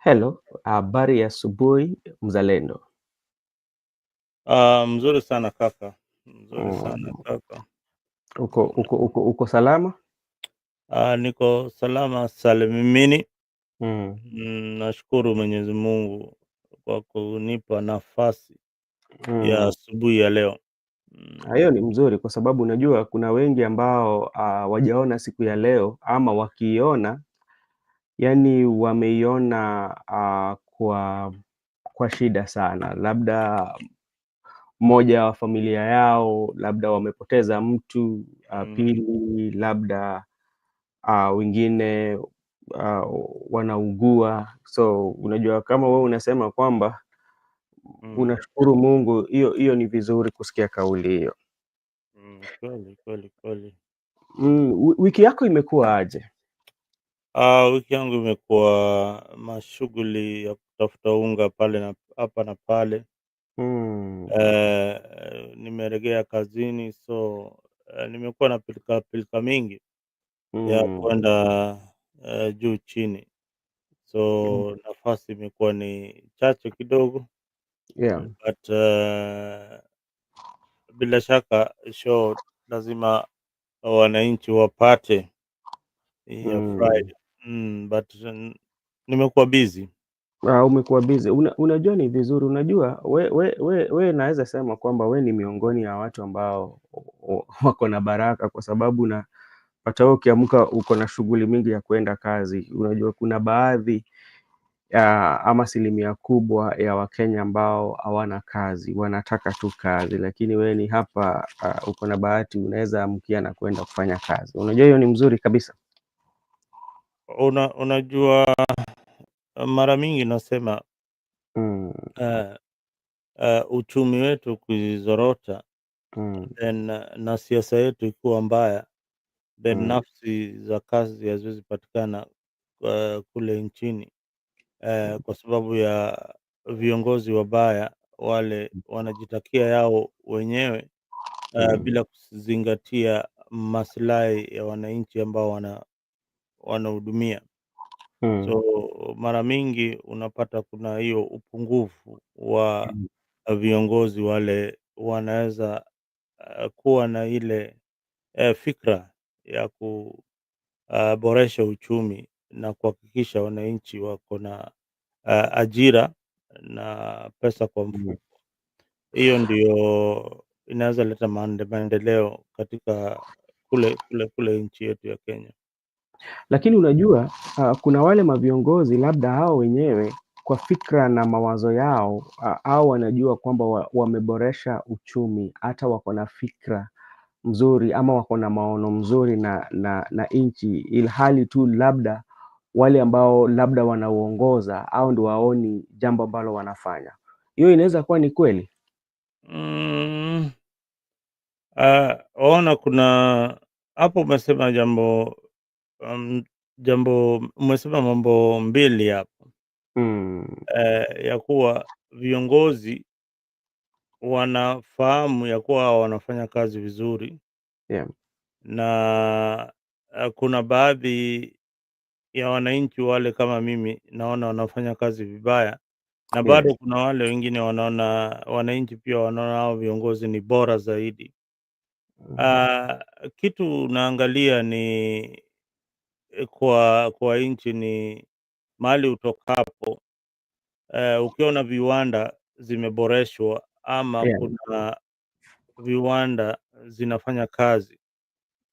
Hello, habari ya asubuhi mzalendo. Mzuri sana kaka, mzuri sana Mm, kaka. uko salama? Niko salama salimini. Mm, Nashukuru Mwenyezi Mungu kwa kunipa nafasi ya mm. asubuhi ya leo. Mm, Hiyo ni mzuri kwa sababu unajua kuna wengi ambao wajaona siku ya leo ama wakiiona, yani wameiona kwa shida sana. Labda mmoja wa familia yao, labda wamepoteza mtu, mm, pili labda wengine wanaugua. So unajua kama wewe unasema kwamba mm, unashukuru Mungu, hiyo ni vizuri kusikia kauli hiyo. kweli kweli kweli. Wiki yako imekuwa aje? Wiki yangu imekuwa mashughuli ya kutafuta unga pale na hapa na pale. Mm, Nimerejea kazini, so nimekuwa na pilika pilika mingi ya mm, kwenda juu chini, mm, so nafasi imekuwa ni chache kidogo, yeah. but bila shaka show lazima wananchi wapate hii ya Mm. Friday. But nimekuwa busy. Umekuwa busy. Unajua ni vizuri. Unajua we naweza sema kwamba we ni miongoni ya watu ambao wako na baraka, kwa sababu unapata wewe ukiamka uko na shughuli mingi ya kwenda kazi. Unajua kuna baadhi ama asilimia kubwa ya Wakenya ambao hawana kazi, wanataka tu kazi, lakini wewe ni hapa, uko na bahati, unaweza amkia na kwenda kufanya kazi. Unajua hiyo ni mzuri kabisa. Unajua, mara mingi nasema Mm, uh, uchumi wetu kuzorota, mm, then na siasa yetu ikiwa mbaya, then mm, nafsi za kazi haziwezi patikana kule nchini, kwa sababu ya viongozi wabaya wale wanajitakia yao wenyewe, mm, bila kuzingatia maslahi ya wananchi ambao wanahudumia. mm, So mara mingi unapata kuna hiyo upungufu wa mm, viongozi wale wanaweza kuwa na ile fikra ya kuboresha uchumi na kuhakikisha wananchi wako na ajira na pesa kwa mm. mfuko. Hiyo ndio inaweza leta maendeleo katika kule nchi yetu ya Kenya. Lakini unajua kuna wale maviongozi labda hao wenyewe kwa fikra na mawazo yao, au wanajua kwamba wameboresha uchumi, hata wako na fikra mzuri ama wako na maono mzuri na nchi, ilhali tu labda wale ambao labda wanauongoza au ndio waoni jambo ambalo wanafanya. Hiyo inaweza kuwa ni kweli. Mm, Waona kuna hapo umesema umesema mambo mbili hapo, Mm, ya kuwa viongozi wanafahamu ya kuwa wanafanya kazi vizuri, yeah, na kuna baadhi ya wananchi wale kama mimi naona wanafanya kazi vibaya, na yes. bado kuna wale wengine wanaona, wananchi pia wanaona hao viongozi ni bora zaidi. Mm, Kitu naangalia ni kwa nchi ni mahali utokapo. Ukiona viwanda zimeboreshwa ama yeah. kuna viwanda zinafanya kazi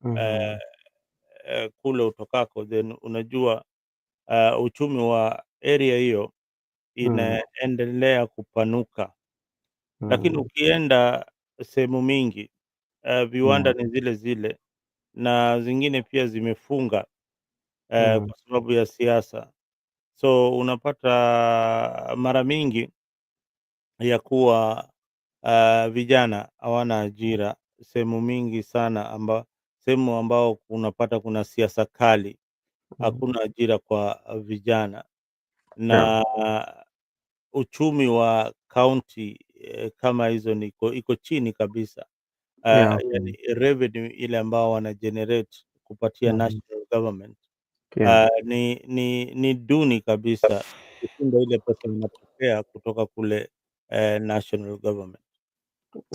Mhm, eh, kule utokako, then unajua uchumi wa area hiyo mm, inaendelea kupanuka. Lakini mm, ukienda sehemu mingi, viwanda yeah, ni zile zile na zingine pia zimefunga mm, kwa sababu ya siasa. So unapata mara mingi ya kuwa vijana hawana ajira sehemu mingi sana, sehemu ambao unapata kuna siasa kali, mm, hakuna ajira kwa vijana, yeah, na uchumi wa kaunti kama hizo iko chini kabisa. yeah, Yani revenue ile ambao wana generate kupatia mhm, national government yeah, ni duni kabisa kushinda ile pesa inapokea kutoka kule national government.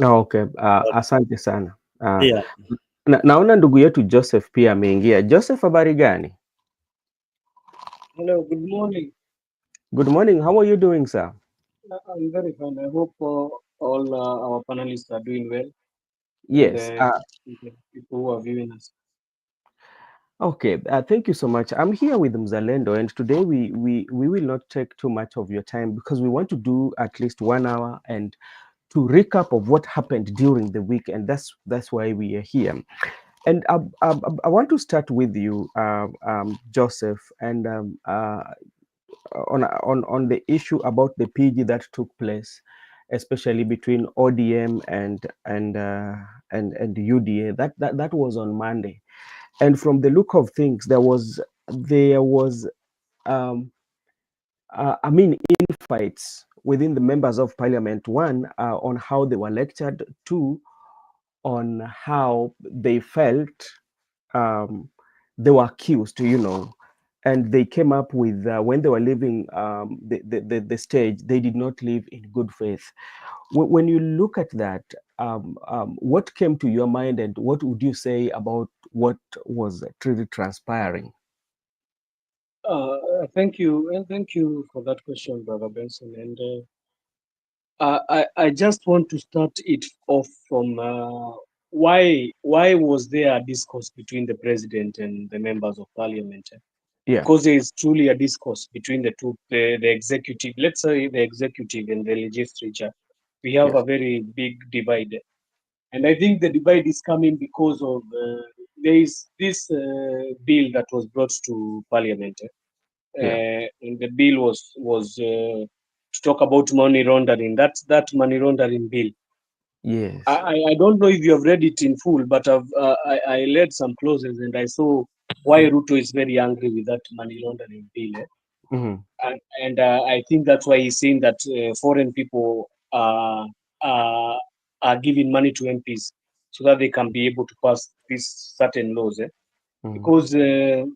Okay, asante sana. Yeah. Naona ndugu yetu Joseph pia ameingia. Joseph, habari gani? Hello, good morning. Good morning. How are you doing, sir? I'm very fine. I hope all our panelists are doing well, and Yes. the people who are viewing us. Okay. Thank you so much. I'm here with Mzalendo, and today we will not take too much of your time because we want to do at least 1 hour and to recap of what happened during the week, and that's why we are here. And I want to start with you, Joseph, and on the issue about the PG that took place, especially between ODM and UDA. That was on Monday, and from the look of things, there was I mean infights within the members of parliament. One, on how they were lectured. Two, on how they felt they were accused, and they came up with when they were leaving the stage, they did not live in good faith. When you look at that, what came to your mind, and what would you say about what was truly transpiring? Thank you, and thank you for that question, Brother Benson. And I just want to start it off from why was there a discourse between the president and the members of parliament? Yeah. Because there is truly a discourse between the two, the executive, let's say the executive and the legislature. We have Yes. a very big divide. And I think the divide is coming because of there is this bill that was brought to parliament. Yeah. And the bill was to talk about money laundering. That money laundering bill. Yes. I don't know if you have read it in full, but I read some clauses and I saw why Ruto is very angry with that money laundering bill. Hmm. And I think that's why he's saying that foreign people are giving money to MPs so that they can be able to pass these certain laws. Hmm. Because if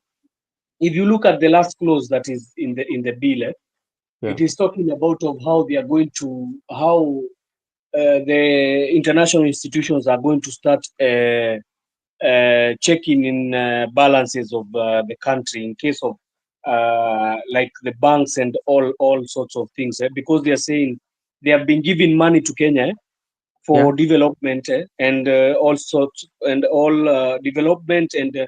you look at the last clause that is in the bill, Yeah. it is talking about of how they are going to how the international institutions are going to start checking in balances of the country in case of like the banks and all sorts of things, because they are saying they have been giving money to Kenya Yeah. for development, and all sorts and all development and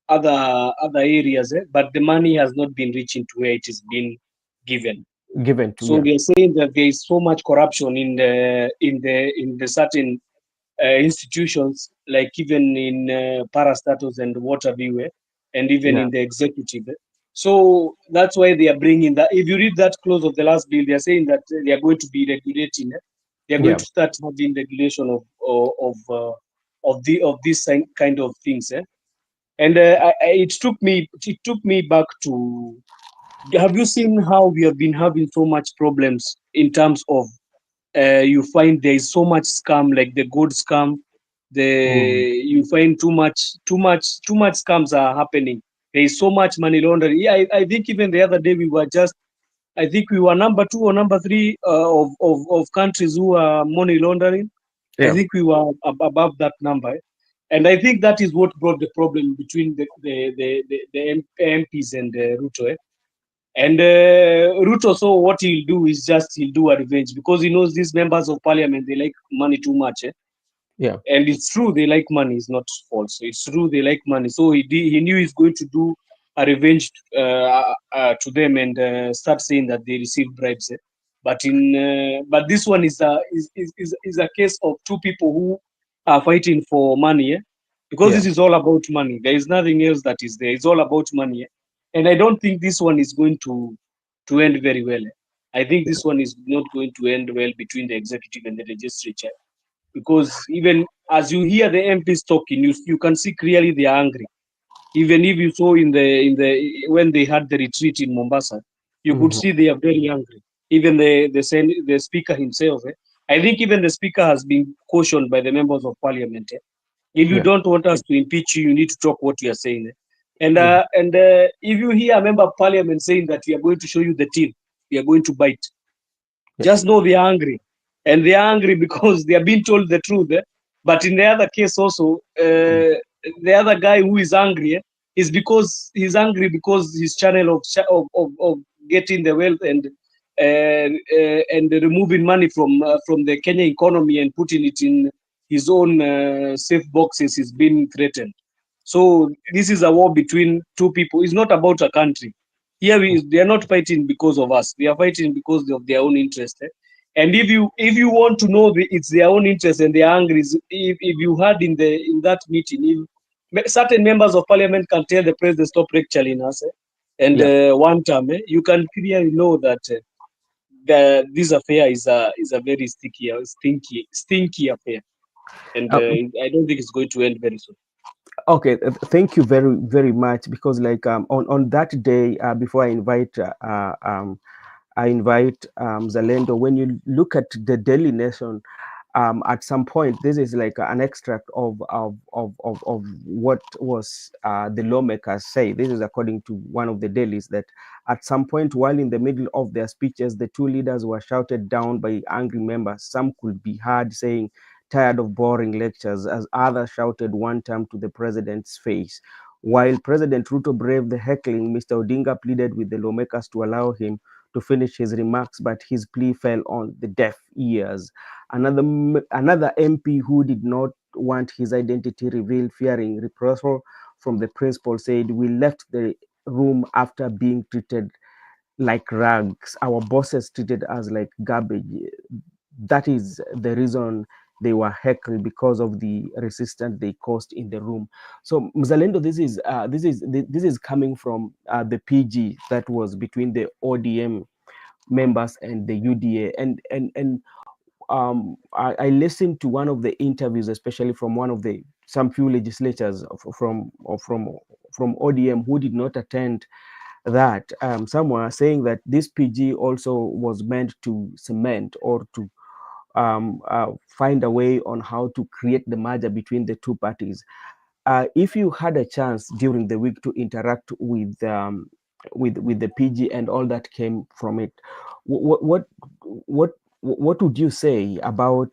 other areas, but the money has not been reaching to where it is being given. Given to. So Yeah. they're saying that there is so much corruption in the certain institutions, like even in parastatus and what have you, and even Yeah. in the executive. So that's why they are bringing that. If you read that clause of the last bill, they are saying that they are going to be regulating. They are going Yeah. to start having regulation of this kind of things. And it took me back to. Have you seen how we have been having so much problems in terms of you find there is so much scam, like the gold scam. Mm. You find too much scams are happening. There is so much money laundering. Yeah, I think even the other day I think we were number 2 or number 3 of countries who are money laundering. I Yeah. think we were above that number. And I think that is what brought the problem between the MPs and Ruto. And Ruto, so what he'll do is just he'll do a revenge because he knows these members of parliament, they like money too much. Yeah. And it's true they like money, it's not false. It's true they like money. So he knew he's going to do a revenge to them and start saying that they received bribes. But this one is a case of two people who are fighting for money. Because Yeah. this is all about money. There is nothing else that is there. It's all about money. And I don't think this one is going to end very well. I think this one is not going to end well between the executive and the legislature, because even as you hear the MPs talking, you can see clearly they are angry. Even if you saw in the when they had the retreat in Mombasa, you could Mhm. see they are very angry. Even the speaker himself, I think even the speaker has been cautioned by the members of parliament. If you Yeah. don't want us to impeach you, you need to talk what you are saying. And Mhm. if you hear a member of parliament saying that we are going to show you the teeth, we are going to bite. Yeah. Just know they are angry, and they are angry because they are being told the truth. But in the other case also, the other guy who is angry is because he's angry because his channel of getting the wealth and removing money from the Kenya economy and putting it in his own safe boxes is being threatened. So this is a war between two people. It's not about a country. Here they are not fighting because of us. They are fighting because of their own interest. And if you want to know it's their own interest and they are angry, if you heard in that meeting, if certain members of parliament can tell the president stop lecturing us, and Yeah. one time, you can clearly know that this affair is a very stinky affair, and Uh, I don't think it's going to end very soon. okay. Thank you very, very much. Because like on that day, before I invite Zalendo. When you look at the Daily Nation, at some point, this is like an extract of what was the lawmakers say. This is according to one of the dailies, that at some point, while in the middle of their speeches, the two leaders were shouted down by angry members. Some could be heard saying, "Tired of boring lectures," as others shouted one time to the president's face. While President Ruto braved the heckling, Mr. Odinga pleaded with the lawmakers to allow him to finish his remarks, but his plea fell on the deaf ears. Another MP who did not want his identity revealed, fearing reprisal from the principal, said, "We left the room after being treated like rags. Our bosses treated us like garbage." That is the reason they were heckled, because of the resistance they caused in the room. So Mzalendo, this is coming from the PG that was between the ODM members and the UDA. And I listened to one of the interviews, especially from one of the some few legislators from ODM who did not attend that. Some were saying that this PG also was meant to cement or to find a way on how to create the merger between the two parties. If you had a chance during the week to interact with the PG and all that came from it, what would you say about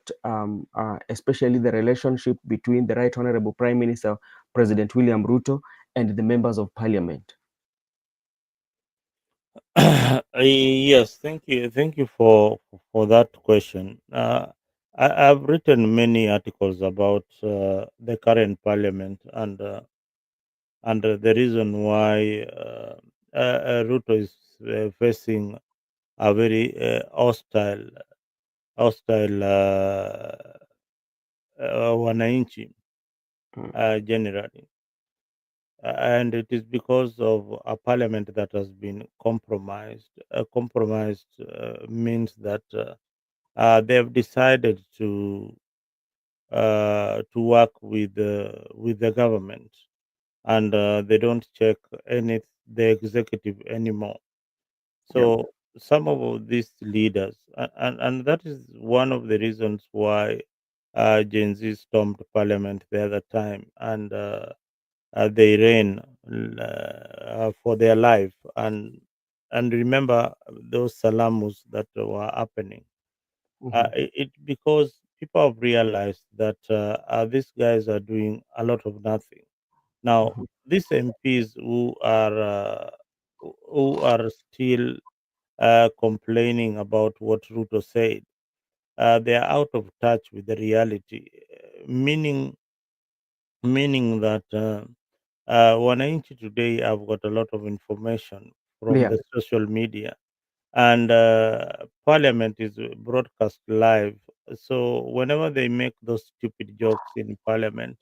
especially the relationship between the Right Honorable Prime Minister President William Ruto and the members of Parliament? Yes, thank you for that question. I've written many articles about the current parliament and the reason why Ruto is facing a very hostile wananchi Mm. generally. And it is because of a parliament that has been compromised. Compromised means that they have decided to work with the government, and they don't check any the executive anymore. Yeah, So some of these leaders, and that is one of the reasons why Gen Z stormed parliament the other time, and they ran for their life, and remember those salamus that were happening. hmm, It because people have realized that these guys are doing a lot of nothing. Now, hmm, these MPs who are still complaining about what Ruto said, they are out of touch with the reality, meaning that wananchi today have got a lot of information from yeah, the social media, and parliament is broadcast live. So whenever they make those stupid jokes in parliament,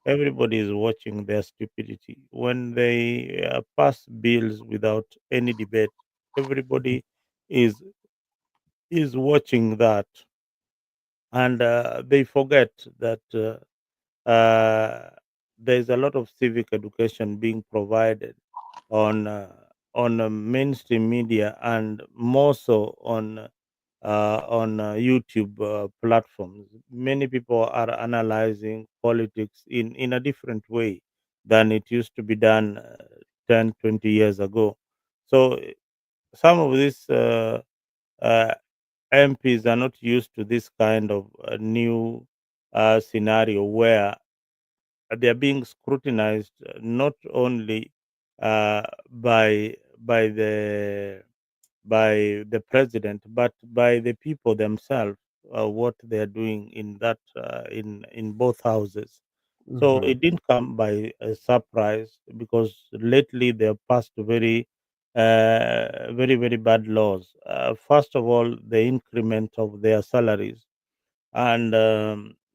everybody is watching their stupidity. When they pass bills without any debate, everybody is is watching that, and they forget that uh, there's a lot of civic education being provided on mainstream media, and more so on YouTube platforms. Many people are analyzing politics in a different way than it used to be done 10, 20 years ago. So some of these uh, MPs are not used to this kind of new scenario where they are being scrutinized not only uh, by by the by the president, but by the people themselves, what they are doing in that in both houses. So Mhm. it didn't come by a surprise, because lately they have passed very bad laws. First of all, the increment of their salaries, and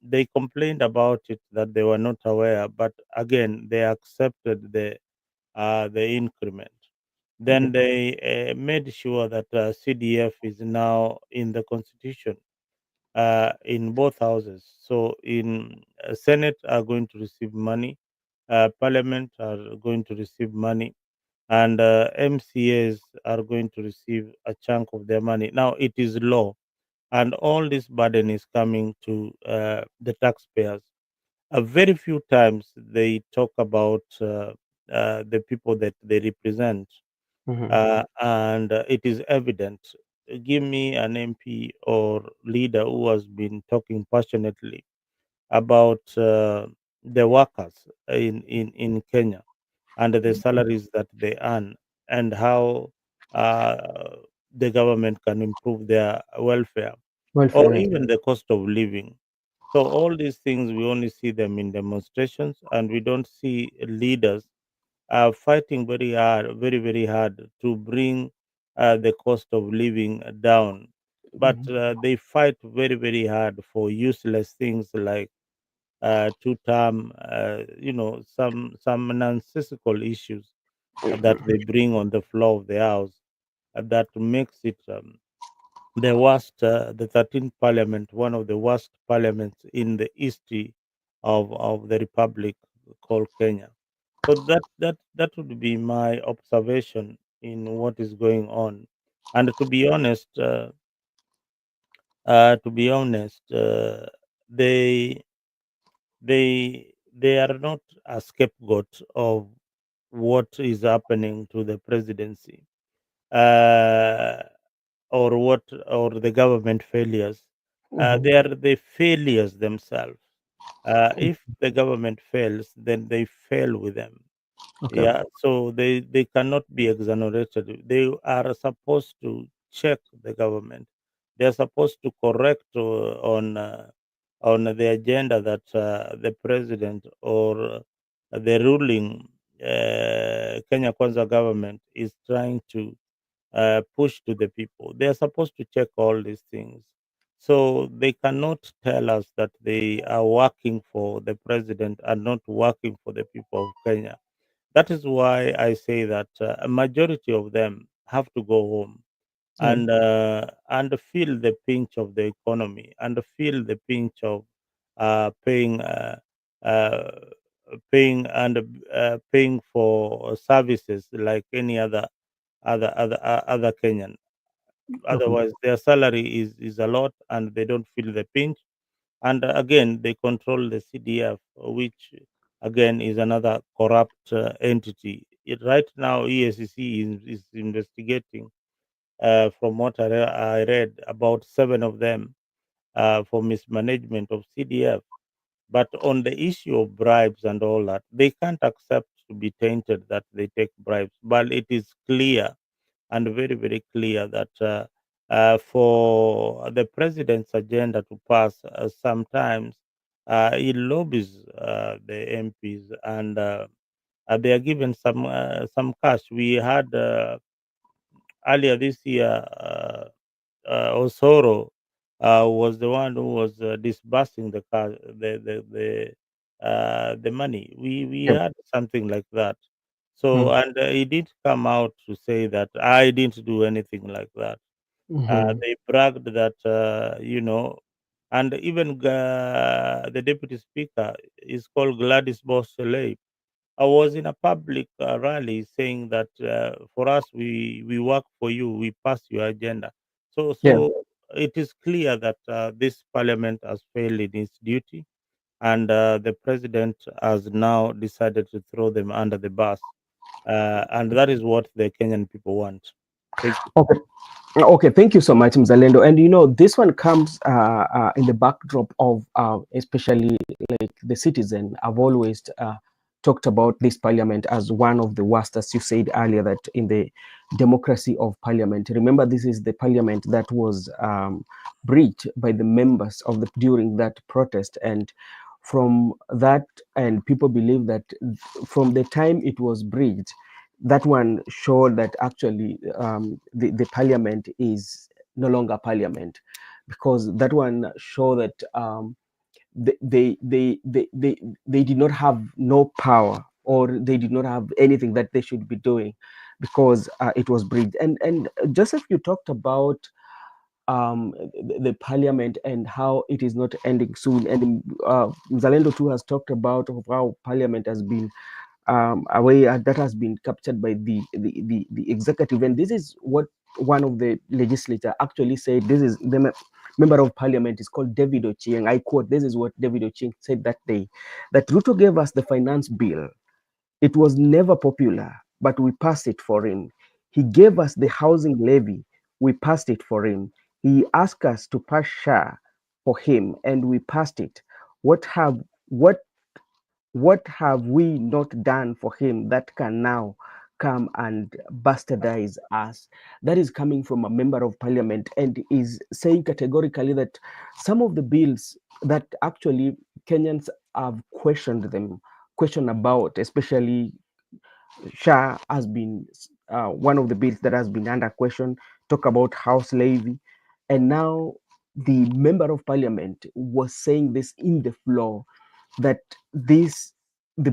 they complained about it that they were not aware, but again they accepted the increment. Then Mhm. they made sure that CDF is now in the constitution in both houses. So in Senate are going to receive money, Parliament are going to receive money, and MCAs are going to receive a chunk of their money. Now it is law, and all this burden is coming to the taxpayers. Very few times they talk about the people that they represent, Mhm. and it is evident. Give me an MP or leader who has been talking passionately about the workers in Kenya and the salaries that they earn, and how uh, the government can improve their welfare, or Welfare, yes. even the cost of living. So all these things, we only see them in demonstrations, and we don't see leaders fighting very hard to bring the cost of living down. But Mhm. they fight very hard for useless things like two-term, some nonsensical issues that they bring on the floor of the house, that makes it the worst, the 13th parliament, one of the worst parliaments in the history of the republic called Kenya. So that would be my observation in what is going on. And to be honest, they are not a scapegoat of what is happening to the presidency, uh, or the government failures. Mhm. They are the failures themselves. If the government fails, then they fail with them. Okay. Yeah, so they cannot be exonerated. They are supposed to check the government. They are supposed to correct on the agenda that the president or the ruling Kenya Kwanza government is trying to push to the people. They are supposed to check all these things. So they cannot tell us that they are working for the president and not working for the people of Kenya. That is why I say that a majority of them have to go home Yeah. and feel the pinch of the economy, and feel the pinch of uh, paying uh, uh, paying for services like any other Kenyan. Okay. Otherwise, their salary is a lot, and they don't feel the pinch. And again, they control the CDF, which again is another corrupt entity. Right now, EACC is investigating, from what I read, about seven of them for mismanagement of CDF. But on the issue of bribes and all that, they can't accept to be tainted that they take bribes. But it is clear, and very clear, that for the president's agenda to pass, sometimes he lobbies the MPs, and they are given some cash. We had earlier this year, Osoro was the one who was disbursing the money. We Yeah. had something like that. So, Mm. and he did come out to say that I didn't do anything like that. Mhm. They bragged that, and even the deputy speaker is called Gladys Boseley. I was in a public rally saying that for us, we work for you, we pass your agenda. So, Yeah. so it is clear that this parliament has failed in its duty, and the president has now decided to throw them under the bus, and that is what the Kenyan people want. Thank you. Okay. Okay, thank you so much, Mzalendo. And you know, this one comes in the backdrop of especially like the citizen. I've always talked about this parliament as one of the worst, as you said earlier, that in the democracy of parliament. Remember, this is the parliament that was breached by the members of the during that protest, and from that, and people believe that from the time it was breached, that one showed that actually the parliament is no longer parliament, because that one showed that they, they, they, they, they, they did not have no power, or they did not have anything that they should be doing, because it was breached. And Joseph, you talked about the parliament and how it is not ending soon. And Mzalendo too has talked about how parliament has been a way that has been captured by the executive. And this is what one of the legislature actually said. This is the member of parliament is called David Ochieng. I quote, this is what David Ochieng said that day, that Ruto gave us the finance bill. It was never popular, but we passed it for him. He gave us the housing levy. We passed it for him. He asked us to pass SHA for him, and we passed it. What have what what have we not done for him that can now come and bastardize us? That is coming from a member of parliament, and is saying categorically that some of the bills that actually Kenyans have questioned about, especially SHA has been one of the bills that has been under question. Talk about house levy, and now the member of parliament was saying this in the floor, that the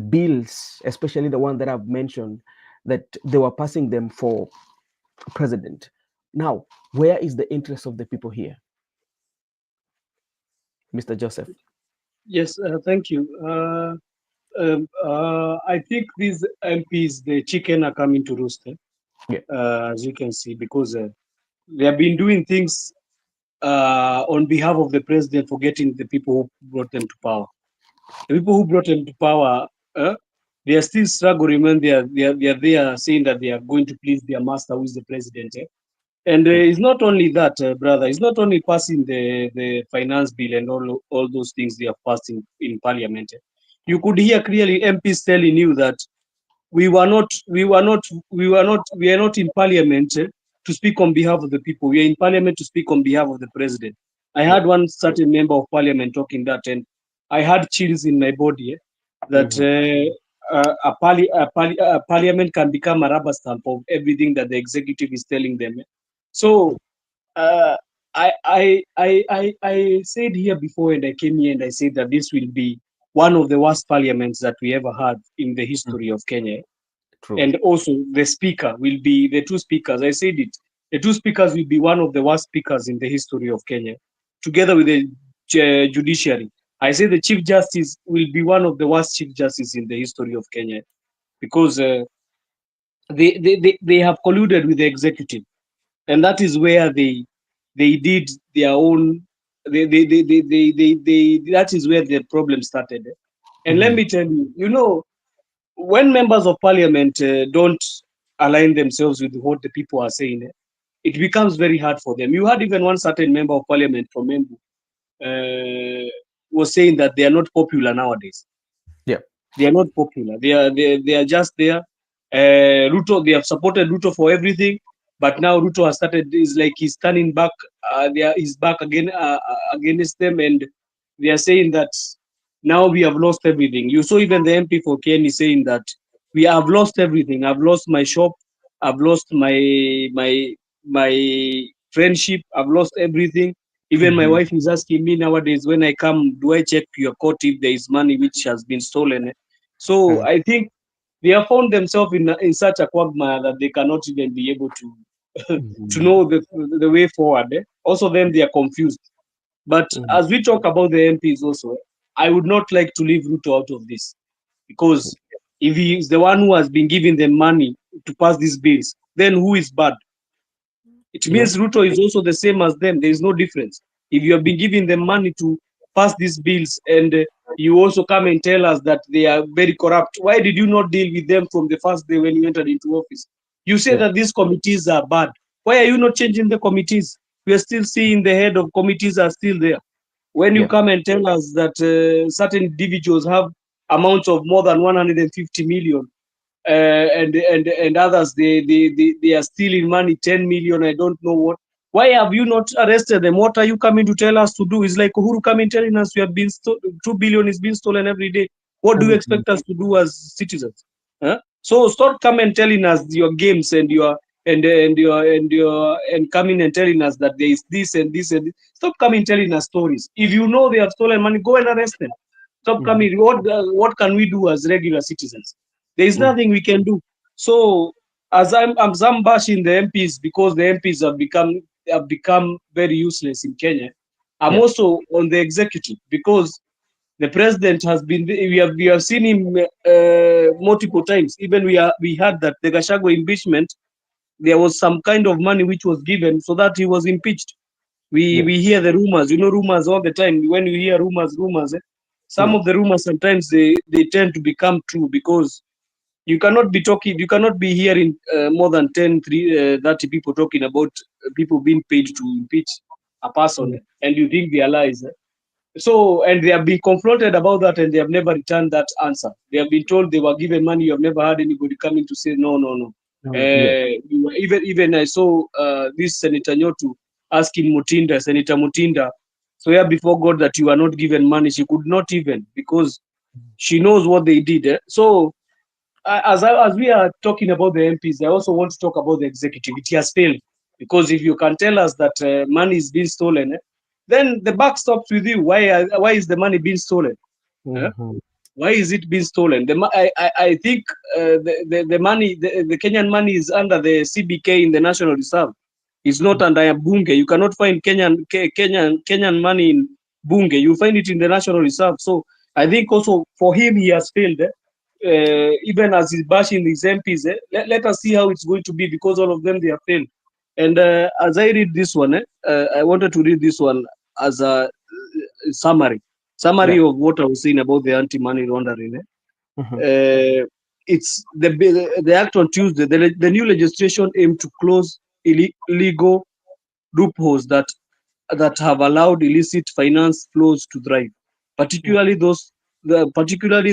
bills, especially the one that I've mentioned, that they were passing them for president. Now, where is the interest of the people here, Mr. Joseph? Yes, thank you. I think these MPs, the chicken are coming to roost, Yeah. as you can see, because they have been doing things on behalf of the president, forgetting the people who brought them to power. The people who brought them to power, they are still struggling when they are saying that they are going to please their master, who is the president. And it's not only that, brother. It's not only passing the finance bill and all those things they have passed in parliament. You could hear clearly MPs telling you that we are not in parliament to speak on behalf of the people. We are in parliament to speak on behalf of the president. I Yeah. had one certain member of parliament talking that, and I had chills in my body, that a parliament can become a rubber stamp of everything that the executive is telling them. So uh, I said here before, and I came here and I said that this will be one of the worst parliaments that we ever had in the history of Kenya. True. And also the speaker will be the two speakers. I said it. The two speakers will be one of the worst speakers in the history of Kenya, together with the judiciary. I say the chief justice will be one of the worst chief justices in the history of Kenya, because they have colluded with the executive, and that is where they did their own. That is where the problem started. And let me tell you, when members of parliament don't align themselves with what the people are saying, it becomes very hard for them. You had even one certain member of parliament from Embu was saying that they are not popular nowadays. Yeah. They are not popular. They are just there. Ruto, they have supported Ruto for everything, but now Ruto has started, is like he's turning back. He's back again against them, and they are saying that now we have lost everything. You saw even the MP for Kenny saying that we have lost everything. I've lost my shop. I've lost my friendship. I've lost everything. Even my wife is asking me nowadays, when I come, do I check your court if there is money which has been stolen? So I think they have found themselves in such a quagmire that they cannot even be able to to know the way forward. Also, then they are confused. But as we talk about the MPs also, I would not like to leave Ruto out of this, because if he is the one who has been giving them money to pass these bills, then who is bad? It Yeah. means Ruto is also the same as them. There is no difference. If you have been giving them money to pass these bills, and you also come and tell us that they are very corrupt, why did you not deal with them from the first day when you entered into office? You say Yeah. that these committees are bad. Why are you not changing the committees? We are still seeing the head of committees are still there. When you Yeah. come and tell us that certain individuals have amounts of more than 150 million, and others they are stealing money, 10 million, I don't know what. Why have you not arrested them? What are you coming to tell us to do? It's like Uhuru coming telling us we have been 2 billion is being stolen every day. What do you Mhm. expect us to do as citizens? Huh? So stop coming telling us your games and your and coming and telling us that there is this and this and this. Stop coming telling us stories. If you know they have stolen money, go and arrest them. Stop Mhm. coming. What can we do as regular citizens? There is Mhm. nothing we can do. So I'm some bashing the MPs because the MPs have become very useless in Kenya. I'm Yeah. also on the executive because the president has been. We have seen him multiple times. Even we heard that the Gachagua impeachment, there was some kind of money which was given so that he was impeached. We Yeah. we hear the rumors, rumors all the time. When you hear rumors, some Mm. of the rumors sometimes they tend to become true because you cannot be hearing more than 30 people talking about people being paid to impeach a person, Mm. and you think they are lies. So, and they have been confronted about that and they have never returned that answer. They have been told they were given money. You have never heard anybody coming to say, no, no, no. Yeah. Even I saw this Senator Nyotu asking Senator Mutinda, swear before God that you are not given money. She could not even, because she knows what they did. So, as we are talking about the MPs, I also want to talk about the executive. It has failed because if you can tell us that money is being stolen, then the buck stops with you. Why is the money being stolen? Eh? Mhm. Why is it being stolen? I think the money, the Kenyan money is under the CBK in the National Reserve. It's not under a bunge. You cannot find Kenyan money in bunge. You find it in the National Reserve. So I think also for him he has failed. Even as he's bashing his MPs, let us see how it's going to be because all of them they have failed. And as I read this one, I wanted to read this one as a summary Yeah. of what I was saying about the anti-money laundering. Mhm. It's the act on Tuesday. The new legislation aimed to close illegal loopholes that have allowed illicit finance flows to thrive, particularly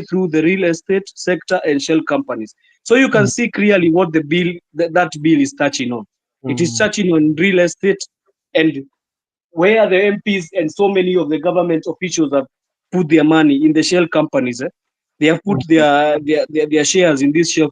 through the real estate sector and shell companies. So you can Mhm. see clearly what the bill that bill is touching on. It is Mhm. touching on real estate, and where the MPs and so many of the government officials have put their money in the shell companies. They have put Mhm. their shares in these shell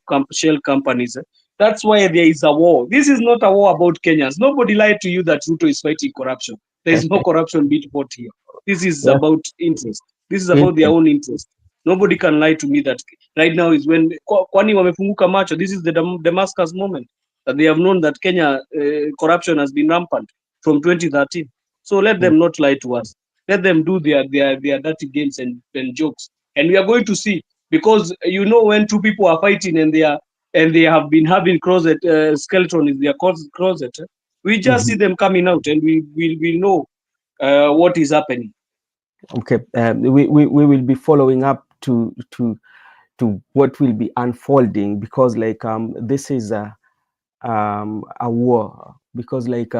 companies. That's why there is a war. This is not a war about Kenyans. Nobody lied to you that Ruto is fighting corruption. There is no corruption being fought here. This is Yeah. about interest. This is about their Interest. own interest. Nobody can lie to me that right now is when kwani wamefunguka macho. This is the Damascus moment that they have known that Kenya corruption has been rampant from 2013. So let Mm. them not lie to us. Let them do their dirty games and jokes. And we are going to see, because when two people are fighting and they have been having closet skeleton in their closet, we just see Mhm. them coming out and we know what is happening. Okay. We will be following up to what will be unfolding, because like this is a war, because like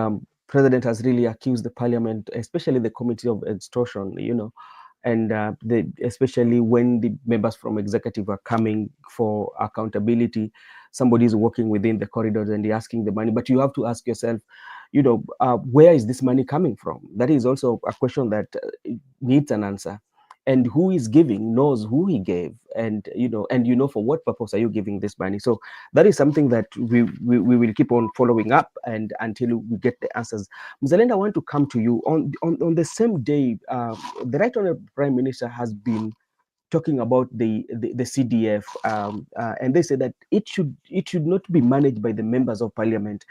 president has really accused the parliament, especially the committee, of extortion, and especially when the members from executive are coming for accountability, somebody is walking within the corridors and they're asking the money, but you have to ask yourself, where is this money coming from? That is also a question that needs an answer. And who is giving knows who he gave, and for what purpose are you giving this money. So that is something that we will keep on following up, and until we get the answers. Mzalenda, I want to come to you on the same day. The Right Honorable Prime Minister has been talking about the CDF, and they say that it should not be managed by the members of parliament.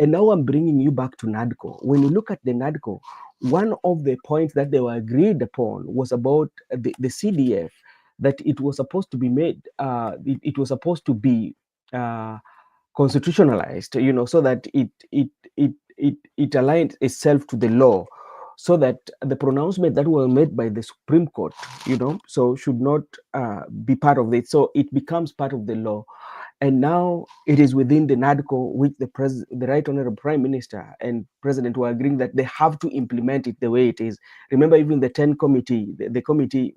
And now I'm bringing you back to NADCO. When you look at the NADCO, one of the points that they were agreed upon was about the CDF, that it was supposed to be made, it was supposed to be constitutionalized, so that it aligned itself to the law, so that the pronouncement that were made by the Supreme Court, so should not be part of it. So it becomes part of the law. And now it is within the NADCO, which the Right Honorable Prime Minister and President were agreeing that they have to implement it the way it is. Remember, even the 10 committee, the committee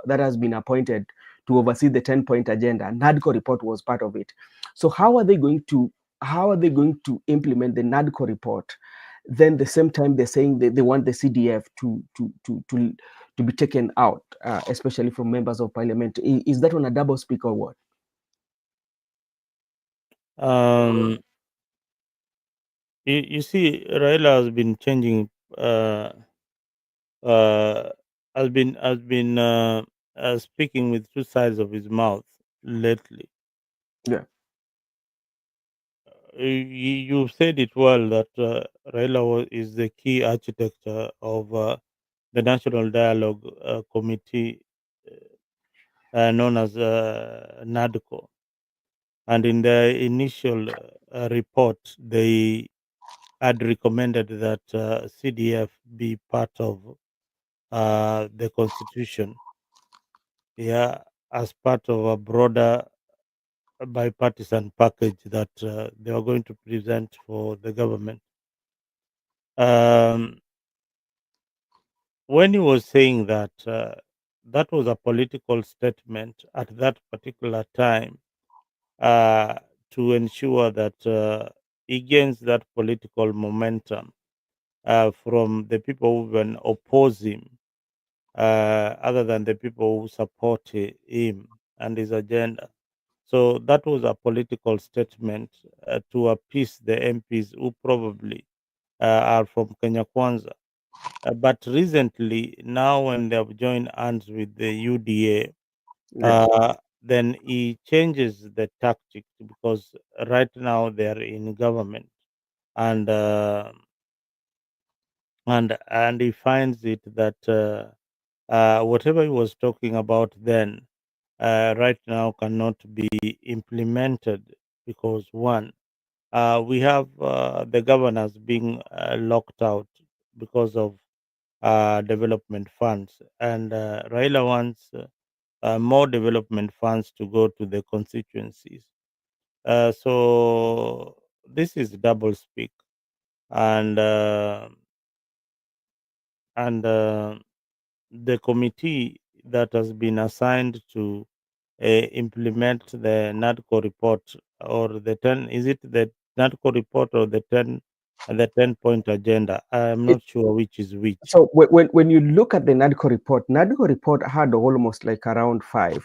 that has been appointed to oversee the 10-point agenda, NADCO report was part of it. So how are they going to implement the NADCO report? Then the same time they're saying they want the CDF to be taken out, especially from members of parliament. Is that on a double speak or what? Um, you see, Raila has been changing. Uh, has been speaking with two sides of his mouth lately. Yeah. You said it well that Raila is the key architect of the National Dialogue Committee, known as NADCO. And in the initial report, they had recommended that CDF be part of the constitution, yeah, as part of a broader bipartisan package that they are going to present for the government. Um, when he was saying that, that was a political statement at that particular time, uh, to ensure that he gains that political momentum from the people who even oppose him, other than the people who support him and his agenda. So that was a political statement to appease the MPs who probably are from Kenya Kwanza. But recently, now when they have joined hands with the UDA, Yeah. then he changes the tactic, because right now they are in government, and and he finds it that whatever he was talking about then, right now cannot be implemented, because one, we have the governors being locked out because of development funds, and Raila wants more development funds to go to the constituencies. So this is double speak, and and the committee that has been assigned to implement the NADCO report, or the 10, is it the NADCO report or the 10-point agenda? I'm It, not sure which is which. so when you look at the NADCO report had almost like around five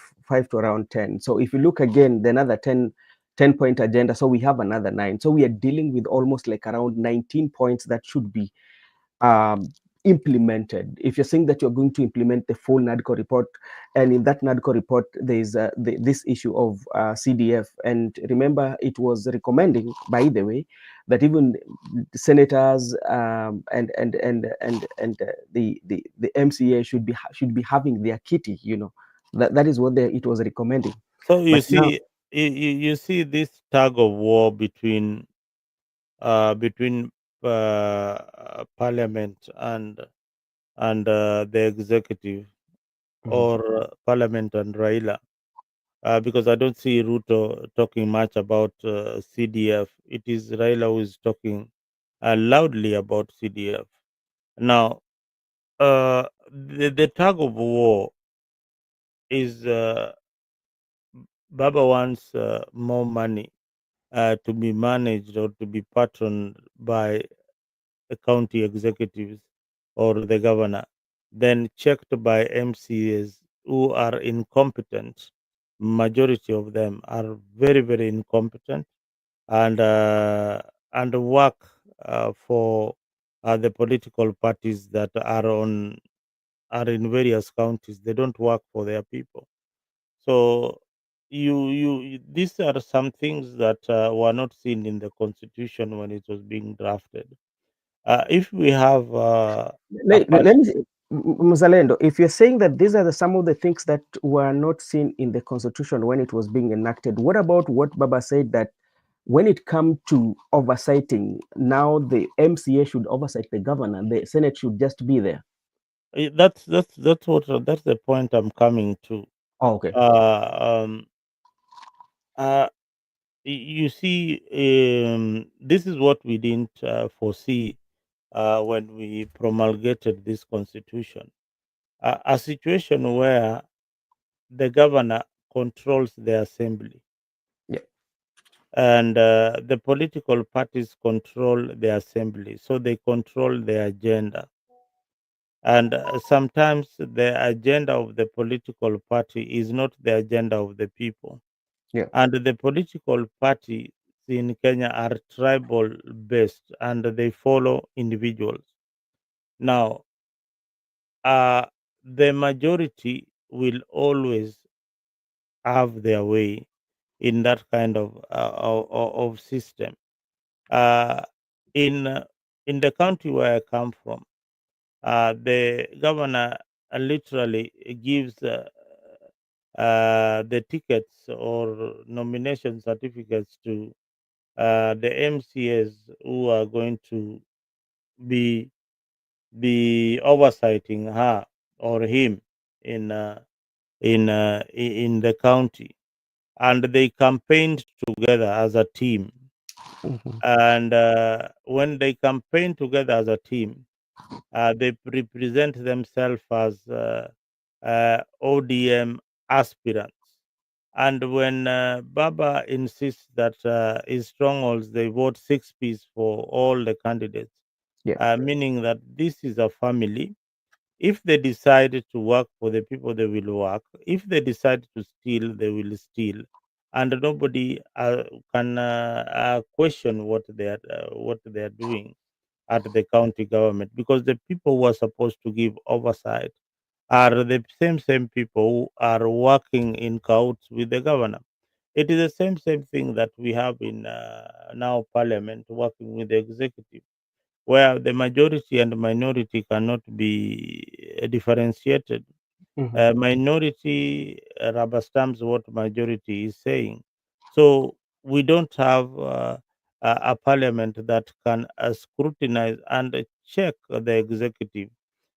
to around 10. So if you look again, the another 10-point agenda, so we have another 9. So we are dealing with almost like around 19 points that should be um, implemented. If you're saying that you're going to implement the full NADCO report, and in that NADCO report, there is this issue of CDF. And remember, it was recommending, by the way, that even the senators and the MCA should be having their kitty. That is what it was recommending. So you But now, see, you see this tug of war between parliament and the executive, mhm, or parliament and Raila. Because I don't see Ruto talking much about CDF. It is Raila who is talking loudly about CDF. Now, the tug of war is, Baba wants more money to be managed or to be patterned by the county executives or the governor, then checked by MCAs who are incompetent. Majority of them are very, very incompetent, and work for the political parties that are in various counties. They don't work for their people. So these are some things that were not seen in the constitution when it was being drafted. If we have a let me Mzalendo, if you're saying that these are some of the things that were not seen in the constitution when it was being enacted, what about what Baba said, that when it comes to oversighting, now the MCA should oversight the governor, the Senate should just be there? that's the point I'm coming to. Oh, okay. Uh, um, uh, you see, this is what we didn't foresee when we promulgated this constitution. A situation where the governor controls the assembly Yeah. and the political parties control the assembly, so they control the agenda. And sometimes the agenda of the political party is not the agenda of the people. Yeah. And the political parties in Kenya are tribal based and they follow individuals. Now, uh, the majority will always have their way in that kind of system. Uh, in in the county where I come from, the governor literally gives the tickets or nomination certificates to the MCAs who are going to be oversighting her or him in in the county, and they campaigned together as a team. Mhm. And when they campaign together as a team, they represent themselves as ODM aspirants. And when Baba insists that his strongholds, they vote 6 piece for all the candidates, Yeah. meaning that this is a family. If they decide to work for the people, they will work. If they decide to steal, they will steal, and nobody can question what they are doing at the county government, because the people who are supposed to give oversight are the same people who are working in cahoots with the governor. It is the same thing that we have in now parliament working with the executive, where the majority and minority cannot be differentiated. Mhm. Minority rubber stamps what majority is saying. So we don't have a parliament that can scrutinize and check the executive,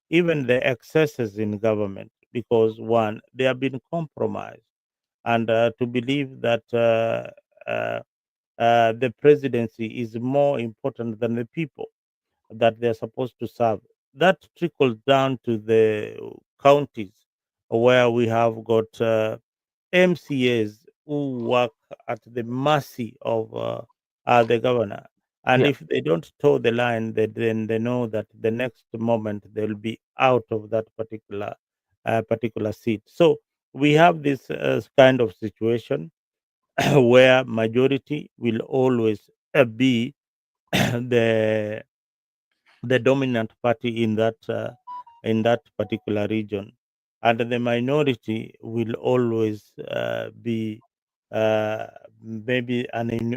even the excesses in government, because one, they have been compromised, and to believe that the presidency is more important than the people that they're supposed to serve. That trickles down to the counties where we have got MCAs who work at the mercy of the governor. And Yeah. if they don't toe the line, then they know that the next moment they'll be out of that particular seat. So we have this kind of situation where majority will always be the dominant party in that particular region, and the minority will always be maybe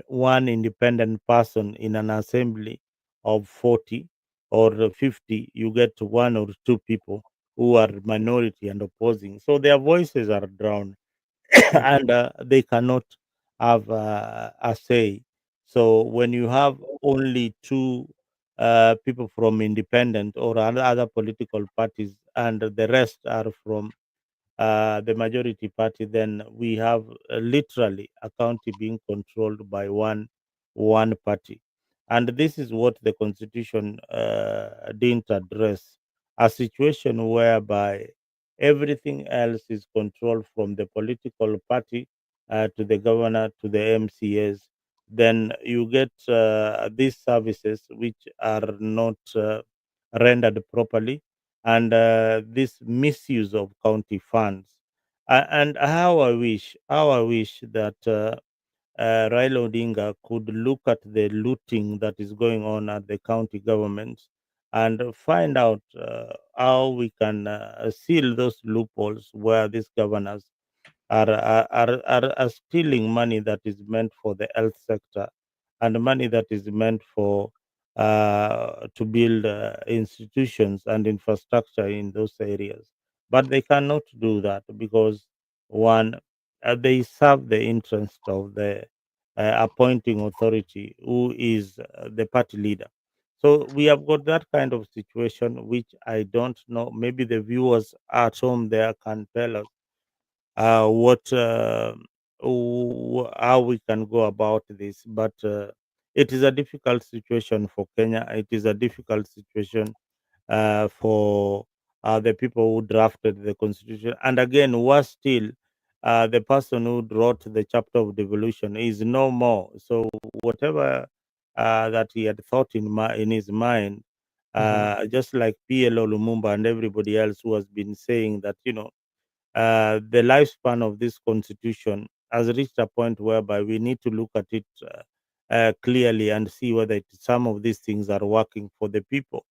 one independent person in an assembly of 40 or 50. You get one or two people who are minority and opposing, so their voices are drowned. Yeah. And they cannot have a say. So when you have only two people from independent or other political parties, and the rest are from the majority party, then we have literally a county being controlled by one party. And this is what the constitution didn't address, a situation whereby everything else is controlled from the political party to the governor to the MCAs. Then you get these services which are not rendered properly, and this misuse of county funds. And how I wish that Raila Odinga could look at the looting that is going on at the county governments and find out how we can seal those loopholes where these governors are stealing money that is meant for the health sector and money that is meant for to build institutions and infrastructure in those areas. But they cannot do that because one, they serve the interest of the appointing authority, who is the party leader. So we have got that kind of situation, which I don't know. Maybe the viewers at home there can tell us what. how we can go about this. But it is a difficult situation for Kenya. It is a difficult situation for the people who drafted the constitution. And again, worse still, the person who wrote the chapter of devolution is no more. So whatever that he had thought in his mind, Mhm. just like PLO Lumumba and everybody else who has been saying that, the lifespan of this constitution has reached a point whereby we need to look at it clearly and see whether some of these things are working for the people.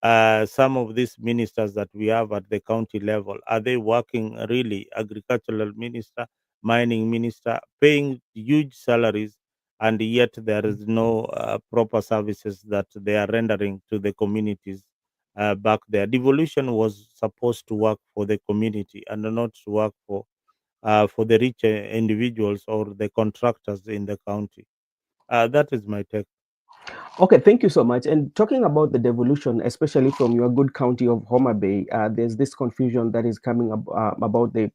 Some of these ministers that we have at the county level, are they working really? Agricultural minister, mining minister, paying huge salaries, and yet there is no proper services that they are rendering to the communities back there. Devolution was supposed to work for the community and not to work for the rich individuals or the contractors in the county. That is my take. Okay, thank you so much. And talking about the devolution, especially from your good county of Homa Bay, there's this confusion that is coming up about the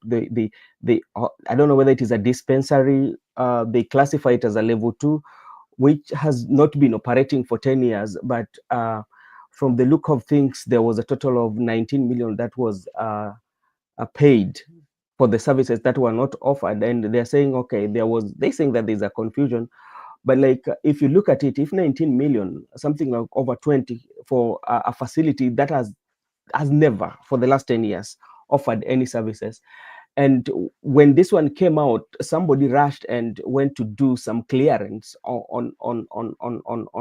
I don't know whether it is a dispensary. They classify it as a level 2, which has not been operating for 10 years. But from the look of things, there was a total of 19 million that was paid for the services that were not offered. And they're saying, okay, they're saying that there's a confusion. But like, if you look at it, if 19 million, something like over 20 for a facility that has never for the last 10 years offered any services. And when this one came out, somebody rushed and went to do some clearance on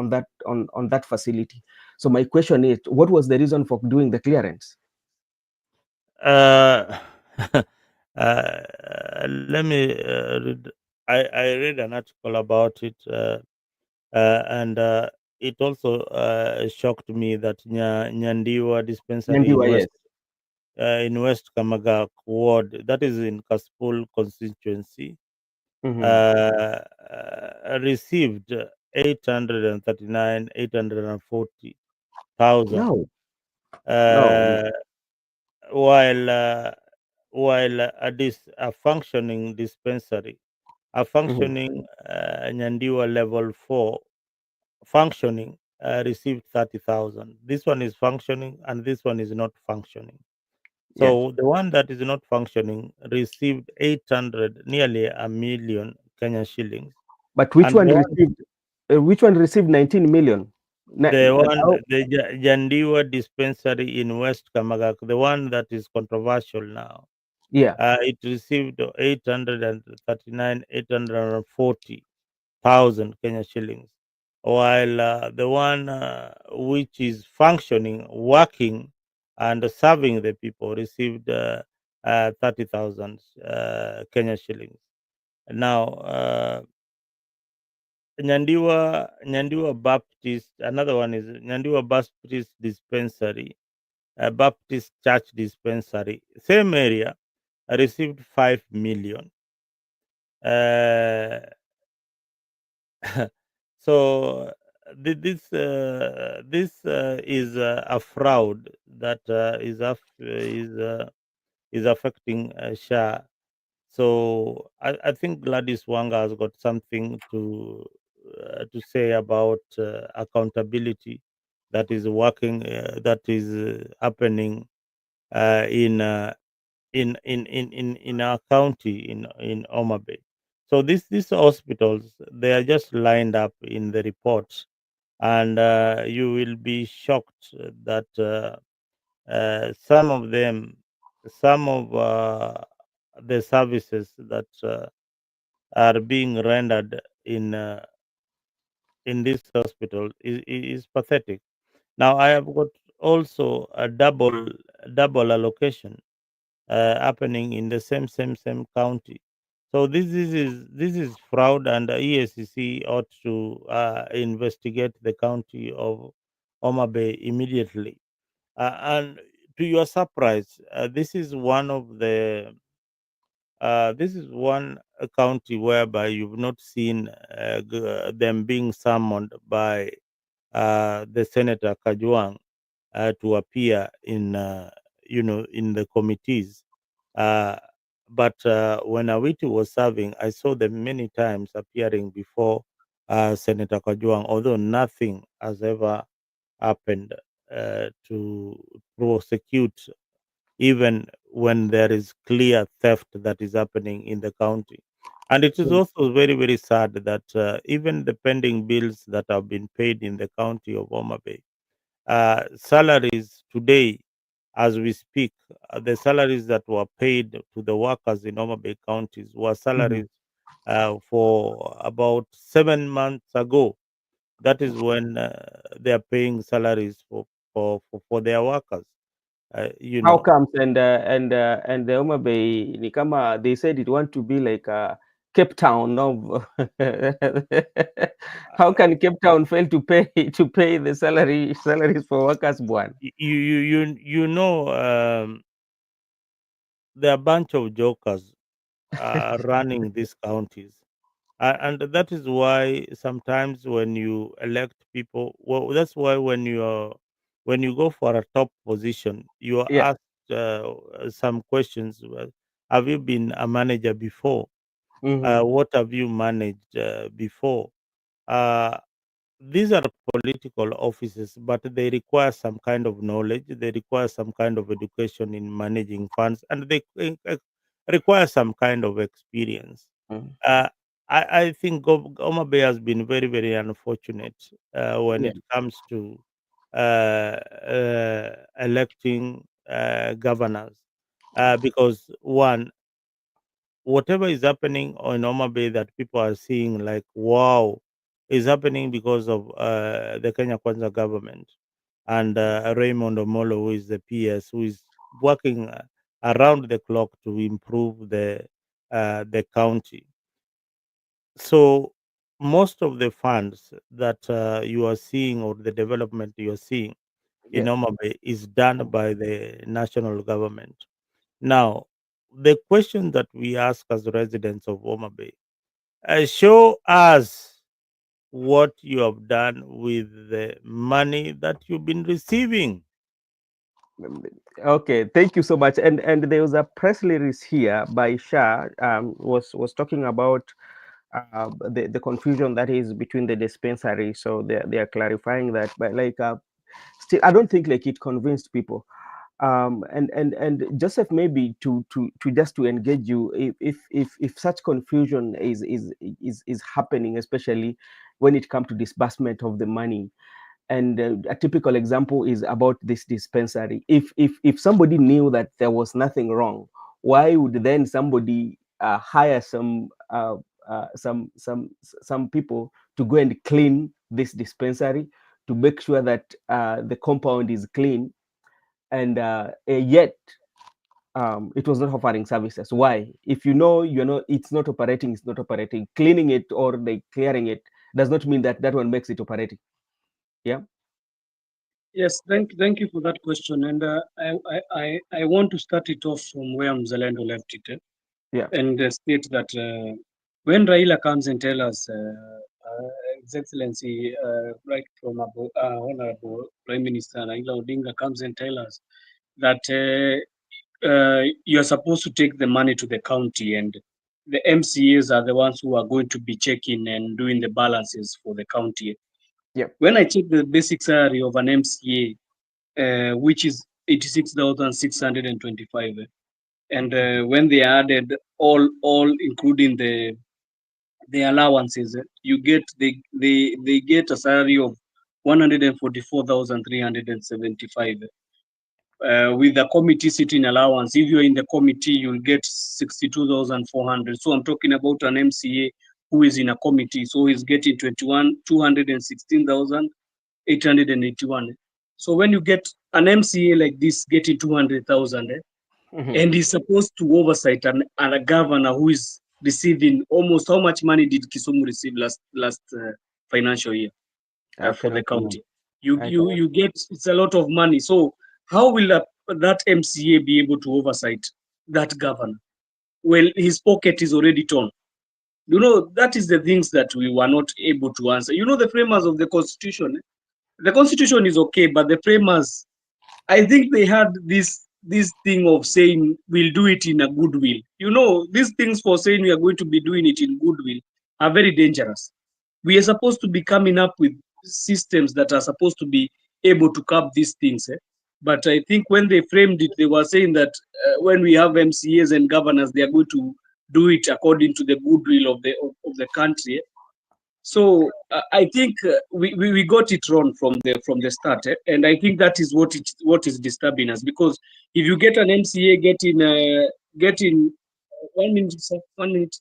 that facility. So my question is, what was the reason for doing the clearance? Uh, Let me read. I read an article about it, and it also shocked me that Nyandiwa dispensary Yes. In West Kamagak ward, that is in Kaspul constituency, Mm-hmm. received 840,000, No, no. uh, while a functioning dispensary, a Mm-hmm. functioning Nyandiwa level 4 functioning received 30,000. This one is functioning and this one is not functioning. Yes. So the one that is not functioning received 800, nearly a million Kenya shillings, But and which one received 19 million? Oh, the Jandiwa dispensary in West Kamagak, the one that is controversial now, yeah. it received 840,000 Kenya shillings, while the one which is functioning, working, and serving the people received 30,000 Kenya shillings. Now, Nyandiwa Baptist, another one is Nyandiwa Baptist Dispensary, Baptist Church Dispensary, same area, received 5 million. Uh, so this is a fraud that is affecting Shah. So I think Gladys Wanga has got something to say about accountability that is working, that is happening in in our county in Homa Bay. So these hospitals, they are just lined up in the reports, and you will be shocked that some of them, some of the services that are being rendered in this hospital is pathetic. Now I have got also a double allocation happening in the same county. So this is fraud, and EACC ought to investigate the county of Homa Bay immediately. And to your surprise, this is one county whereby you've not seen them being summoned by the Senator Kajwang to appear in in the committees. Uh, But when Awiti was serving, I saw them many times appearing before Senator Kajwang, although nothing has ever happened to prosecute, even when there is clear theft that is happening in the county. And it is Mm. also very, very sad that even the pending bills that have been paid in the county of Homa Bay, salaries today, as we speak, the salaries that were paid to the workers in Homa Bay counties were Mhm. salaries for about 7 months ago. That is when they are paying salaries for their workers. You How know, comes and the Homa Bay ni kama they said it want to be like a Cape Town of how can Cape Town fail to pay the salaries for workers one? you know, there are a bunch of jokers running these counties. And that is why sometimes when you elect people, well, that's why when you go for a top position, you are Yeah. asked some questions. Well, have you been a manager before? Hmm. What have you managed before? Uh, these are political offices, but they require some kind of knowledge. They require some kind of education in managing funds, and they require some kind of experience. Hmm. uh, I think Goma Bay has been very, very unfortunate when Yeah. it comes to electing governors, because one, whatever is happening on Oma Bay that people are seeing like wow is happening because of the Kenya Kwanza government and Raymond Omolo, who is the PS, who is working around the clock to improve the county. So most of the funds that you are seeing or the development you are seeing in Yeah. Homa Bay is done by the national government. Now, the question that we ask as residents of Homa Bay, show us what you have done with the money that you've been receiving. Okay, thank you so much. And there was a press release here by Shah, was talking about the confusion that is between the dispensary. So they are clarifying that, but like still, I don't think like it convinced people. And Joseph, maybe to just to engage you, if such confusion is happening, especially when it comes to disbursement of the money, and a typical example is about this dispensary. If somebody knew that there was nothing wrong, why would then somebody hire some people to go and clean this dispensary, to make sure that the compound is clean, and yet it was not offering services? Why? If you know, it's not operating, it's not operating. Cleaning it or like clearing it does not mean that that one makes it operating. Yeah. Yes, thank you for that question. And I want to start it off from where Mzalendo left it, Yeah. and state that when Raila comes and tell us, His Excellency, right from Honorable Prime Minister Raila Odinga comes and tell us that you are supposed to take the money to the county, and the MCAs are the ones who are going to be checking and doing the balances for the county. Yeah. When I check the basic salary of an MCA, which is 86,625, and when they added all including the allowances, you get they get a salary of 144,375. With the committee sitting allowance, if you're in the committee, you'll get 62,400. So I'm talking about an MCA who is in a committee, so he's getting 216,881. So when you get an MCA like this getting 200,000, Mhm. and he's supposed to oversight and a governor who is receiving almost, how much money did Kisumu receive last financial year I for the cannot remember. county? You I you cannot. you get, it's a lot of money. So how will that MCA be able to oversight that governor? Well, his pocket is already torn. That is the things that we were not able to answer. The framers of the constitution. The constitution is okay, but the framers, I think they had this thing of saying we'll do it in a goodwill. You know, these things for saying we are going to be doing it in goodwill are very dangerous. We are supposed to be coming up with systems that are supposed to be able to curb these things. But I think when they framed it, they were saying that when we have MCAs and governors, they are going to do it according to the goodwill of the country. So I think we got it wrong from the start, and I think that is what is disturbing us, because if you get an MCA getting 1 minute, sir, 1 minute.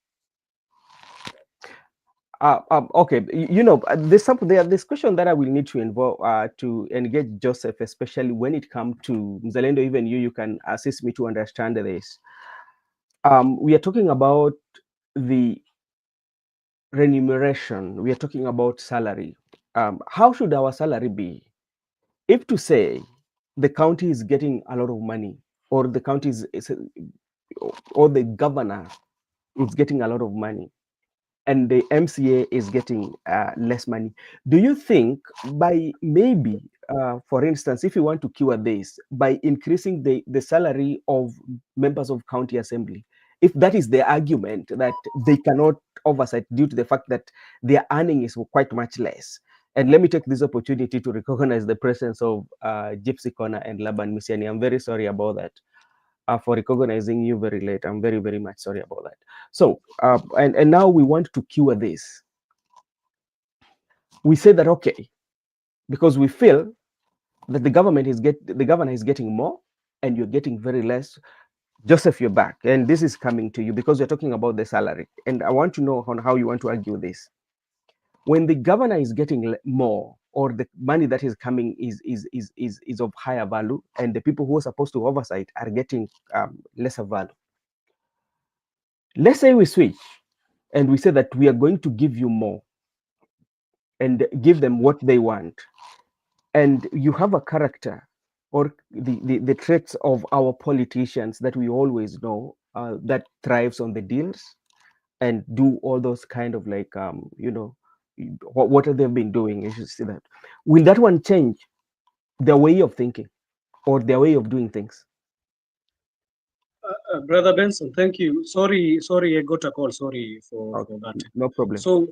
Okay, you know, there's this question that I will need to involve to engage Joseph, especially when it comes to Mzalendo. Even you can assist me to understand this. We are talking about the remuneration. We are talking about salary. How should our salary be? If to say the county is getting a lot of money, or the county or the governor is getting a lot of money, and the MCA is getting less money, do you think by maybe, for instance, if you want to cure this, by increasing the salary of members of county assembly, if that is the argument that they cannot oversight due to the fact that their earning is quite much less? And let me take this opportunity to recognize the presence of Gypsy Corner and Laban Misiani. I'm very sorry about that. For recognizing you very late. I'm very, very much sorry about that. So, and now we want to cure this. We say that, okay, because we feel that the governor is getting more and you're getting very less. Joseph, you're back, and this is coming to you because you're talking about the salary. And I want to know on how you want to argue this. When the governor is getting more, or the money that is coming is of higher value, and the people who are supposed to oversight are getting lesser value. Let's say we switch and we say that we are going to give you more and give them what they want. And you have a character or the traits of our politicians that we always know that thrives on the deals and do all those kind of like, you know, what have they been doing? You should see that. Will that one change their way of thinking or their way of doing things? Brother Benson, thank you. Sorry, I got a call. Sorry for that. No problem. So,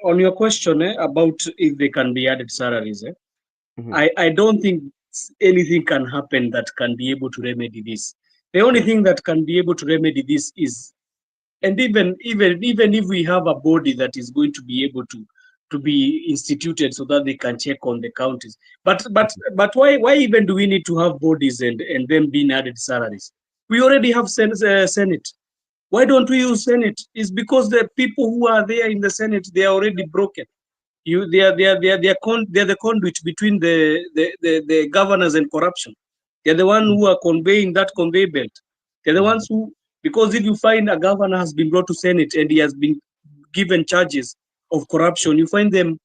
on your question about if they can be added salaries, I don't think anything can happen that can be able to remedy this. The only thing that can be able to remedy this is, and even if we have a body that is going to be able to be instituted so that they can check on the counties, but why even do we need to have bodies and them being added salaries? We already have Senate. Why don't we use Senate? It's because the people who are there in the Senate, they are already broken. They are the conduit between the governors and corruption. They're the ones who are conveying that conveyor belt. They're the ones who, because if you find a governor has been brought to Senate and he has been given charges of corruption, you find them,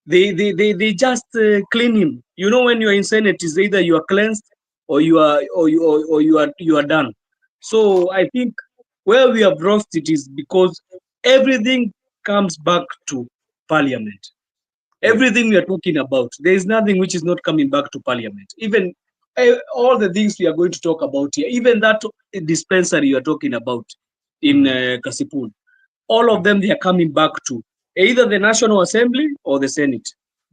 they just clean him. You know, when you're in Senate, is either you are cleansed or you are done. So I think where we have lost it is because everything comes back to Parliament. Everything we are talking about, there is nothing which is not coming back to Parliament. Even all the things we are going to talk about here, even that dispensary you are talking about in Kasipul, all of them, they are coming back to either the National Assembly or the Senate.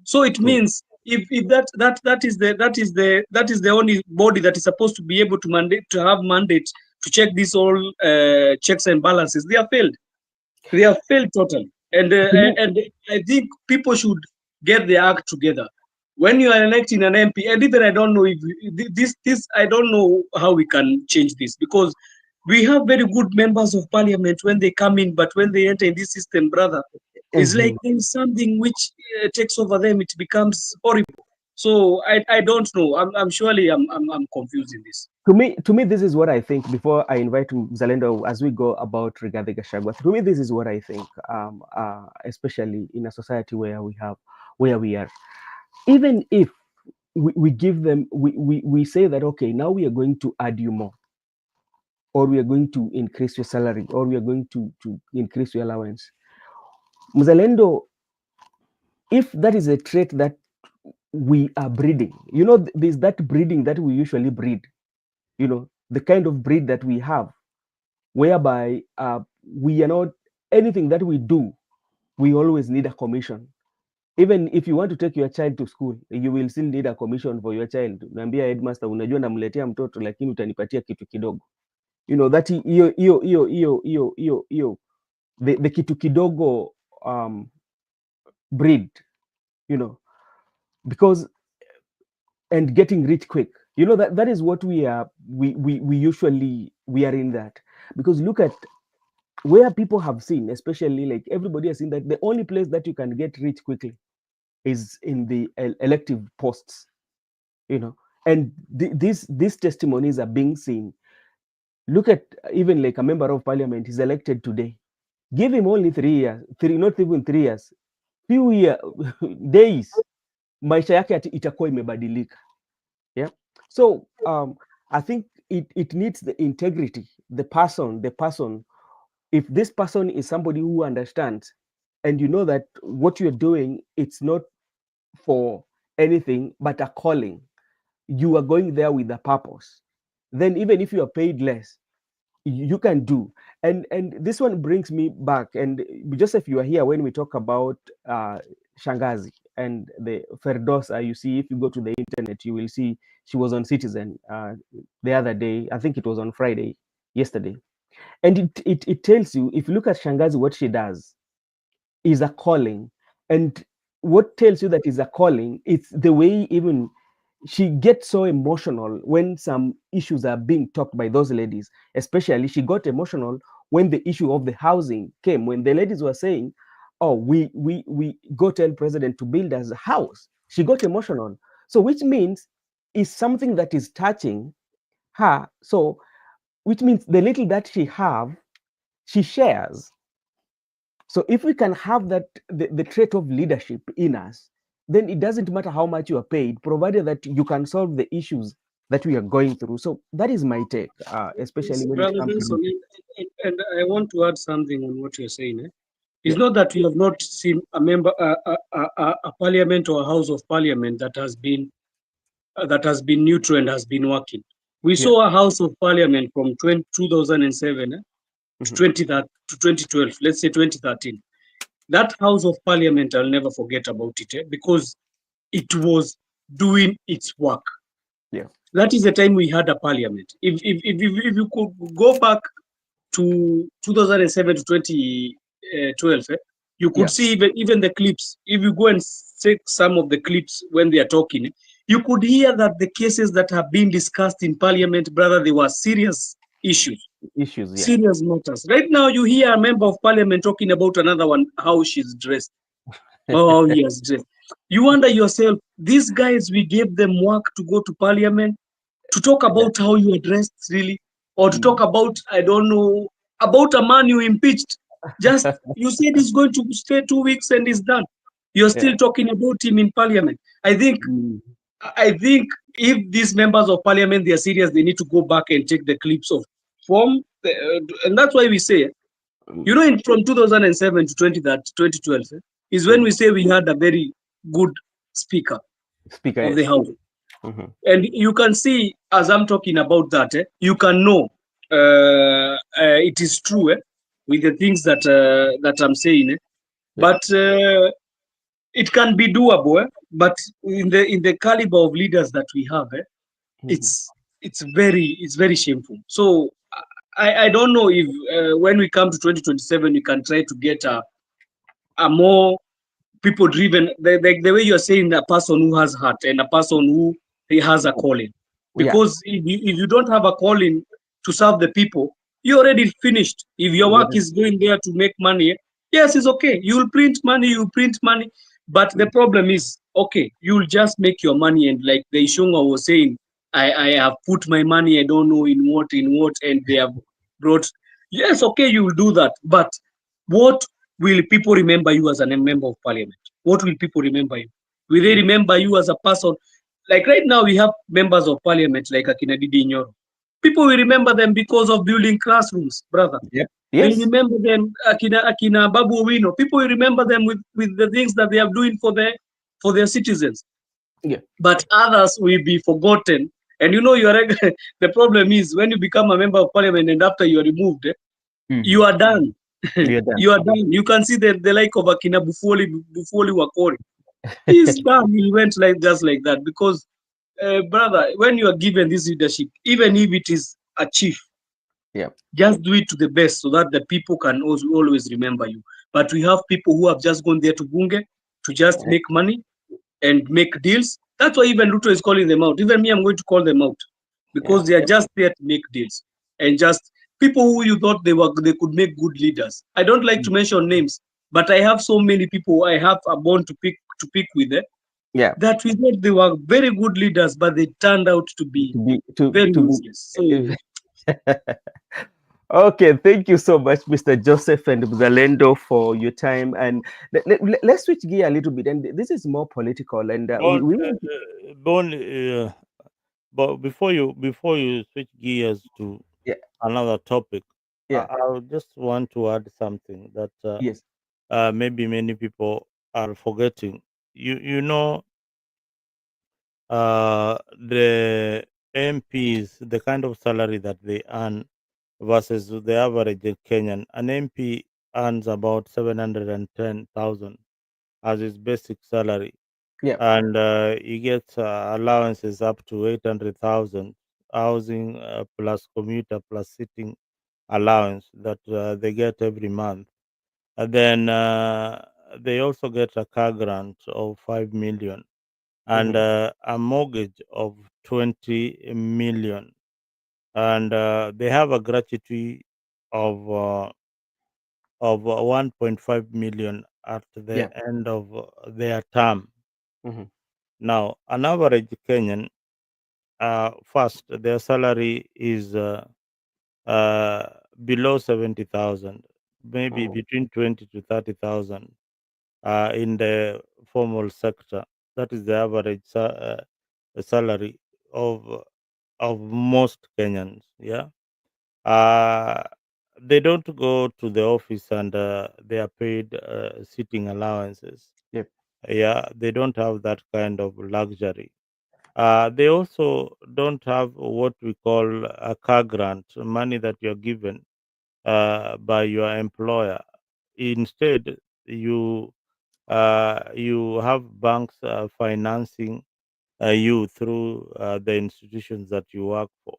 So it means if that is the only body that is supposed to be able to have mandate to check these all checks and balances, they have failed. They have failed totally. And I think people should get their act together. When you are electing an MP, and even I don't know if this I don't know how we can change this, because we have very good members of Parliament when they come in, but when they enter in this system, brother, it's like there's something which takes over them. It becomes horrible. So I don't know. I'm surely I'm confused in this. To me, this is what I think. Before I invite Zalendo as we go about Rigathi Gachagua, to me, this is what I think. Especially in a society where we are, even if we give them, we say that okay, now we are going to add you more, or we are going to increase your salary, or we are going to increase your allowance. Mzalendo, if that is a trait that we are breeding. You know, there's that breeding that we usually breed. You know, the kind of breed that we have, whereby we are not, anything that we do, we always need a commission. Even if you want to take your child to school, you will still need a commission for your child. Naambia headmaster, unajua namletea mtoto lakini utanipatia kitu kidogo. You know, that hiyo the kitu kidogo breed, you know, because, and getting rich quick. You know, that is what we are, we usually, we are in that. Because look at where people have seen, especially like everybody has seen that the only place that you can get rich quickly is in the elective posts, you know, and these testimonies are being seen. Look at even like a member of parliament is elected today. Give him only 3 years, not even 3 years, few years, days, maisha yake itakuwa imebadilika. Yeah. So I think it needs the integrity, the person. If this person is somebody who understands, and you know that what you're doing, it's not for anything but a calling, you are going there with a purpose, then even if you are paid less, you can do. And this one brings me back, and Joseph, you are here when we talk about Shangazi and the Ferdosa. You see, if you go to the internet, you will see she was on Citizen the other day. I think it was on Friday, yesterday. And it tells you, if you look at Shangazi, what she does is a calling. And what tells you that is a calling, it's the way even she gets so emotional when some issues are being talked by those ladies. Especially, she got emotional when the issue of the housing came, when the ladies were saying, oh, we go tell president to build us a house. She got emotional. So which means is something that is touching her. So which means the little that she have, she shares. So if we can have that, the trait of leadership in us, then it doesn't matter how much you are paid, provided that you can solve the issues that we are going through. So that is my take, especially when it Brother comes to Nelson, and I want to add something on what you're saying. It's yeah, not that we have not seen a member, a parliament or a house of parliament that has been neutral and has been working. We yeah, saw a house of parliament from 2007 to mhm, 2012, let's say 2013. That house of parliament, I'll never forget about it, because it was doing its work. yeah, That is the time we had a parliament. If you could go back to 2007 to 2012, you could yeah, see even the clips. If you go and check some of the clips when they are talking, you could hear that the cases that have been discussed in parliament, brother, they were serious issues, issues, yeah, serious matters. Right now, you hear a member of parliament talking about another one, how she's dressed. Oh, yes, dressed. You wonder yourself, these guys, we gave them work to go to parliament to talk yeah, about how you are dressed, really, or to talk mm, about, I don't know, about a man you impeached. Just, you said he's going to stay 2 weeks and he's done. You're yeah, still talking about him in parliament. mm, I think if these members of parliament, they are serious, they need to go back and take the clips of from, and that's why we say, mm, you know, from 2007 to 2012 is when we mm. say we had a very good speaker Speaker, of the yes, house. mhm, And you can see, as I'm talking about that, you can know it is true with the things that I'm saying. yeah, But it can be doable. But in the caliber of leaders that we have, mhm, it's it's very shameful. So I don't know if when we come to 2027, we can try to get a more people driven, the way you're saying, a person who has heart and a person who he has a calling. yeah, Because if you don't have a calling to serve the people, you're already finished. If your work is going there to make money, yes, it's okay. You'll print money, but the problem is, okay, you'll just make your money, and like the Ishunga was saying, I have put my money, I don't know in what, and they have brought, yes, okay, you'll do that, but what will people remember you as a member of parliament? What will people remember you? Will they remember you as a person? Like right now, we have members of parliament like Akina Didi Nyoro. People will remember them because of building classrooms, brother. yep, They yes, remember them, Akina Babu Owino. People will remember them with the things that they are doing for their citizens. Yeah. but others will be forgotten. And you know, the problem is when you become a member of parliament and after you are removed, Mhm. you are done. You're done. You are done. You can see the like of Akina Bufoli Wakori. He's done. He went like just like that because, brother, when you are given this leadership, even if it is a chief, Yeah. just do it to the best so that the people can also always remember you. But we have people who have just gone there to Bunge to just make money and make deals. That's why even Ruto is calling them out. Even me, I'm going to call them out Yeah. because they are just there to make deals and just people who you thought they could make good leaders. I don't like to Mm. mention names, but I have so many people I have a bone to pick with Yeah. that we thought they were very good leaders, but they turned out to be To be very to useless. So be. Okay, thank you so much, Mr. Joseph and Mzalendo, for your time. And let's switch gear a little bit. And this is more political. And Bon, we Bon, but before you switch gears to yeah, another topic, yeah, I just want to add something that yes, maybe many people are forgetting. You know, the MPs, the kind of salary that they earn versus the average Kenyan. An MP earns about 710,000 as his basic salary, yeah, and he gets allowances up to 800,000, housing plus commuter plus sitting allowance that they get every month. And then they also get a car grant of 5 million and hmm, a mortgage of 20 million. And they have a gratuity of 1.5 million at the yeah, end of their term. hmm, Now, an average Kenyan, first, their salary is below 70,000, maybe hmm, between 20 to 30,000 in the formal sector. That is the average salary of most Kenyans. Yeah. Uh, they don't go to the office and they are paid sitting allowances. yep, Yeah, they don't have that kind of luxury. They also don't have what we call a car grant, money that you're given by your employer. Instead, you have banks financing you through the institutions that you work for.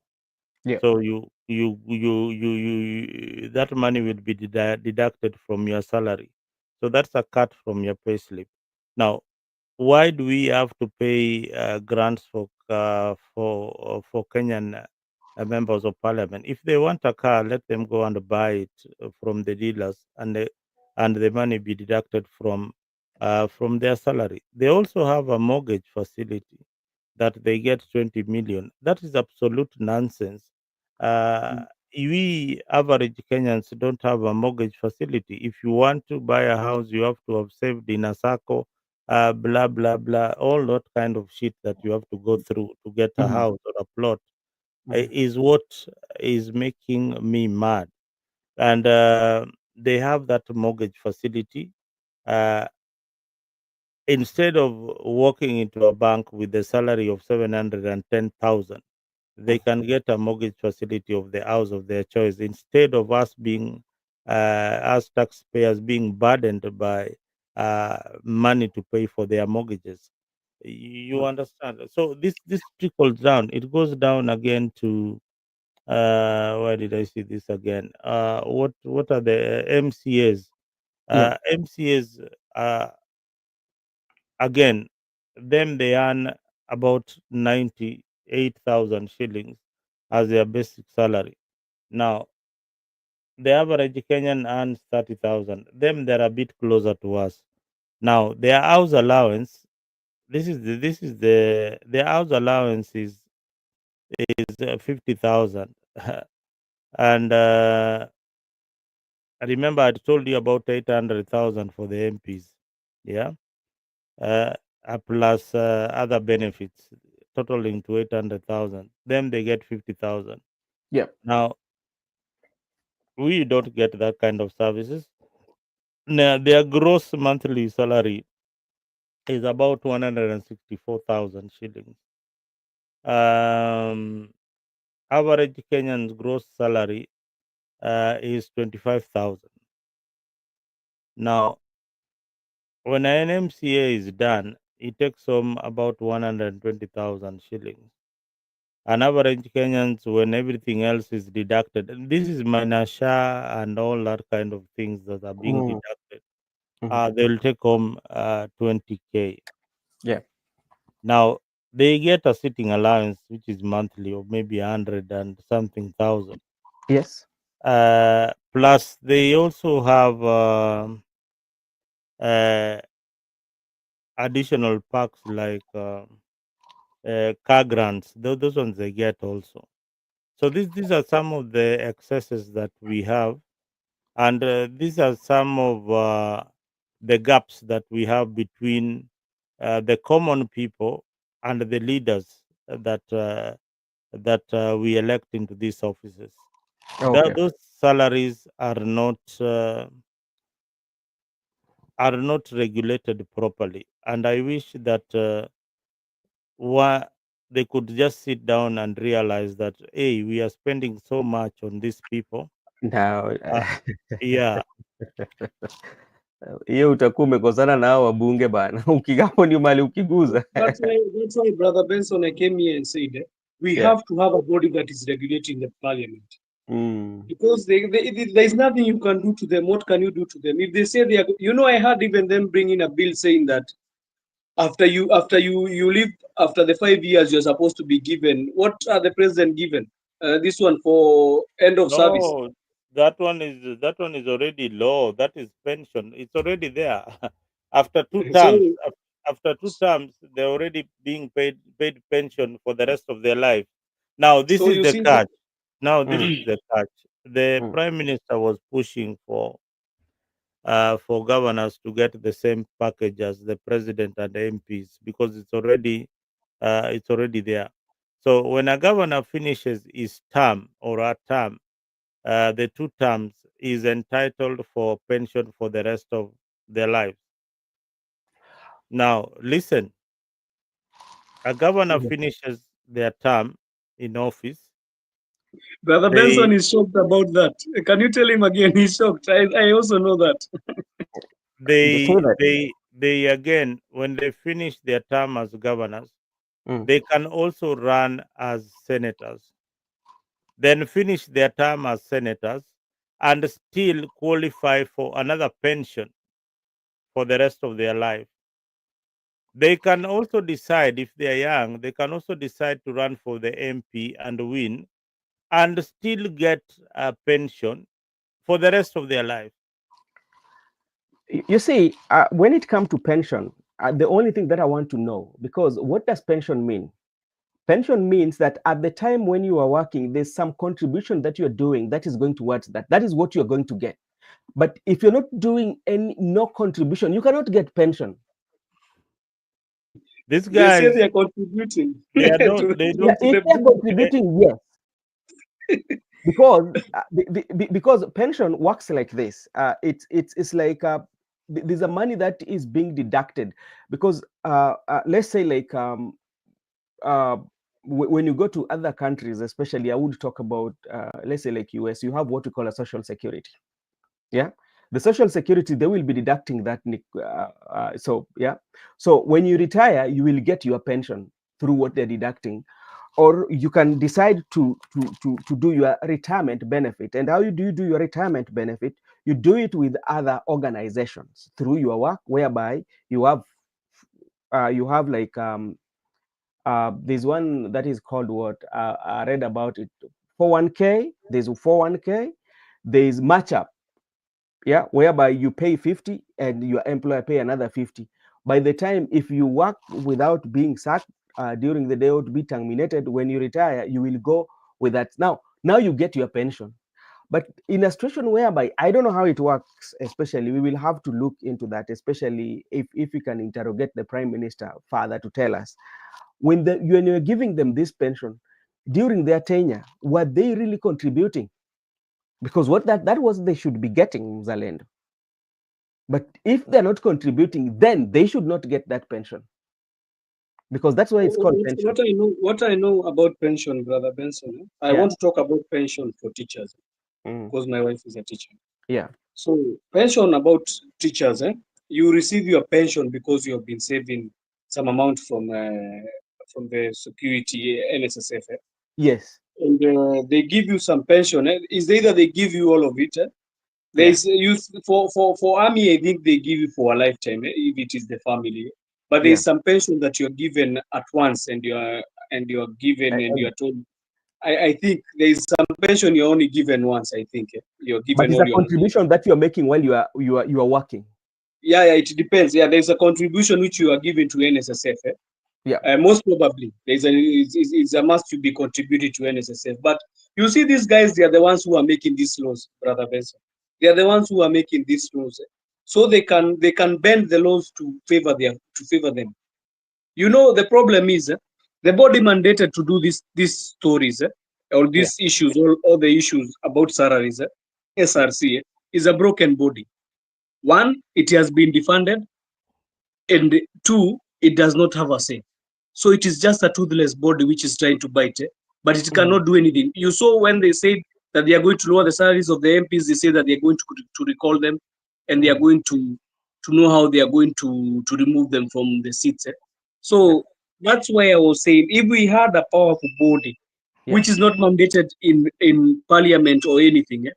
yeah, So that money will be deducted from your salary. So that's a cut from your payslip. Now, why do we have to pay grants for Kenyan members of parliament? If they want a car, let them go and buy it from the dealers, and the money be deducted from their salary. They also have a mortgage facility that they get 20 million. That is absolute nonsense. Uh, mm, we average Kenyans don't have a mortgage facility. If you want to buy a house, you have to have saved in a circle, blah blah blah, all that kind of shit that you have to go through to get a hmm, house or a plot hmm, is what is making me mad. And they have that mortgage facility. Uh, Instead of walking into a bank with a salary of 710,000, they can get a mortgage facility of the house of their choice instead of as taxpayers being burdened by money to pay for their mortgages. You understand? So this trickles down. It goes down again to where did I see this again? What are the MCAs? yeah, MCAs again, them they earn about 98,000 shillings as their basic salary. Now, the average Kenyan earns 30,000. Them they're a bit closer to us. Now, their house allowance, their house allowance is 50,000. And I remember I told you about 800,000 for the MPs. Yeah. uh, Plus other benefits totaling to 800,000. Them they get 50,000. yeah, Now we don't get that kind of services. Now, their gross monthly salary is about 164,000 shillings. Average Kenyan's gross salary is 25,000. Now, when an MCA is done, it takes home about 120,000 shillings. An average Kenyans, when everything else is deducted, and this is minus SHA and all that kind of things that are being Mm. deducted, Mhm. they'll take home 20K. Yeah. Now, they get a sitting allowance, which is monthly, of maybe 100 and something thousand. Yes. Plus, they also have uh, additional perks like car grants. Those ones they get also. So these are some of the excesses that we have, and these are some of the gaps that we have between the common people and the leaders that we elect into these offices. Okay. Those salaries are not regulated properly, and I wish that they could just sit down and realize that, hey, we are spending so much on these people. Now, Uh, yeah, hiyo utakuwa umekosana na hao wabunge bana. Ukigapo ni mali ukiguza. That's why, Brother Benson, I came here and said we Yeah. have to have a body that is regulating the parliament. Mm. Because there is nothing you can do to them. What can you do to them? If they say they are, I heard even them bringing a bill saying that after you leave after the 5 years, you're supposed to be given. What are the president given? This one for end of service. no, that one is already low. That is pension. It's already there. after two So terms, after 2 terms, they're already being paid pension for the rest of their life. Now this so is you the see, catch. Now this Mm. is the catch. The Mm. prime minister was pushing for governors to get the same package as the president and the MPs because it's already there. So when a governor finishes his term or a term, the 2 terms, is entitled for pension for the rest of their lives. Now listen, a governor Mhm. finishes their term in office. Brother Benson They is shocked about that. Can you tell him again? He's shocked. I also know that. Say that. they again, when they finish their term as governors, Mm. they can also run as senators, then finish their term as senators, and still qualify for another pension for the rest of their life. They can also decide, if they are young, they can also decide to run for the MP and win and still get a pension for the rest of their life. You see, when it comes to pension, the only thing that I want to know, because what does pension mean? Pension means that at the time when you are working, there's some contribution that you're doing that is going towards that. That is what you're going to get. But if you're not doing no contribution, you cannot get pension. These They say guys, they are contributing they are to, don't they Yeah, don't if the they're bill. contributing, yes, because because pension works like this. It's like there's a money that is being deducted because let's say like uh, when you go to other countries, especially I would talk about let's say like US, you have what we call a social security. Yeah, the social security they will be deducting that. So yeah, so when you retire, you will get your pension through what they're deducting, or you can decide to do your retirement benefit. And how do you do your retirement benefit? You do it with other organizations through your work, whereby you have like there's one that is called what I read about it, 401k. There's 401k. There's match up, yeah, whereby you pay 50 and your employer pay another 50. By the time, if you work without being sacked during the day or to be terminated, when you retire, you will go with that. Now you get your pension. But in a situation whereby I don't know how it works, especially we will have to look into that, especially if we can interrogate the prime minister further to tell us when you're giving them this pension during their tenure, were they really contributing? Because what that was they should be getting, Zalendo. But if they're not contributing, then they should not get that pension, because that's why it's called pension. What I know about pension, brother Benson. I Yeah. want to talk about pension for teachers Mm. because my wife is a teacher. Yeah. So pension about teachers, you receive your pension because you have been saving some amount from the security NSSF, Yes. and they give you some pension. Is either they give you all of it. There Yeah. is use for army. I think they give you for a lifetime if it is the family. But there Yeah. is some pension that you're given at once, and you're given and And, you're told. I think there is some pension you're only given once. I think you're but given it's all a your money. contribution that you're making while you are working. Yeah, yeah, it depends. Yeah, there's a contribution which you are given to NSSF. Yeah. Most probably, it's a must to be contributed to NSSF. But you see, these guys, they are the ones who are making these laws, brother Benson. They are the ones who are making these laws, so they can bend the laws to favor them. You know, the problem is the body mandated to do these stories or Yeah. these issues, all the issues about salaries, SRC is a broken body. One, it has been defunded, and two, it does not have a say. So it is just a toothless body which is trying to bite, but it Mhm. cannot do anything. You saw when they said that they are going to lower the salaries of the MPs, they say that they are going to recall them, and they are Mhm. going to know how they are going to remove them from the seats. Yeah. So that's why I was saying, if we had a powerful body Yeah. which is not mandated in parliament or anything,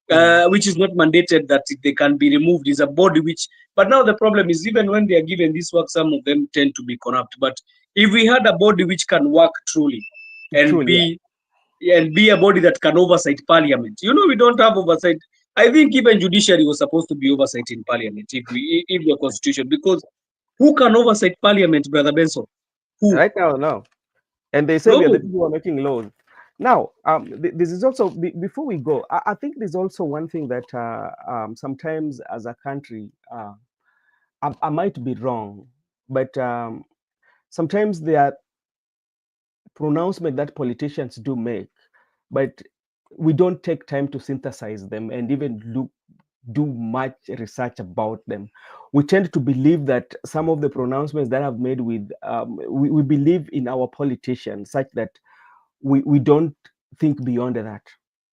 Mhm. which is not mandated that they can be removed, is a body which. But now the problem is, even when they are given this work, some of them tend to be corrupt. But if we had a body which can work truly and Truly. Yeah. be a body that can oversight parliament, we don't have oversight. I think even judiciary was supposed to be oversight in parliament if the constitution, because who can oversight parliament, brother Benson? Who? Right now, no. And they say we are the Nobody. people who are making laws. Now, this is also before we go. I think there's also one thing that sometimes as a country, I might be wrong, but sometimes there are pronouncements that politicians do make, but we don't take time to synthesize them and even do much research about them. We tend to believe that some of the pronouncements that I've made we believe in our politicians such that we don't think beyond that.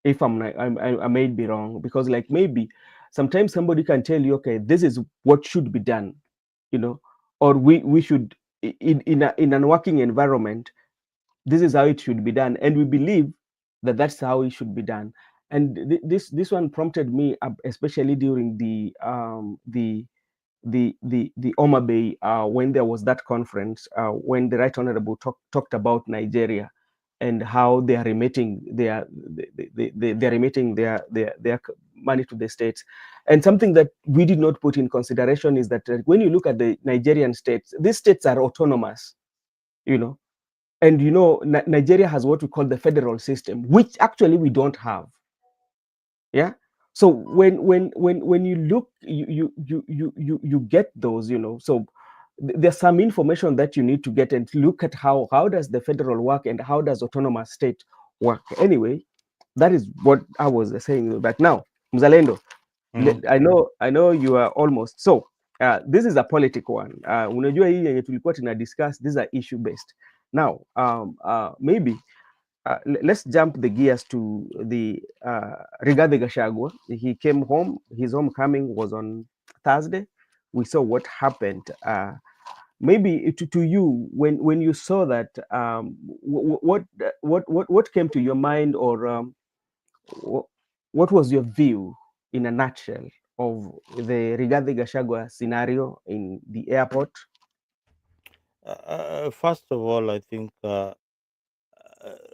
If I may be wrong, because like maybe sometimes somebody can tell you, okay, this is what should be done, or we should in a working environment, this is how it should be done, and we believe that that's how it should be done. And this one prompted me especially during the Oma Bay, when there was that conference, when the Right Honorable talked about Nigeria and how they are remitting they're remitting their money to the states. And something that we did not put in consideration is that when you look at the Nigerian states, these states are autonomous, you know, and Nigeria has what we call the federal system, which actually we don't have. Yeah. So when you look, you get those, so there's some information that you need to get and look at how does the federal work and how does autonomous state work. Anyway, that is what I was saying. But now, Mzalendo, Mhm. I know you are almost. So this is a political one. Unajua hii yenye tulikuwa tuna discuss, these are issue based. Now maybe let's jump the gears to the Rigathi Gachagua. He came home. His homecoming was on Thursday. We saw what happened. Maybe to you, when you saw that, what came to your mind, or what was your view in a nutshell of the Rigathi Gachagua scenario in the airport? First of all, I think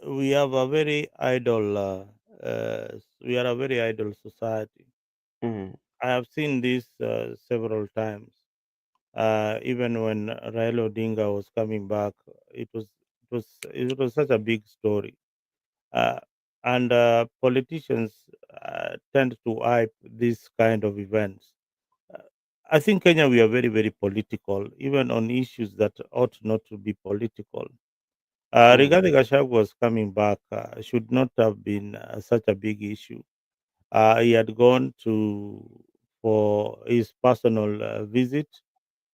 we have a very idle. We are a very idle society. Mm, I have seen this several times. Even when Raila Odinga was coming back, it was such a big story. Uh, and politicians tend to hype these kind of events. Uh, I think Kenya, we are very, very political, even on issues that ought not to be political. mm, Regarding Gachagua was coming back, should not have been such a big issue. He had gone to for his personal visit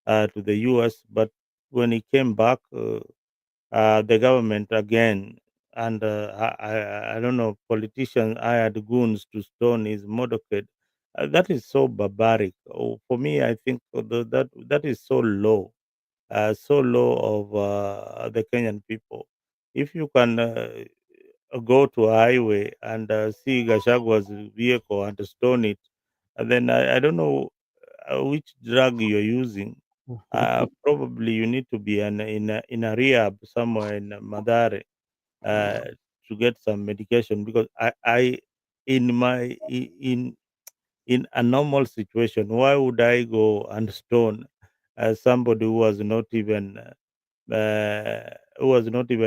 to the U.S. But when he came back, the government again, and I don't know, politicians hired goons to stone his motorcade. That is so barbaric. Oh, for me, I think that is so low of the Kenyan people. If you can go to a highway and see Gashagua's vehicle and stone it, then I don't know which drug you're using. Probably you need to be in a rehab somewhere in Madare uh, to get some medication, because I in my in a normal situation, why would I go and stone somebody who was not even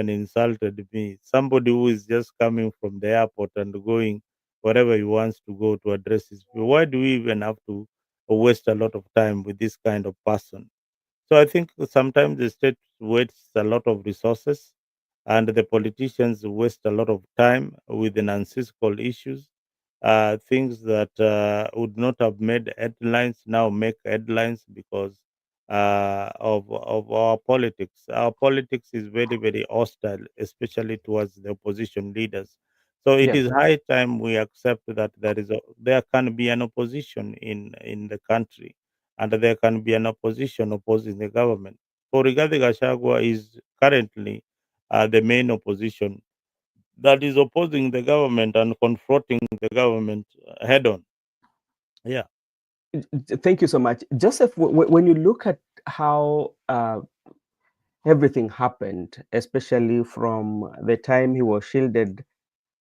insulted me, somebody who is just coming from the airport and going wherever he wants to go to address his people? Why do we even have to waste a lot of time with this kind of person? So I think sometimes the state wastes a lot of resources, and the politicians waste a lot of time with the nonsensical issues. Things that would not have made headlines now make headlines because of our politics. Our politics is very, very hostile, especially towards the opposition leaders. So it Yeah. is high time we accept that there can be an opposition in the country, and there can be an opposition opposing the government. For Rigathi Gachagua is currently the main opposition that is opposing the government and confronting the government head on. Yeah. Thank you so much, Joseph. When you look at how everything happened, especially from the time he was shielded,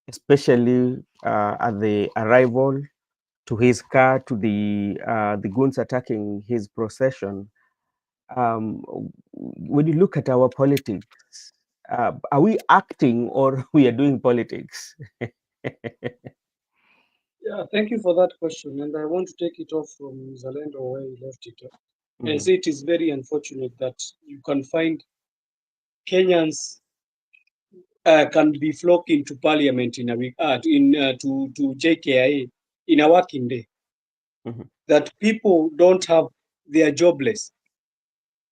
especially at the arrival, to his car, to the goons attacking his procession. Um, when you look at our politics, are we acting or we are doing politics? Yeah, thank you for that question. And I want to take it off from Zalendo where he left it and Mhm, say it is very unfortunate that you can find Kenyans can be flocking to parliament in a week, to JKIA in a working day. mhm, That people don't have, they are jobless.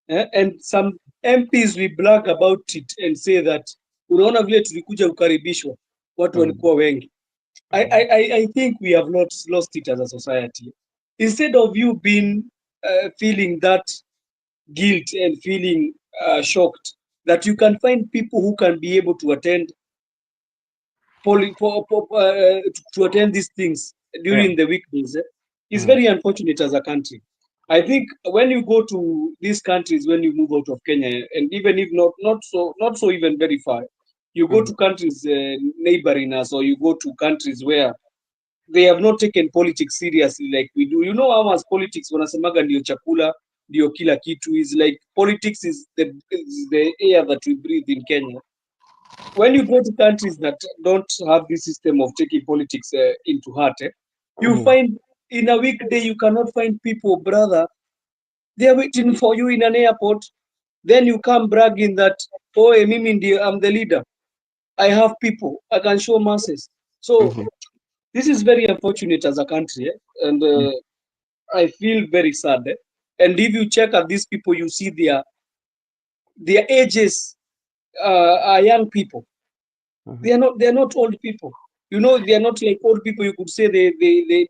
And some MPs we brag about it and say that unaona vile tulikuja kukaribishwa, watu mhm, walikuwa wengi. I think we have lost it as a society. Instead of you being feeling that guilt and feeling shocked, that you can find people who can be able to attend to attend these things yeah. during the weekdays, is Mhm, very unfortunate as a country. I think when you go to these countries, when you move out of Kenya, and even if not so even very far, you go mhm, to countries neighboring us, or you go to countries where they have not taken politics seriously like we do. You know, how as politics wanasemaga ndio chakula ndio kila kitu, is like politics is the air that we breathe in Kenya. When you go to countries that don't have this system of taking politics into heart, you mhm, find in a weekday you cannot find people, brother. They are waiting for you in an airport. Then you come bragging that, oh, mimi ndio, I'm the leader. I have people. I can show masses. So mhm, this is very unfortunate as a country, and mhm, I feel very sad. And if you check at these people, you see their ages are young people. mhm, They are not old people. You know, they are not like old people. You could say they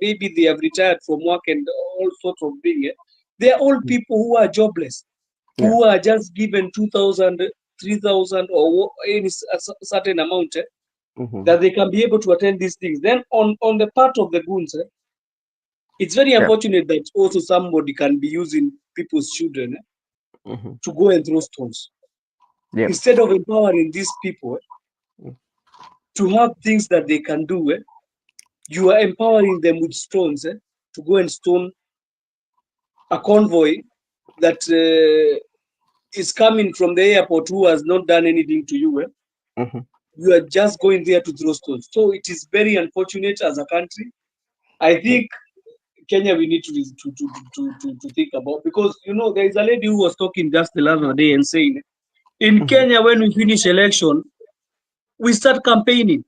maybe they have retired from work and all sorts of things. They are old mhm. people who are jobless, Yeah. who are just given 2,000, 3,000, or any certain amount, Mhm, that they can be able to attend these things. Then on the part of the goons, it's very yeah. unfortunate that also somebody can be using people's children Mhm, to go and throw stones. yeah. Instead of empowering these people to have things that they can do, you are empowering them with stones to go and stone a convoy that is coming from the airport who has not done anything to you. Mhm, You are just going there to throw stones. So it is very unfortunate as a country. I yeah. think Kenya we need to think about, because you know there is a lady who was talking just the other day and saying in Mhm, Kenya when we finish election we start campaigning.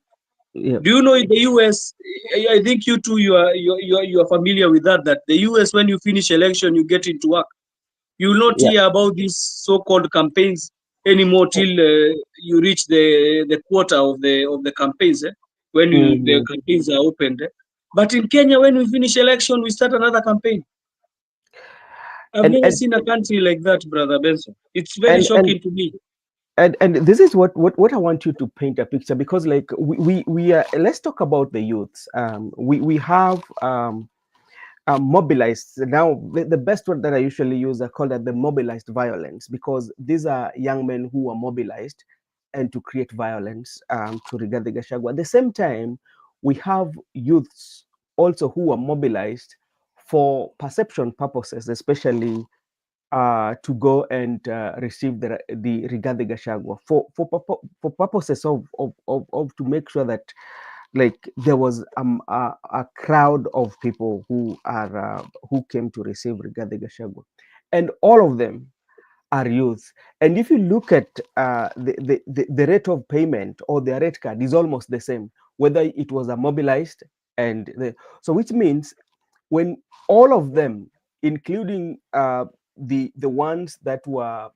Yeah. Do you know in the US? I think you too. You are familiar with that. That the US, when you finish election, you get into work. You will not Yeah. hear about these so-called campaigns anymore till you reach the quarter of the campaigns. When the Mhm. campaigns are opened. But in Kenya, when we finish election, we start another campaign. I've And never and seen a country like that, brother Benson. It's very and and shocking to me. and this is what I want you to paint a picture, because like we are, let's talk about the youths. We have mobilized now. The best word that I usually use, I call that the mobilized violence, because these are young men who are mobilized and to create violence to Rigathi Gachagua. At the same time, we have youths also who are mobilized for perception purposes, especially to go and receive the Rigathi Gachagua for purposes of to make sure that like there was a crowd of people who came to receive Rigathi Gachagua, and all of them are youth. And if you look at the rate of payment or their rate card is almost the same, whether it was a mobilized so which means when all of them, including the ones that were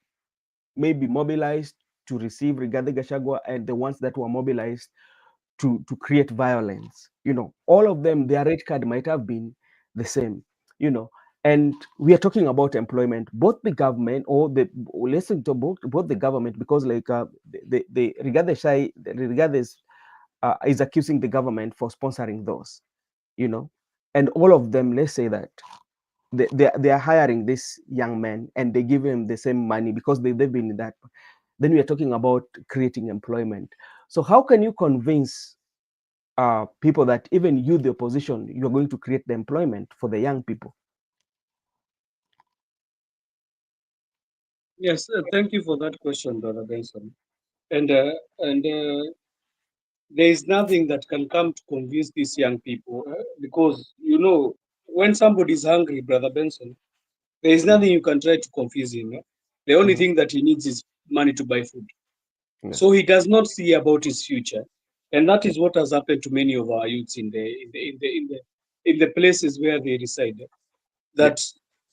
maybe mobilized to receive Rigathi Gachagua and the ones that were mobilized to create violence, all of them, their rate card might have been the same, you know. And we are talking about employment, both the government or the listen to both the government, because like the Rigathi is accusing the government for sponsoring those, you know, and all of them, let's say that they are hiring this young man and they give him the same money because they've been in that. Then we are talking about creating employment. So how can you convince people that even you, the opposition, you're going to create the employment for the young people? Yes, thank you for that question, brother Benson. And there is nothing that can come to convince these young people because when somebody is hungry, brother Benson, there is Mm. nothing you can try to confuse him. The only Mhm. thing that he needs is money to buy food. Yeah. So he does not see about his future, and that Yeah. is what has happened to many of our youths in the places where they reside. Yeah. That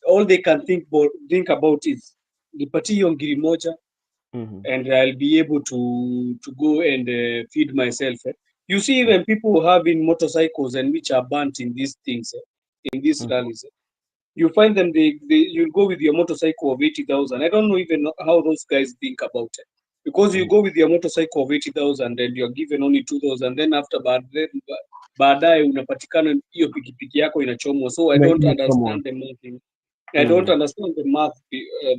all they can think about is nipatie hiyo ngiri moja, Mhm. and I'll be able to go and feed myself. You see, even people having motorcycles and which are burnt in these things, in these Mhm. rallies. You find them, you'll go with your motorcycle of 80,000. I don't know even how those guys think about it. Because you Mhm. go with your motorcycle of 80,000 and you're given only 2,000, then after baadaye unapatikana hiyo pikipiki yako inachomwa. So I don't Imagine someone. understand the math. I don't Mm. understand the math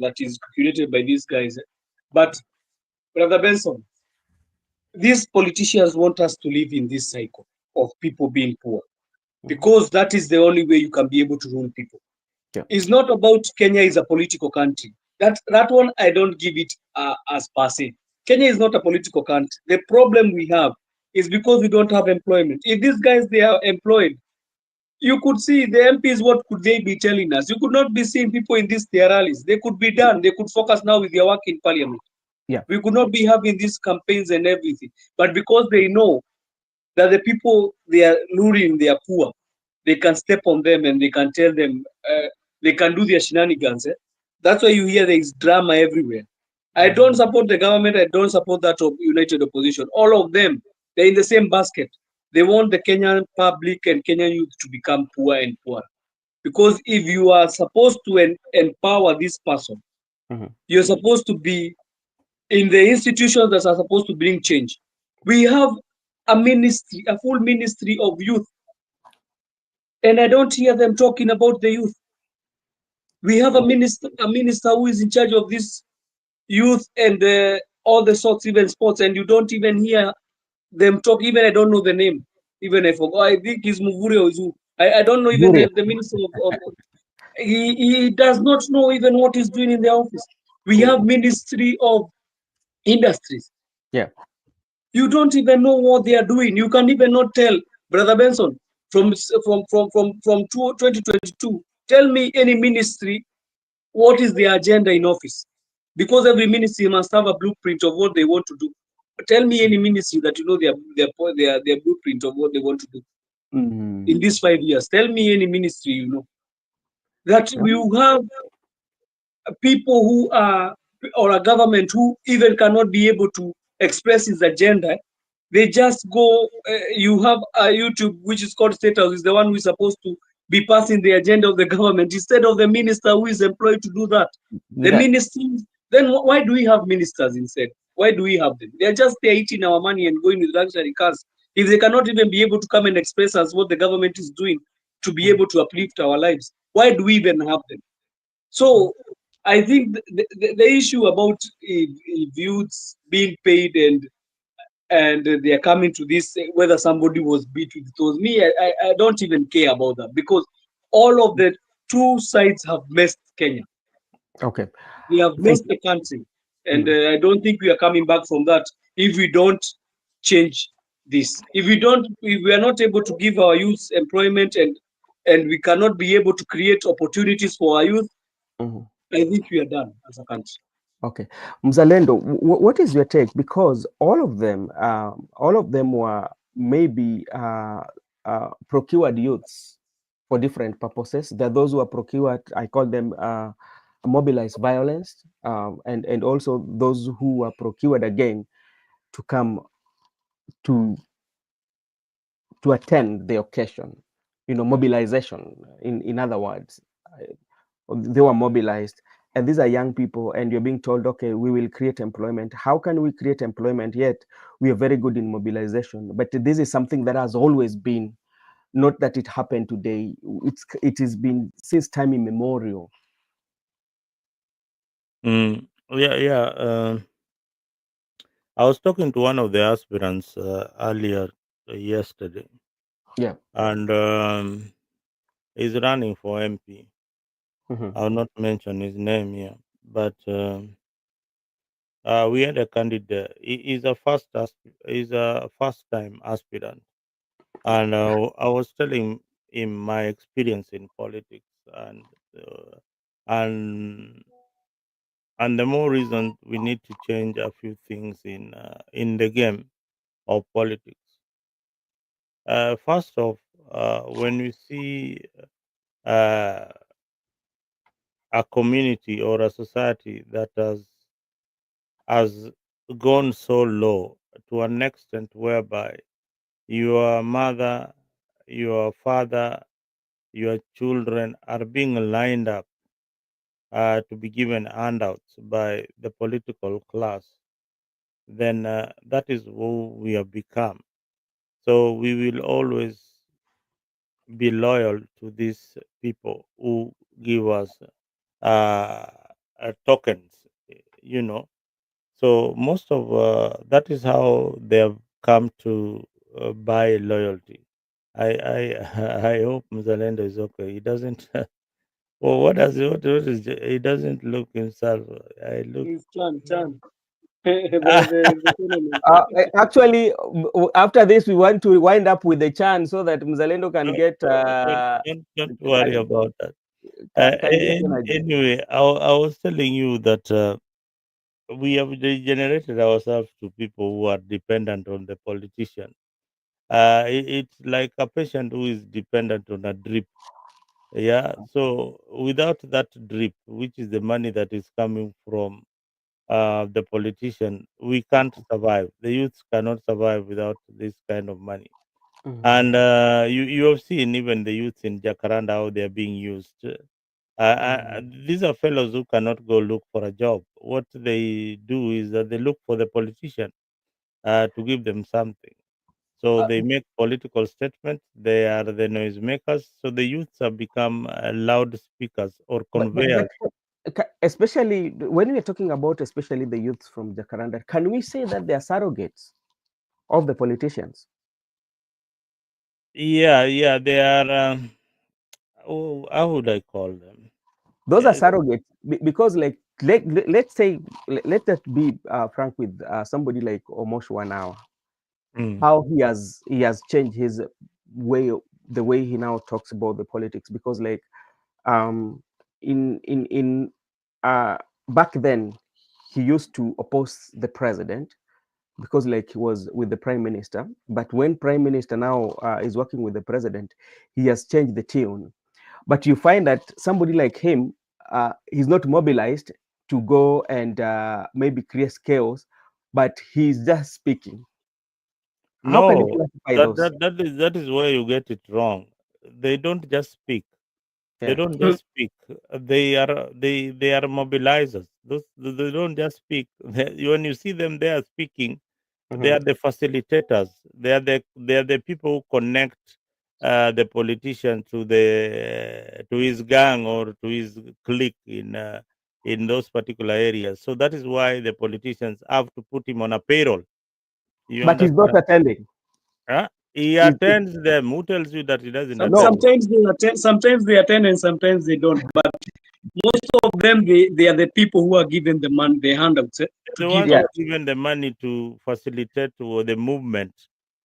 that is calculated by these guys. But Brother Benson, these politicians want us to live in this cycle of people being poor Mhm. because that is the only way you can be able to rule people. Yeah. It's not about Kenya is a political country. That one I don't give it as per se. Kenya is not a political country. The problem we have is because we don't have employment. If these guys they are employed, you could see the MPs. What could they be telling us? You could not be seeing people in these their rallies. They could be done. They could focus now with their work in parliament. Yeah. We could not be having these campaigns and everything. But because they know that the people they are luring, they are poor. They can step on them and they can tell them they can do their shenanigans. That's why you hear there is drama everywhere. I don't Mhm. support the government. I don't support that of united opposition. All of them, they're in the same basket. They want the Kenyan public and Kenyan youth to become poor and poor. Because if you are supposed to empower this person, Mhm. you're supposed to be in the institutions that are supposed to bring change. We have a ministry, a full ministry of youth, and I don't hear them talking about the youth. We have a minister who is in charge of this youth and all the sorts, even sports, and you don't even hear them talk. Even I don't know the name. Even I forgot. I think he's Muvure Ozu. I don't know even Bure. the minister of he does not know even what he's doing in the office. We have Mm. ministry of industries. Yeah. You don't even know what they are doing. You can't even not tell, Brother Benson, from 2022. Tell me any ministry what is their agenda in office, because every ministry must have a blueprint of what they want to do. Tell me any ministry that you know their blueprint of what they want to do in these 5 years. Tell me any ministry you know that you have people who are, or a government who even cannot be able to express its agenda. They just go. You have a YouTube which is called Status, is the one who is supposed to be passing the agenda of the government instead of the minister who is employed to do that. The That, ministers. Then why do we have ministers instead? Why do we have them? They are just there eating our money and going with luxury cars. If they cannot even be able to come and express us what the government is doing to be able to uplift our lives, why do we even have them? So I think the issue about youths being paid and they are coming to this whether somebody was beat with those me I don't even care about that because all of the two sides have messed Kenya. okay. They have Thank messed the country, and you. I don't think we are coming back from that if we don't change this. If we are not able to give our youth employment and we cannot be able to create opportunities for our youth, Mhm. I think we are done as a country. Okay, Mzalendo, what is your take? Because all of them were maybe procured youths for different purposes. There are those who are procured, I call them mobilized violence, and also those who are procured again to come to attend the occasion. You know, mobilization. In other words, they were mobilized, and these are young people, and you're being told, okay, we will create employment. How can we create employment, yet we are very good in mobilization? But this is something that has always been, not that it happened today. It has been since time immemorial. Yeah, yeah. I was talking to one of the aspirants earlier yesterday, Yeah. and he's running for MP. Mhm. I'll not mention his name here, but we had a candidate. He's a first time aspirant, and I was telling him my experience in politics, uh, and and the more reason we need to change a few things in the game of politics. First off, when we see uh, a community or a society that has gone so low to an extent whereby your mother, your father, your children are being lined up to be given handouts by the political class, then that is who we have become. So we will always be loyal to these people who give us uh, tokens, you know. So most of that is how they have come to buy loyalty. I I hope Mzalendo is okay. He doesn't. Well, what is he doesn't look himself. I look. It's Chan. The tournament. Actually, after this, we want to wind up with the chant so that Mzalendo No, can get don't worry about that. can get energy. Anyway, I was telling you that we have degenerated ourselves to people who are dependent on the politician. It's like a patient who is dependent on a drip. Yeah. So without that drip, which is the money that is coming from the politician, we can't survive. The youths cannot survive without this kind of money. Mhm. And you have seen even the youths in Jacaranda how they are being used. These are fellows who cannot go look for a job. What they do is that they look for the politician to give them something. So Uh, they make political statements. They are the noisemakers. So the youths have become loudspeakers or but conveyors. especially when we are talking about especially the youths from Jacaranda, can we say that they are surrogates of the politicians? Yeah, yeah, they are. Oh, how would I call them? Those are Yeah. surrogates because, like, let's say, let us be frank with somebody like Omoshwa now, Mm, how he has changed his way, the way he now talks about the politics. Because, like, um in back then, he used to oppose the president, because like he was with the prime minister. But when prime minister now is working with the president, he has changed the tune. But you find that somebody like him, he's not mobilized to go and maybe create chaos, but he's just speaking. How can you No, classify that those? that that is where you get it wrong. They don't just speak. They Yeah. don't just speak. They are mobilizers. They don't just speak. When you see them, they are speaking. They Mhm. are the facilitators. They are the people who connect the politician to his gang or to his clique in those particular areas. So that is why the politicians have to put him on a payroll. You But he's not understand? attending. Huh? He He's attends them. Who tells you that he doesn't no. attend? Sometimes they attend and sometimes they don't. But most of them, they are the people who are given the money, the handouts to The give ones who Yeah. out. are given the money to facilitate the movement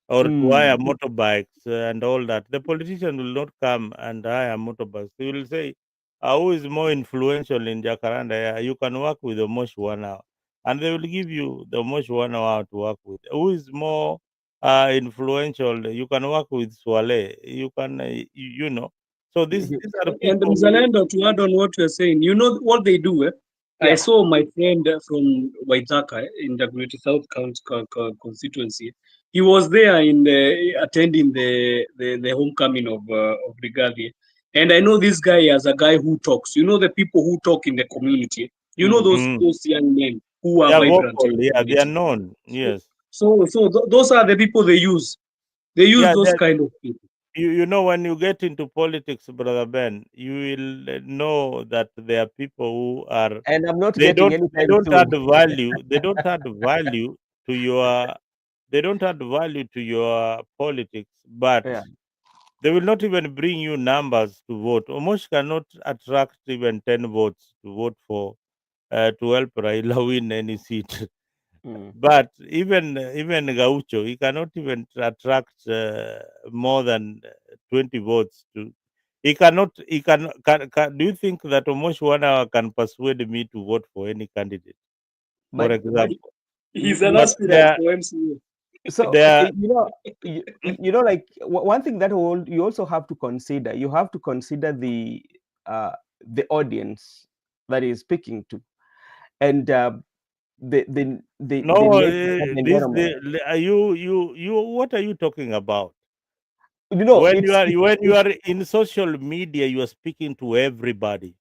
or to hire Mm. motorbikes and all that. The politician will not come and hire motorbikes. He will say, who is more influential in Jacaranda? Yeah, you can work with Omosh 1 hour. And they will give you the Omosh 1 hour to work with. Who is more influential? You can work with Swale. You can, So these are the And people who, Mzalendo, to add on what you're saying, you know what they do? I Yeah. saw my friend from Waitaka in the Greater South constituency. He was there in attending the homecoming of Rigathi. And I know this guy as a guy who talks. You know the people who talk in the community. You know Mm. mm, those young men who they are are vibrant vocal. in the Yeah, they are community. known. So, Yes. those are the people they use. They use Yeah, those kind of people. you know when you get into politics, brother Ben, you will know that there are people who are And I'm not they getting don't they anytime don't add soon. value they don't add value to your they don't add value to your politics, but Yeah. they will not even bring you numbers to vote. Omosh cannot attract even 10 votes to vote for to help Raila win any seat. Mm. But even Gaucho, he cannot even attract more than 20 votes to. He cannot. He can. Do you think that Omosh 1 hour can persuade me to vote for any candidate, for But example? He's an But aspirant for MCA. so there, like one thing that you also have to consider. You have to consider uh, the audience that is speaking to, and the no. nature of the environment. You. What are you talking about? When you It's are when you are in social media, you are speaking to everybody.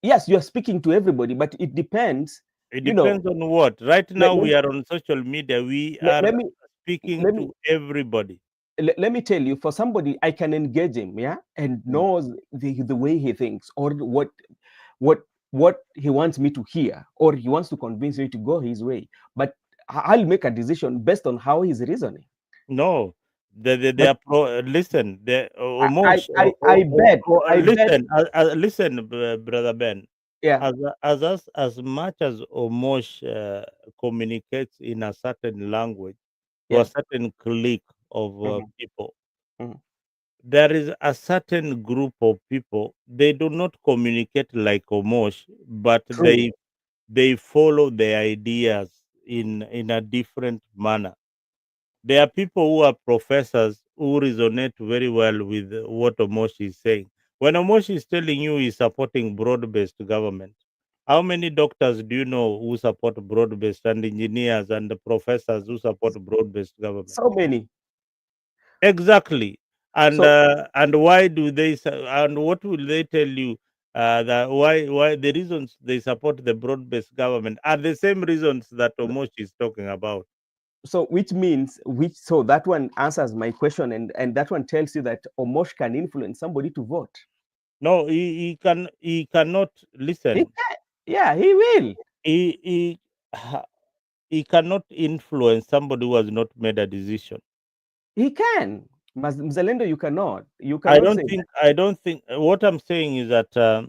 yes, you are speaking to everybody, but it depends. It You know, depends on what. Right let, now, let, we are on social media. We let, are let me speaking let me to everybody. let me tell you. For somebody, I can engage him, yeah, and knows the way he thinks, or what what he wants me to hear, or he wants to convince me to go his way. But I'll make a decision based on how he's reasoning. No, they But are listen. They I almost I I bet I bet listen. Listen, brother Ben. yeah. As much as Omosh communicates in a certain language to a Yeah. certain clique of Mhm, people, mhm. there is a certain group of people. They do not communicate like Omosh, but True. they follow the ideas in a different manner. There are people who are professors who resonate very well with what Omoshi is saying. When Omoshi is telling you he's supporting broad-based government, how many doctors do you know who support broad-based, and engineers and the professors who support broad-based government? So many. Exactly. So And why do they and what will they tell you that why the reasons they support the broad-based government are the same reasons that Omoshi is talking about. which means that one answers my question, and that one tells you that Omosh can influence somebody to vote. No, he cannot He listen. can, yeah, he will. He he ha- he cannot influence somebody who has not made a decision. He can. Mzalendo, you cannot. You cannot say that. I don't think what I'm saying is that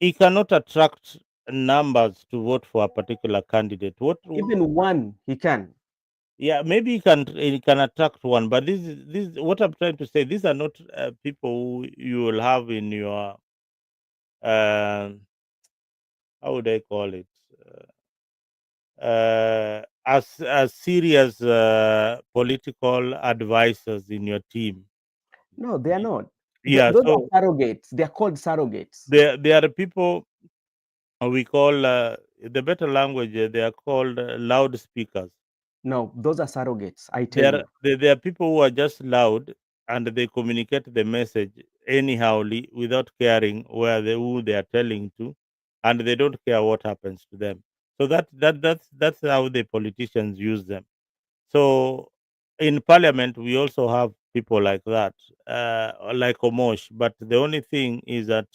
he cannot attract numbers to vote for a particular candidate. Even one, he can. Yeah, maybe he can attract one, but this what I'm trying to say. These are not people who you will have in your uh, how would I call it? as serious political advisors in your team. No, they are not. Yeah, Those so are surrogates. They are called surrogates. there are people we call the better language. They are called loudspeakers. No, those are surrogates. I tell you. There are people who are just loud and they communicate the message anyhowly without caring who they are telling to, and they don't care what happens to them. So that's how the politicians use them. So in parliament, we also have people like that, like Omosh. But the only thing is that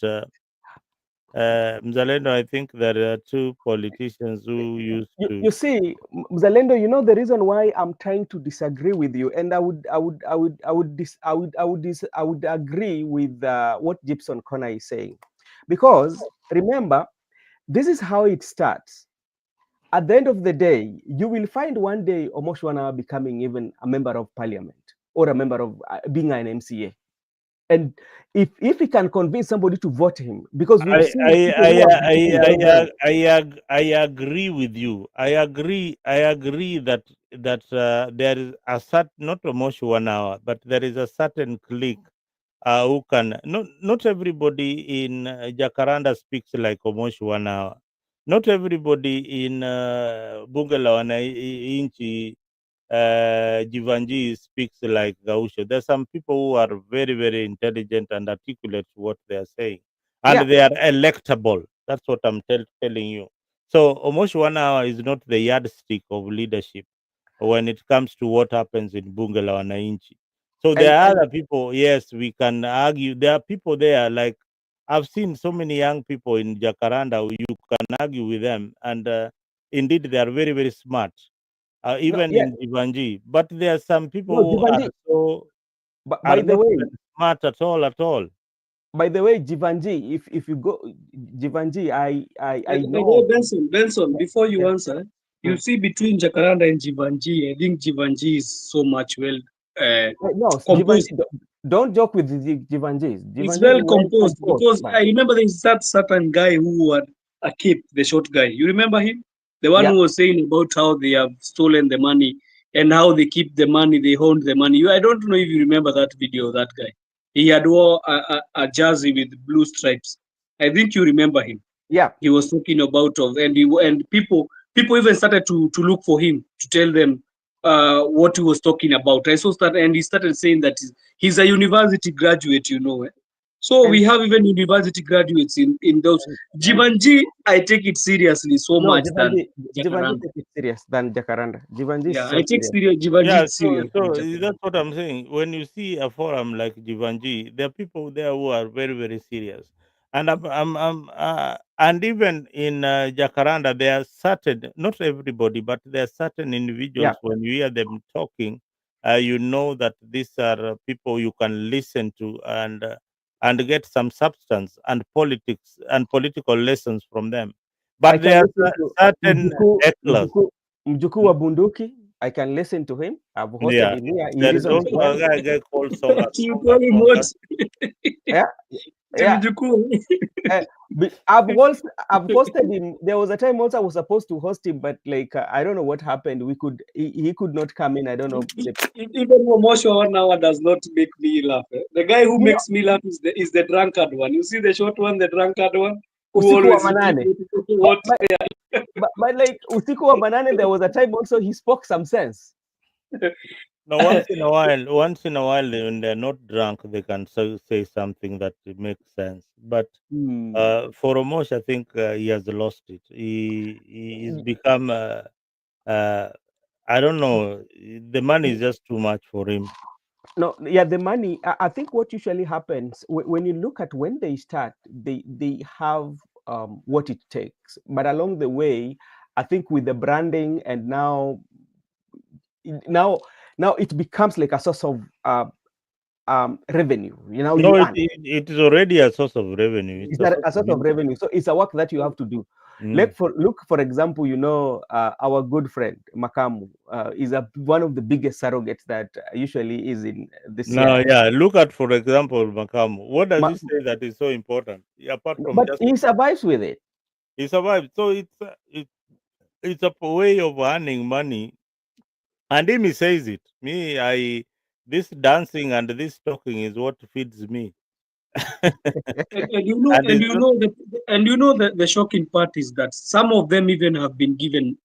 Mzalendo, I think there are two politicians who used to. You see, Mzalendo, you know the reason why I'm trying to disagree with you, and I would agree with what Gibson Connor is saying, because remember, this is how it starts. At the end of the day, you will find one day Omoshwana becoming even a member of parliament or a member of being an MCA. And if he can convince somebody to vote him, because we've seen people who have voted very well. I agree with you. I agree that there is a certain, not almost 1 hour, but there is a certain clique who can. Not everybody in Jacaranda speaks like almost 1 hour. Not everybody in Bunge la Wananchi Jivanji speaks like Gausho. There's some people who are very, very intelligent and articulate what they are saying, and Yeah, they are electable. That's what I'm telling you. So almost 1 hour is not the yardstick of leadership when it comes to what happens in Bunge la Wananchi. So there are and other people. Yes, we can argue. There are people there. Like I've seen so many young people in Jacaranda. You can argue with them, and indeed they are very, very smart no, even yeah, in Jivanji. But there are some people no, who Jivanji. But are by the not way, even smart at all, at all. Jivanji, if you go Jivanji, I By the way, know. Benson, before you Yeah. answer, you Mm. see between Jacaranda and Jivanji, I think Jivanji is so much well uh, No, Jivanji, composed. don't joke with the Jivanjis. It's Jivanji is well well composed composed, because man. I remember there's that certain guy who had a cape, the short guy. You remember him? The one Yeah. who was saying about how they have stolen the money and how they keep the money, they hold the money. I don't know if you remember that video, of that guy. He had wore a jersey with blue stripes. I think you remember him. Yeah. He was talking about of and people even started to look for him to tell them what he was talking about. I saw that, and he started saying that he's a university graduate, you know. So And we have even university graduates in those. and Jibanji, I take it seriously so no, much than Jivanji Jacaranda. take it serious than Jacaranda. Jivanji is Yeah, so I take serious. Jibanji Yeah, serious than that's Jacaranda. what I'm saying. When you see a forum like Jivanji, there are people there who are very, very serious, and and even in Jacaranda, there are certain, not everybody, but there are certain Yeah. individuals. When you hear them talking, you know that these are people you can listen to and get some substance and politics and political lessons from them. I But can there listen are to certain hecklers. Mjuku wa Bunduki. I can listen to him. I've hosted Yeah, him here. He there is reasons also well. a guy called Songa You Songa call him what? Songa. Yeah. Yeah. Timjuku. Uh, I've hosted him. There was a time also I was supposed to host him, but like I don't know what happened. He could not come in. I don't know. Even Momosho 1 hour does not make me laugh. The guy who You know, makes me laugh is the drunkard one. You see the short one, the drunkard one, who usiku wa always repeat manane. But, what. but but like usiku wa manane, there was a time also he spoke some sense. Now, once in a while, when they're not drunk, they can say something that makes sense. But Hmm. for Omosh, I think he has lost it. He's become. Uh, I don't know. The money is just too much for him. No, yeah, the money. I think what usually happens when you look at when they start, they have what it takes, but along the way, I think with the branding and now now it becomes like a source of revenue. You know, No, you earn. it is already a source of revenue. It's It's a source a of source of income. revenue. So it's a work that you have to do. Mm. Look for example, you know, our good friend Makamu is one of the biggest surrogates that usually is in the Now, Siaya. yeah, look at, for example, Makamu. What does he say that is so important? Apart from But just he survives with it. he survived. So it's a way of earning money. And him he says it. Me, I this dancing and this talking is what feeds me. And you know, And and it's you not, know the and you know the shocking part is that some of them even have been given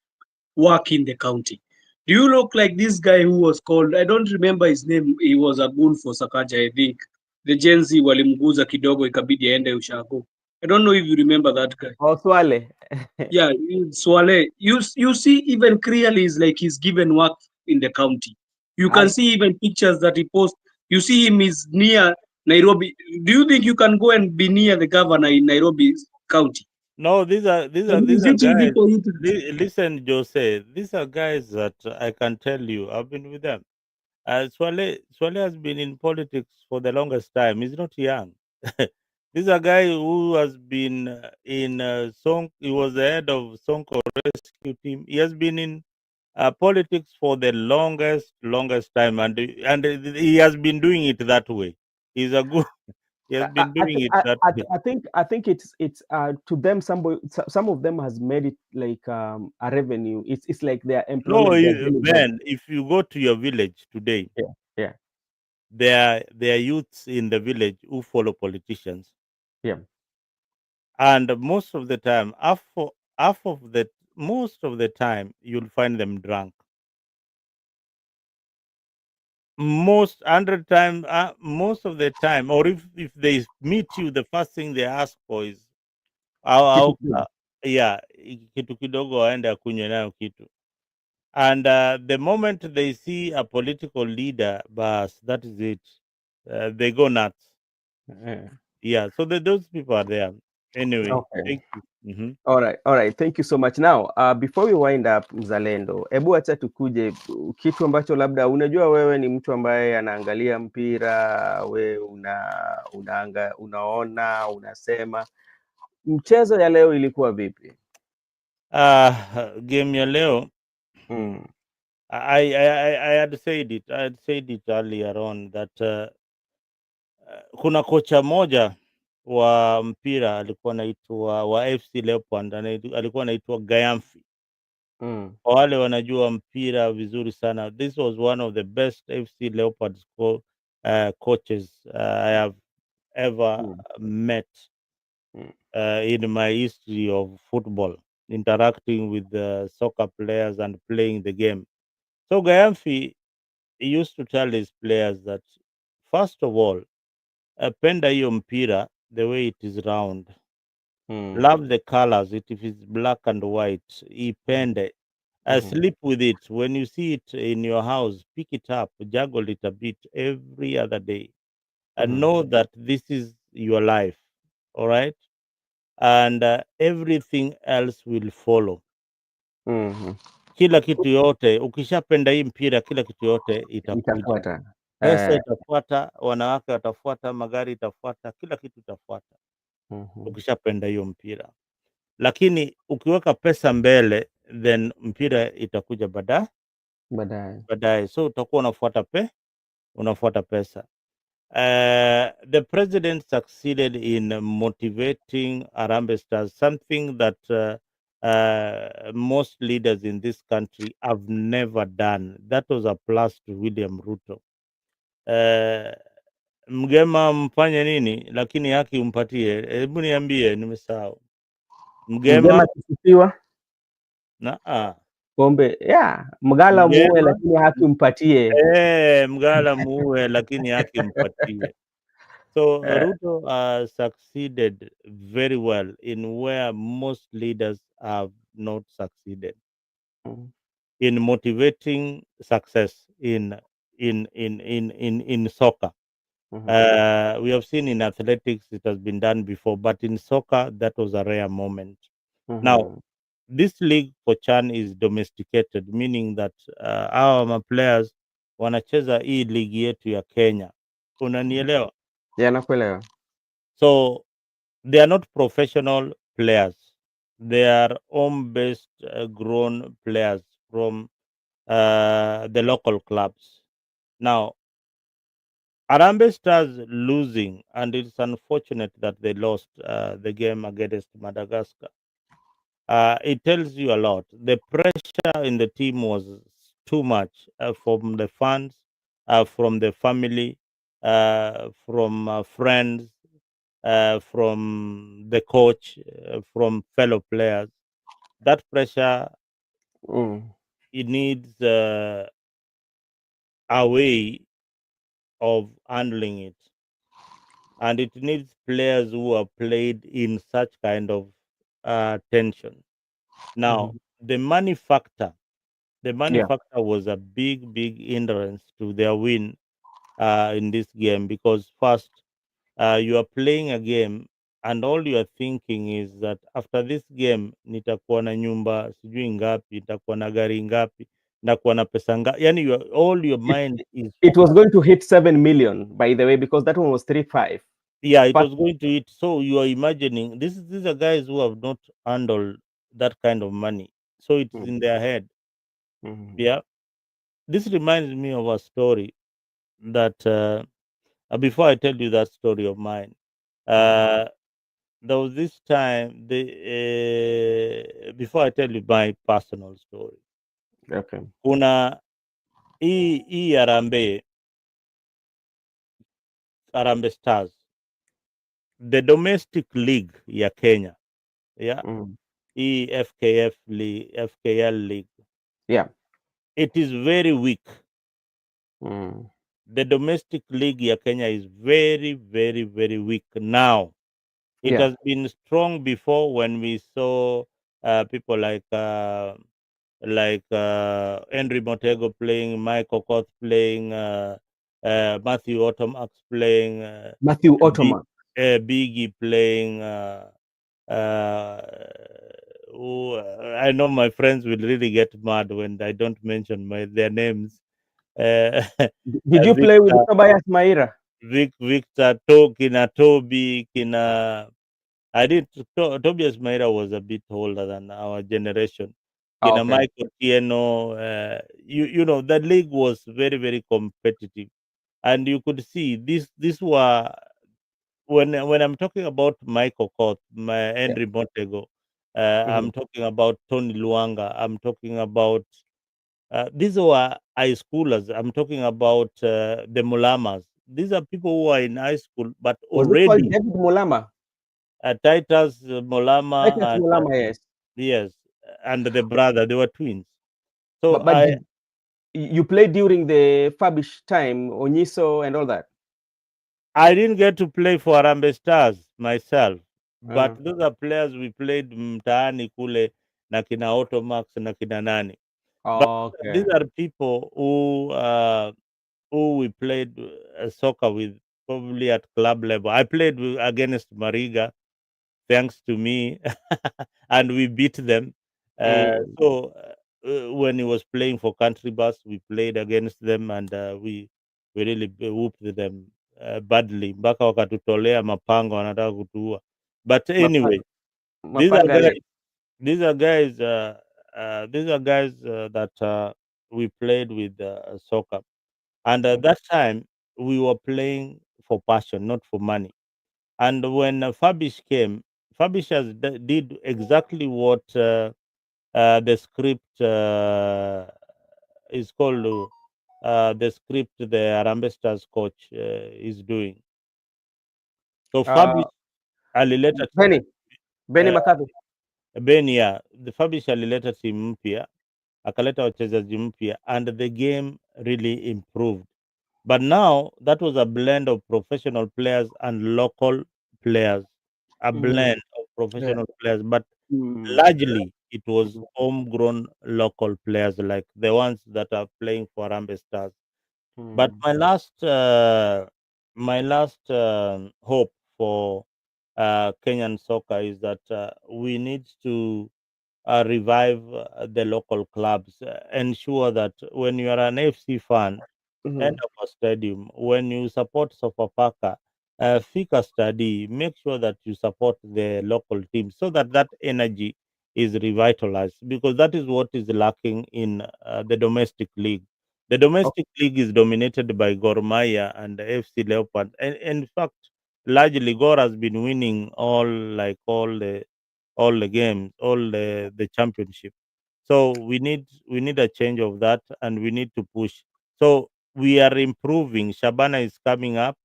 work in the county. Do you look like this guy who was called? I don't remember his name. He was a goon for Sakaja, I think. The Gen Z walimguza kidogo ikabidi aende ushago. I don't know if you remember that guy. Swale. Yeah, Swale. You see even clearly is like he's given work in the county. You can I, see even pictures that he posts. You see him is near Nairobi. Do you think you can go and be near the governor in Nairobi County? no, these are And he's eating guys. people. Listen, Jose, these are guys that I can tell you I've been with them. Swale has been in politics for the longest time. He's not young. This is a guy who has been in Song. He was the head of Sonko rescue team. He has been in politics for the longest time, and he has been doing it that way. He's a good. He has been doing it that way. I think it's to them, some of them has made it like a revenue. It's like their No, employment. They're doing it that Ben, if you go to your village today, way. Yeah, there are youths in the village who follow politicians, yeah, and most of the time, half of the most of the time, you'll find them drunk. Most 100 times, most of the time, or if they meet you, the first thing they ask for is kitu au kidogo. yeah, kitu kidogo aende akunywe nayo kitu. And the moment they see a political leader, bas, that is it. They go nuts. Yeah. Yeah, so those people are there. Anyway, Okay. thank you. Hmm. All right. Thank you so much. Now, before we wind up, Mzalendo, hebu acha tukuje kitu ambacho labda unajua wewe ni mtu ambaye anaangalia mpira, we unaona, unasema mchezo ya leo ilikuwa vipi? Game ya leo, Mm. I had said it. I had said it earlier on that kuna kocha moja wa mpira alikuwa anaitwa wa FC Leopard, alikuwa anaitwa Gayamfi. Mm. Kwa wale wanajua mpira vizuri sana, this was one of the best FC Leopards coaches I have ever Mm. met Mm. in my history of football, interacting with the soccer players and playing the game. So Gayamfi used to tell his players that, first of all, penda hiyo mpira the way it is round. Mm. Love the colors. If it's black and white, ipende. Mhm. Sleep with it. When you see it in your house, pick it up, juggle it a bit every other day, and Mhm. know that this is your life. All right, and everything else will follow. Mhm. Kila kitu yote, ukishapenda hii mpira, kila kitu yote itakuja. Itafuata. Pesa itafuata, wanawake watafuata, magari itafuata, kila kitu itafuata Mhm. ukishapenda hiyo mpira. Lakini ukiweka pesa mbele, then mpira itakuja Baadaye. baadaye, so utakuwa unafuata pesa. The president succeeded in motivating Harambee Stars, something that most leaders in this country have never done. That was a plus to William Ruto. Mgema mfanye nini, lakini haki umpatie. Hebu niambie, nimesahau. Mgema Mgema akisifiwa pombe mgala muue, Mgema lakini haki mpatie. mgala muue, lakini haki mpatie. So Eh, Ruto succeeded very well in where most leaders have not succeeded, mm, in motivating success in soccer. mhm, We have seen in athletics it has been done before, but in soccer that was a rare moment. Now, mhm. this league for Chan is domesticated, meaning that our players wanacheza hii ligi yetu ya Kenya. Unanielewa? Nakuelewa. So they are not professional players. They are home-based, grown players from the local clubs. Now, Harambee Stars losing, and it's unfortunate that they lost the game against Madagascar. it tells you a lot. The pressure in the team was too much from the fans, from the family, from friends, from the coach, from fellow players. That pressure, Mm. it needs a way of handling it, and it needs players who have played in such kind of tension. Now, Mhm. the money factor, the money Yeah. factor was a big hindrance to their win in this game, because first, you are playing a game and all you are thinking is that after this game nitakuwa na nyumba sijui ngapi, nitakuwa na gari ngapi, nitakuwa na pesa ngapi. Yani all your It, mind is it was focused. going to hit 7 million, by the way, because that one was 3-5. Yeah, it But was going to hit. So you are imagining these are guys who have not handled that kind of money. So it's in Mhm. their head. Mhm. Yeah. This reminds me of a story that before I tell you that story of mine, Mhm. uh, there was this time before I tell you my personal story. Okay. Kuna hii Harambee Stars, the domestic league ya Kenya. Yeah. Mm. Hii FKL league. Yeah. It is very weak. Mm. The domestic league ya Kenya is very weak now. It Yeah. has been strong before when we saw people like Henry Motego playing, Michael Okoth playing, Matthew Otomax playing, Matthew B- Ottoman. Biggie playing. Uh, I know my friends will really get mad when I don't mention their names. Uh, Did you play with Victor, Tobias Maira? Victor, kina Toby, kina. I did. Tobias Maira was a bit older than our generation. Ah, Kina okay. Michael Tieno, you know the league was very competitive, and you could see this were when I'm talking about Michael Koth, my Yeah. Henry Montego, Mhm. I'm talking about Tony Luanga, I'm talking about these were high schoolers. I'm talking about the Mulamas. These are people who are in high school, but Was it called already David Mulama? Titus Mulama Titus and Mulama, yes. yes, and the brother, they were twins. So But did you played during the Fabish time, Onyiso and all that? I didn't get to play for Harambee Stars myself, but Uh, those are players we played mtaani kule na kina Automax na kina nani. But these okay. are people who we played soccer with, probably at club level. I played against Mariga, thanks to me, and we beat them. Mm. When he was playing for Country Bus, we played against them, and we really whooped them badly. Mpaka wakatutolea mapanga wanataka kutuua. But anyway, these are Mapanga guys. Lake. These are guys. These are guys that we played with soccer, and at that time we were playing for passion, not for money. And when Fabish came, Fabish did exactly what the script is called. The script the Harambee Stars coach is doing. So Uh, Fabish alileta Benny uh, McCarthy. Benia, the Fabish alileta timu mpya, akaleta wachezaji mpya, and the game really improved. But now that was a blend of professional players and local players, a Mm. blend of Yeah. professional players, but Mm. largely it was Mhm. homegrown local players like the ones that are playing for Harambee Stars. But Mm. my last hope for Kenyan soccer is that we need to revive the local clubs, ensure that when you are an FC fan, end Mhm. of a stadium. When you support Sofapaka, Fika study, make sure that you support the local team so that that energy is revitalized, because that is what is lacking in the domestic league. The Oh, domestic league is dominated by Gor Mahia and FC Leopard. And in fact, largely Gor has been winning all the all the games, all the championship. So we need a change of that, and we need to push. So we are improving. Shabana is coming up,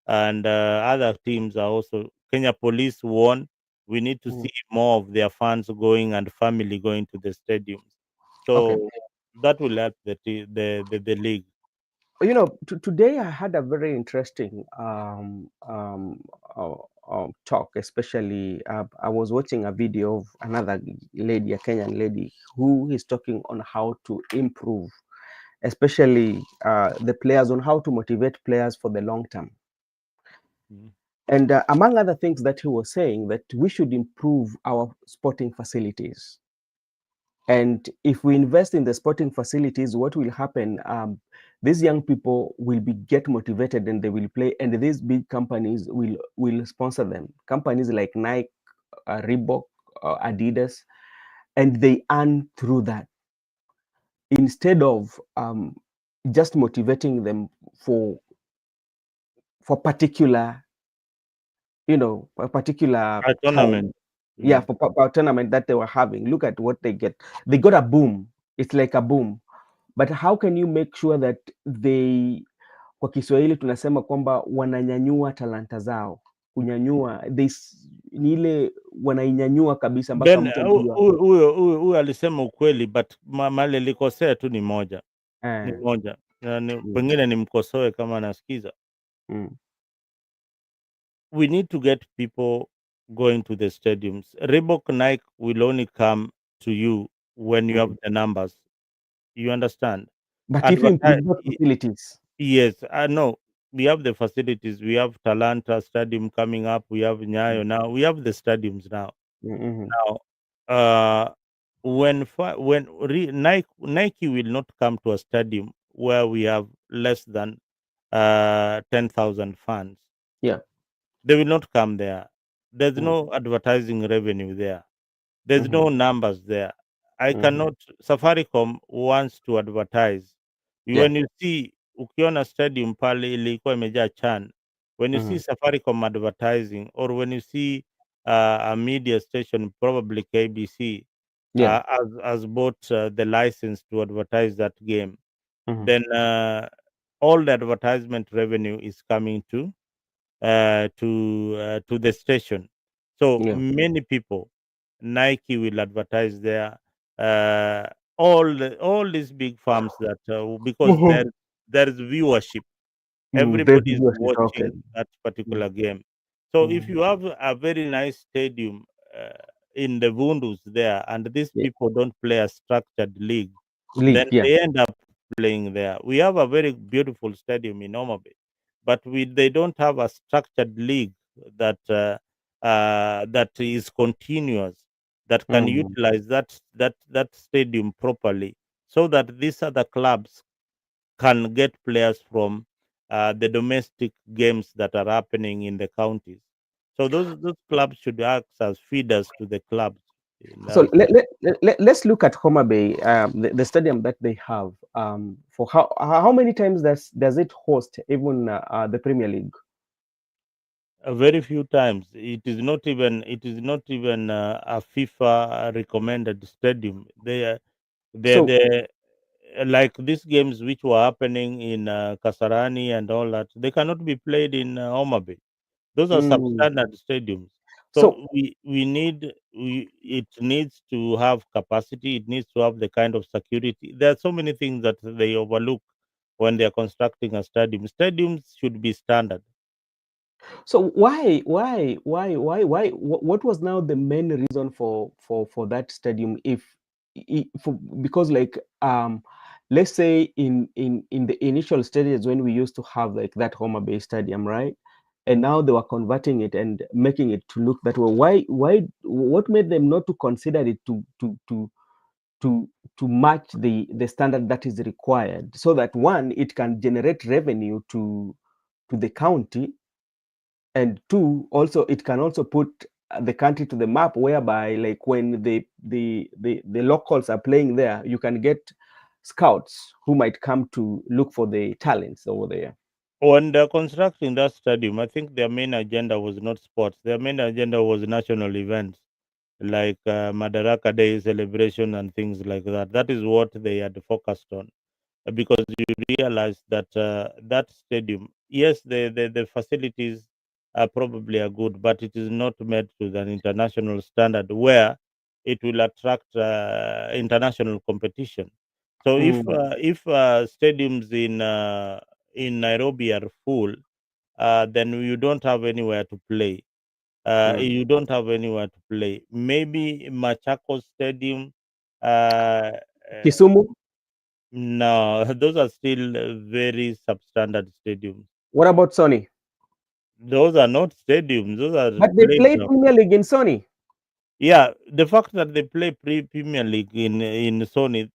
and other teams are also. Kenya Police won. We need to Mm. see more of their fans going and family going to the stadiums. Okay. So that will help the league. Today I had a very interesting talk. Especially, I was watching a video of another lady, a Kenyan lady, who is talking on how to improve, especially the players, on how to motivate players for the long term. Mm. And among other things that he was saying, that we should improve our sporting facilities. And if we invest in the sporting facilities, what will happen? These young people will be get motivated and they will play, and these big companies will sponsor them. Companies like Nike, Reebok, Adidas, and they earn through that instead of just motivating them for particular, a particular A time. tournament. Yeah, Mm. for tournament that they were having. Look at what they get. They got a boom. It's like a boom. But how can you make sure that they, kwa Kiswahili tunasema kwamba wananyanyua talanta zao, kunyanyua ni ile wanainyanyua kabisa mpaka Ben, mtu anajua. huyu alisema ukweli, but mali alikosea tu ni moja, Eh, na mm, pengine nimkosoe kama anasikiza. mm, We need to get people going to the stadiums. Reebok, Nike will only come to you when you have mm. the numbers. You understand? But if you Advertise. improve those facilities, Yes, I know. We have the facilities. We have Talanta Stadium coming up. We have mm, Nyayo now. We have the stadiums now. mm, Now, when Nike will not come to a stadium where we have less than 10,000 fans. yeah, They will not come there. There's mm, no advertising revenue there. There's mm, no numbers there. I mm, cannot. Safaricom wants to advertise. yeah, When you see ukiona stadium pale ilikuwa imejaa chan, when you see mm, Safaricom advertising, or when you see a media station, probably KBC, yeah, has bought the license to advertise that game, mm, then all the advertisement revenue is coming to the station. So yeah, many people, Nike will advertise there. All these big farms that because mhm. there is viewership. There's Everybody is viewership. Okay. watching that Mm, particular game. So if mm, you have a very nice stadium uh, in the Vundus there, and these yeah. people don't play a structured league, then League, yeah. they end up playing there. We have a very beautiful stadium in Omabe, but they don't have a structured league that that is continuous, that can Mm. utilize that stadium properly, so that these other clubs can get players from the domestic games that are happening in the counties. So those clubs should act as feeders to the clubs in So other places. let's look at Homa Bay, the stadium that they have. For how many times does it host even the Premier League? Very few times. It is not even a FIFA recommended stadium. So, They like these games which were happening in Kasarani and all that. They cannot be played in Homa Bay. Those are mm, substandard stadiums. so So it needs to have capacity. It needs to have the kind of security. There are so many things that they overlook when they are constructing a stadium. Stadiums should be standard. So what was now the main reason for that stadium? Because like let's say in the initial stages when we used to have like that Homa Bay Stadium, right? And now they were converting it and making it to look that way. What made them not to consider it to match the standard that is required, so that one, it can generate revenue to the county, and two, also it can also put the country to the map, whereby like when the locals are playing there, you can get scouts who might come to look for the talents over there. When they're constructing that stadium, I think their main agenda was not sports. Their main agenda was national events. like Madaraka Day celebration and things like that. That is what they had focused on, because you realize that that stadium, yes, the facilities are probably are good, but it is not made to an international standard where it will attract international competition. So if stadiums in Nairobi are full, then you don't have anywhere to play. You don't have anywhere to play. Maybe Machakos Stadium. Uh, uh, Kisumu. no, those are still very substandard stadiums. What about Sony? Those are not stadiums. Those are But they play playgrounds. Premier League in Sony. Yeah, the fact that they play Premier League in Sony,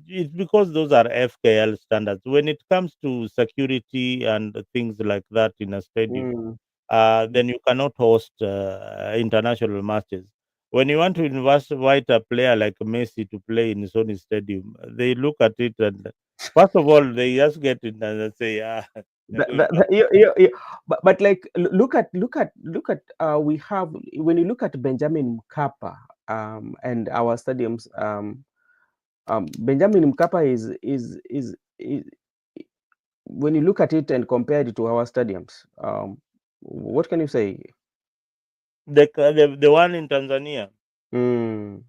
it's because those are FKL standards. When it comes to security and things like that in a stadium, Mm. then you cannot host international matches. When you want to invite a player like Messi to play in Sony Stadium, they look at it and first of all they just get it and they say, "Ah, But like look at we have, when you look at Benjamin Mkapa and our stadiums, Benjamin Mkapa is when you look at it and compare it to our stadiums, what can you say? the one in Tanzania, Mm,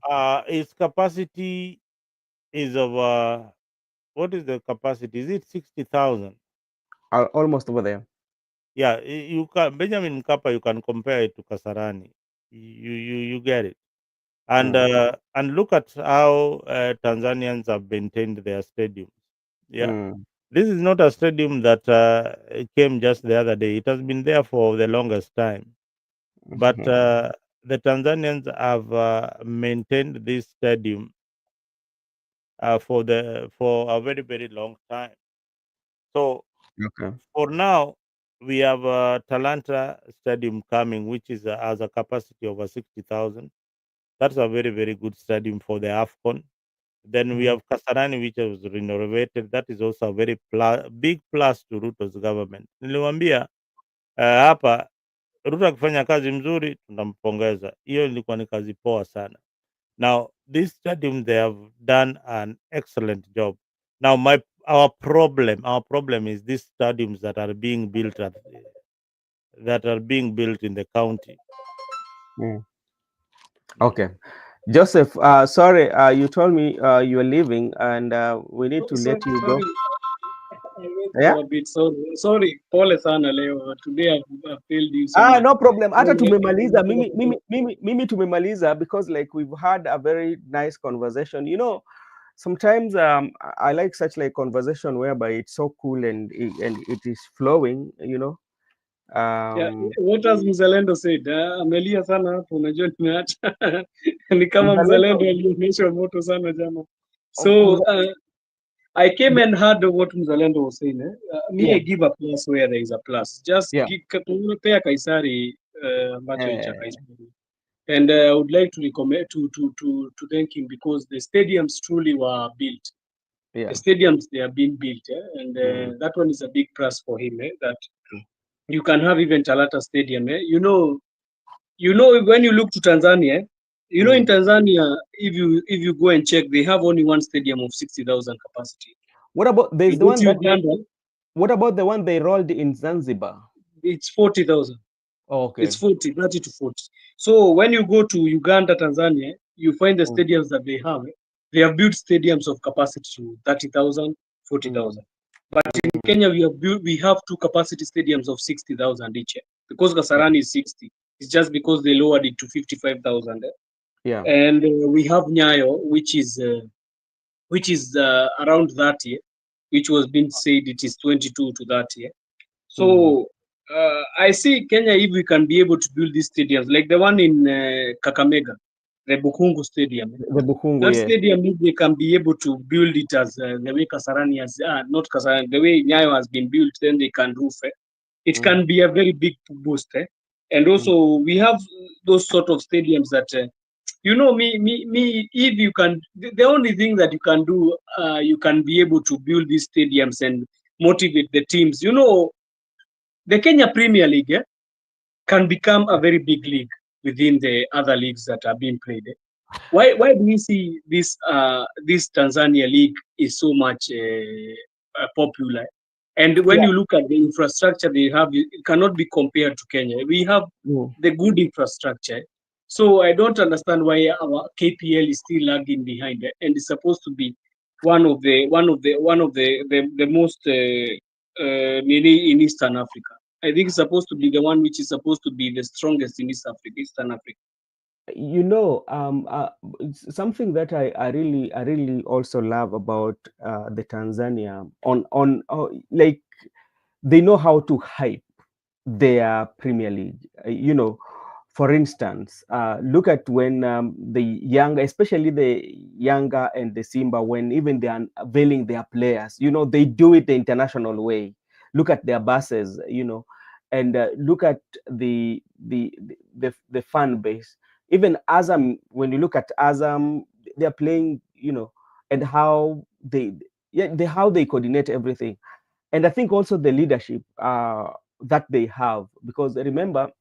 its capacity is of what is the capacity? Is it 60,000? almost over there. Yeah, you can Benjamin Mkapa. You can compare it to Kasarani. You get it. Mm, And look at how Tanzanians have maintained their stadiums. Yeah, mm, this is not a stadium that came just the other day. It has been there for the longest time. But mhm. the Tanzanians have maintained this stadium for a very very long time. So Okay. for now, we have Talanta Stadium coming, which is has a capacity of 60,000. That's a very very good stadium for the AFCON. Then we Mhm. have Kasarani, which was renovated. That is also a very big plus to Ruto's government. Niliwaambia hapa Ruto akifanya kazi mzuri tunampongeza. Hiyo ilikuwa ni kazi poa sana. Now this stadium they have done an excellent job. Now our problem is these stadiums that are being built in the county. Mm. Mm. Okay. Joseph, sorry, you told me you are leaving, and we need to Sorry, let you go. sorry. I went Yeah. for a bit. Sorry. Pole sana leo. Today I've failed you so much. No problem. Hata Sorry, tumemaliza. Mimi tumemaliza, because like we've had a very nice conversation. Sometimes I like such like conversation whereby it's so cool and it is flowing. Yeah, Um, what has Mzalendo said? Amelia sana hapo, unajua nimeacha. Ni kama Mzalendo, Mzalendo alionyesha moto sana jana. So I came and heard what Mzalendo was saying. Me, yeah, I give a plus where there is a plus. Just yeah. pea Kaisari ambacho ni cha Uh, Kaisari. And I would like to recommend to thank him because the stadiums truly were built. The yeah. stadiums they are being built, and Mm, that one is a big plus for him. That you can have even Talata Stadium. You know when you look to Tanzania, in mm. Tanzania, if you go and check, they have only one stadium of 60,000 capacity. What about You there's the go one to that Uganda, what about the one they rolled in Zanzibar? it's 40,000. Oh, It's okay. 30 to 40. So when you go to Uganda, Tanzania, you find the Mm, stadiums that they have. They have built stadiums of capacity to 30,000, forty mm, thousand. But in mm. Kenya, we have two capacity stadiums of 60,000 each. Because Kasarani is 60. It's just because they lowered it to 55,000. Yeah. And we have Nyayo, which is around that year, which was being said it is 22 to that year. Mm. So I see Kenya, if we can be able to build these stadiums, like the one in Kakamega, the Bukungu Stadium. The Bukungu, That yeah. stadium, if they can be able to build it as the way Kasarani has, not Kasarani, the way Nyayo has been built, then they can roof it. It Mm, can be a very big boost. And mm. also, we have those sort of stadiums that, me, if you can, the only thing that you can do, you can be able to build these stadiums and motivate the teams. The Kenya Premier League can become a very big league. within the other leagues that are being played. Why do we see this Tanzania league is so much popular? And when Yeah. you look at the infrastructure they have, it cannot be compared to Kenya. We have Mm. the good infrastructure. So I don't understand why our KPL is still lagging behind, and it's supposed to be one of the most in Eastern Africa. I think it's supposed to be the one which is supposed to be the strongest in Eastern Africa. You know, something that I really also love about the Tanzania like they know how to hype their Premier League. You know, for instance, look at when the younger, especially the younger and the Simba, when even they are unveiling their players, you know, they do it the international way. Look at their buses, you know, and look at the fan base. Even Azam, when you look at Azam, they're playing, you know, and how how they coordinate everything. And I think also the leadership that they have, because remember,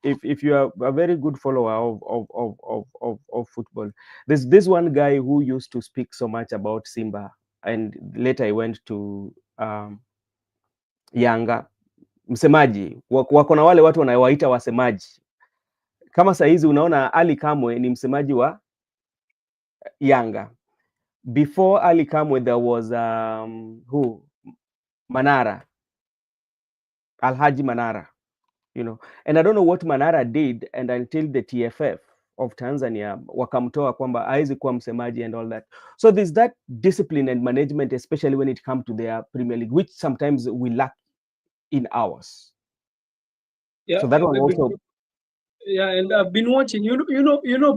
if you are a very good follower of football, there's this one guy who used to speak so much about Simba, and later he went to Yanga, msemaji wako na wale watu wanawaita wasemaji. Kama saa hizi unaona Ali Kamwe ni msemaji wa Yanga. Before Ali Kamwe there was who Manara, Alhaji Manara, you know, and I don't know what Manara did, and until the TFF of Tanzania wakamtoa kwamba hawezi kuwa msemaji and all that. So there's that discipline and management, especially when it comes to their Premier League, which sometimes we lack in ours. Yeah, So that one also. yeah, and I've been watching.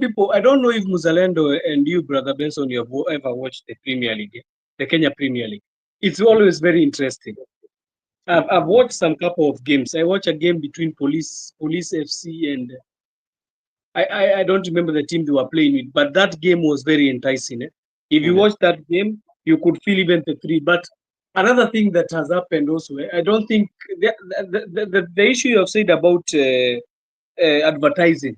People. I don't know if Muzalendo and you, brother Benson, you have ever watched the Premier League, the Kenya Premier League. It's always very interesting. I've watched some couple of games. I watched a game between Police FC, and I don't remember the team they were playing with, but that game was very enticing. If you watch that game, you could feel even the three. But another thing that has happened also, I don't think the issue you have said about advertising,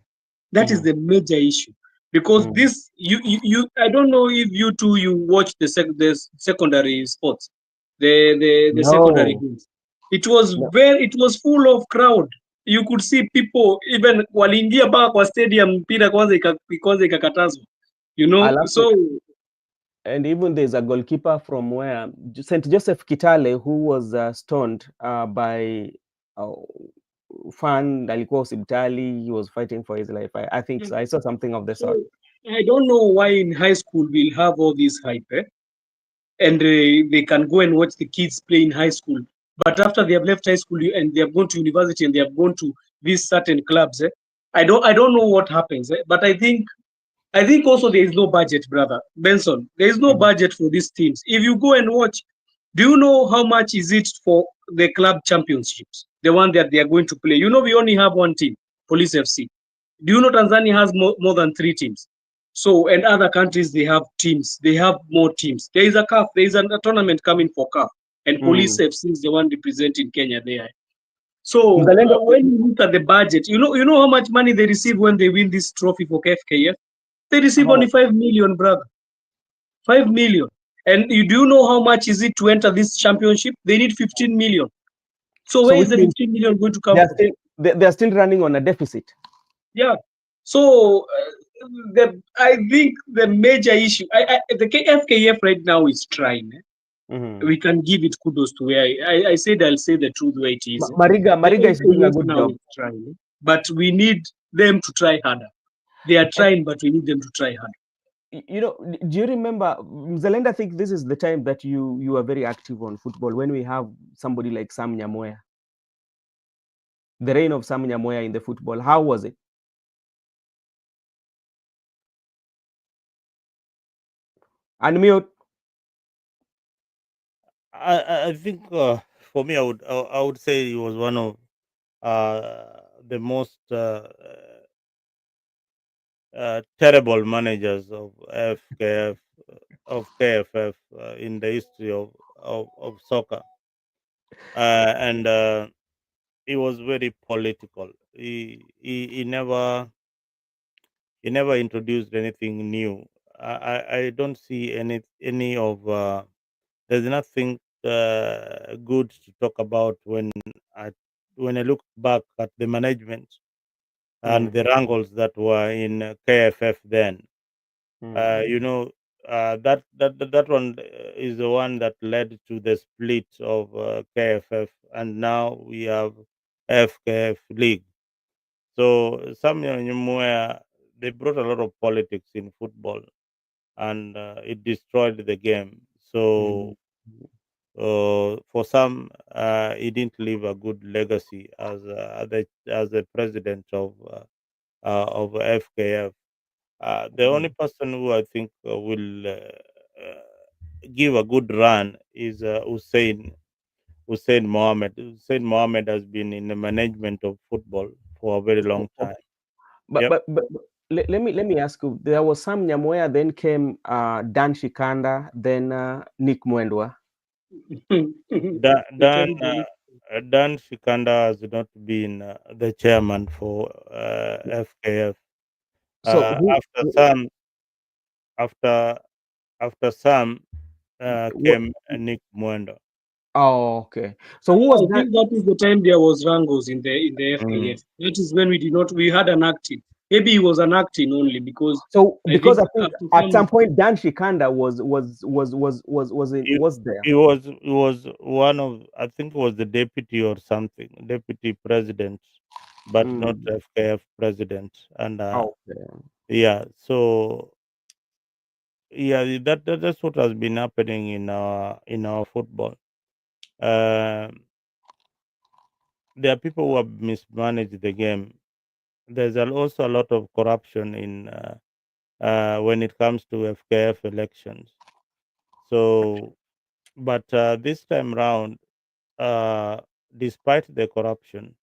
that is the major issue, because this you I don't know if you two you watch the secondary sports, the secondary No, games. no. It was full of crowd. You could see people even waliingia mpaka kwa stadium mpira kwanza ikakatazwa, Alafu, so and even there's a goalkeeper from where St. Joseph Kitale who was stoned by fan alikuwa hospitali, he was fighting for his life. I think so. I saw something of the sort. I don't know why in high school we'll have all this hype, and they can go and watch the kids play in high school. But after they have left high school and they have gone to university and they have gone to these certain clubs, I don't know what happens. But I think also there is no budget, brother Benson. There is no budget for these teams. If you go and watch, do you know how much is it for the club championships, the one that they are going to play? We only have one team, Police FC. Do you know Tanzania has more than 3 teams? So, and other countries, they have teams. They have more teams. There is a CAF. There is a tournament coming for CAF. And Police FC is the one representing Kenya there. So, Mzalendo, when you look at the budget, you know how much money they receive when they win this trophy for KFKF? They receive only 5 million, brother. 5 million. And you do know how much is it to enter this championship? They need 15 million. So so where is which the means 15 million going to come they are from? still they are still running on a deficit. Yeah. So I think the major issue, the FKF right now is trying. We can give it kudos to where I said I'll say the truth where it is. The Mariga is doing a FKF good now job. is trying, but we need them to try harder. They are trying, but we need them to try harder. You know, do you remember, Mzalenda? I think this is the time that you are very active on football when we have somebody like Sam Nyamoya. The reign of Sam Nyamoya in the football. How was it? Unmute. I think for me, I would say he was one of the most terrible managers of KFF in the history of soccer, and he was very political. He never he never introduced anything new. I don't see any of there's nothing good to talk about I when I look back at the management and Mm, the wrangles that were in KFF then. mm, You know, that one is the one that led to the split of KFF, and now we have FKF League. So somewhere they brought a lot of politics in football, and it destroyed the game. So mm, for some, he didn't leave a good legacy as the president of FKF. The only mm. person who I think will give a good run is Hussein Mohammed. Hussein Mohammed has been in the management of football for a very long Okay. time. But Yep. let me ask you. There was Sam Nyamoya, then came Dan Shikanda, then Nick Mwendwa. Dan Pretend to Dan Shikanda has not been the chairman for FKF. So After some after after some what? came Nick Mwendo. Oh, okay. So who was I that? think that is the time there was wrangles in the Mm. FKF. That is when we had an acting. Maybe he was an acting only because So I because think I think after at some some point Dan Shikanda was there. He was one of, I think it was the deputy or something, deputy president, but not Mm. FKF president. And Okay. yeah, so yeah, that's what has been happening in our football. Um there are people who have mismanaged the game. There's also a lot of corruption in when it comes to FKF elections. So, but this time round, uh, despite the corruption,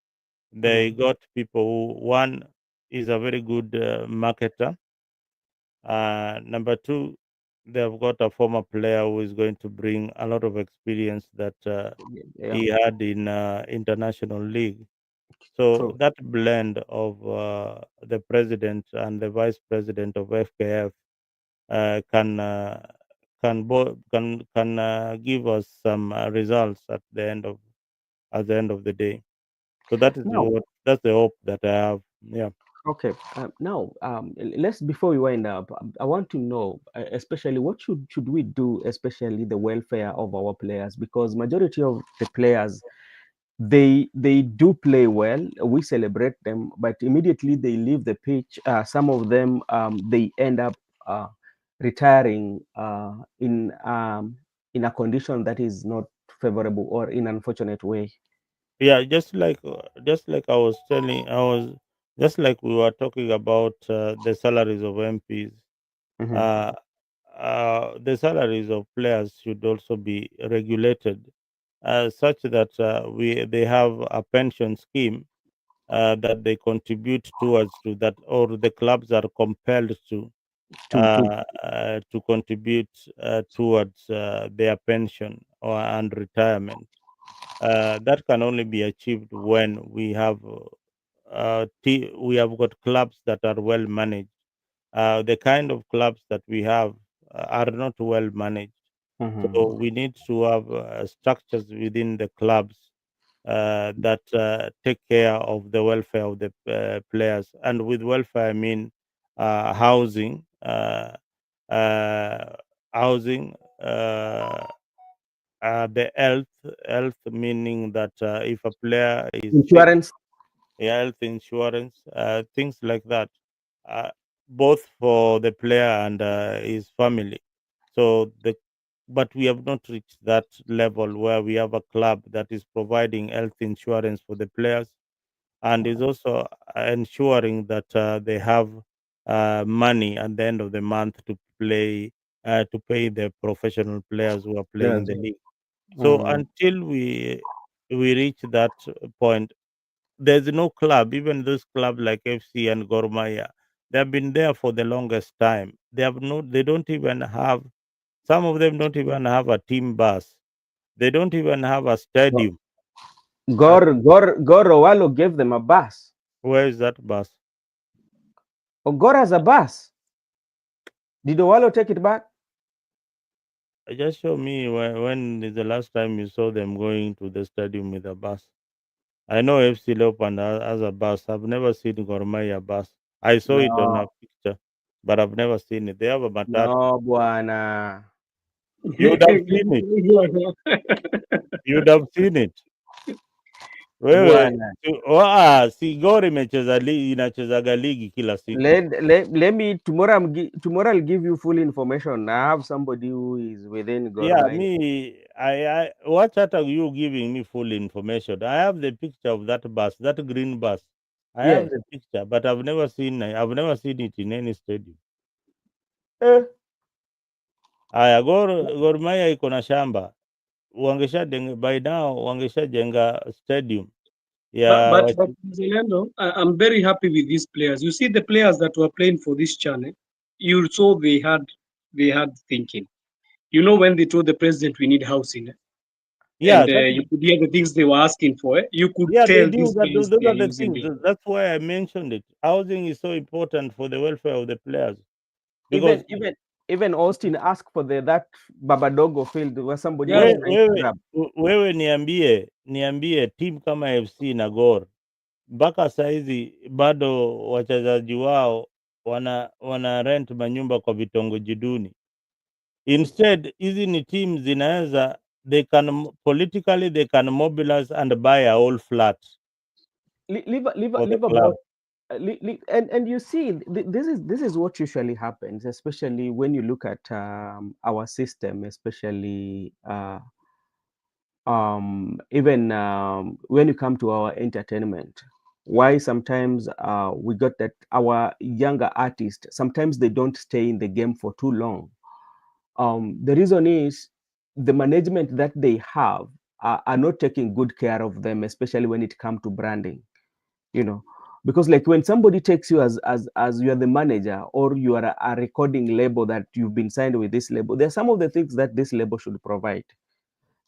they Mhm. got people who, one is a very good marketer. Number two, they've got a former player who is going to bring a lot of experience that Yeah, he had in international league. So true. that blend of the president and the vice president of FKF uh, can uh, can give us some results at the end of the day. So Now, that's the hope that I have. Yeah. okay. Now, let's before we wind up, I want to know, especially what should we do, especially the welfare of our players, because majority of the players they do play well. We celebrate them, but immediately they leave the pitch. Some of them they end up retiring in a condition that is not favorable or in an unfortunate way. Yeah, just like just like we were talking about the salaries of MPs. Mhm. Uh, the salaries of players should also be regulated such that they have a pension scheme that they contribute towards to that, or the clubs are compelled to contribute towards their pension or and retirement. That can only be achieved when we have got clubs that are well managed. The kind of clubs that we have are not well managed. Mhm. So we need to have structures within the clubs that take care of the welfare of the players. And with welfare, I mean housing, uh, housing, the health meaning that if a player is sick, Insurance. health insurance, things like that, uh, both for the player and his family. So but we have not reached that level where we have a club that is providing health insurance for the players and is also ensuring that they have money at the end of the month to pay the professional players who are playing in Yes. the league. So Mm. until we reach that point, there's no club, even those clubs like FC and Gor Mahia, they have been there for the longest time. They don't even have, some of them don't even have a team bus. They don't even have a Go- stadium. Uh, Gor Owalo gave them a bus. where is that bus? Ogora has a bus. Did Owalo take it back? Just show me when is the last time you saw them going to the stadium with a bus. I know FC Leopard has a bus. I've never seen Gor Mahia bus. I saw it on a No, picture, but I've never seen it. They have a matatu. no, bwana. You'd have seen it. You'd have seen it. Wewe Bwana. si Gor inachezaga ligi kila siku. Let me tomorrow I'll give you full information. I have somebody who is within Gor Yeah, Mahia. I what are you giving me full information? I have the picture of that bus, that green bus. I have Yes. the picture, but I've never seen it in any stadium. Eh. Aya, Gor Mahia iko na shamba. By now wangeshajenga stadium. Yeah, But Zelendo, I'm very happy with these players. You see the players that were playing for this channel, you saw they had thinking. You know, when they told the president we need housing, yeah, and you could hear the things they were asking for. You could yeah, they tell do. these guys Those they are are the using things. the. That's why I mentioned it. Housing is so important for the welfare of the players. Because Even Austin asked for that Babadogo field where somebody Yeah, was yeah. trying to grab. wewe niambie timu kama FC na Gor mpaka saizi bado wachezaji wao wana rent manyumba kwa vitongoji duni. Instead hizi ni team zinaweza politically they can mobilize and buy a whole flat for the Leave club. about and you see this is what usually happens, especially when you look at our system, especially even when you come to our entertainment. Why sometimes we got that our younger artists sometimes they don't stay in the game for too long. The reason is the management that they have are not taking good care of them, especially when it comes to branding. Because like when somebody takes you as you are the manager, or you are a recording label that you've been signed with this label, there are some of the things that this label should provide.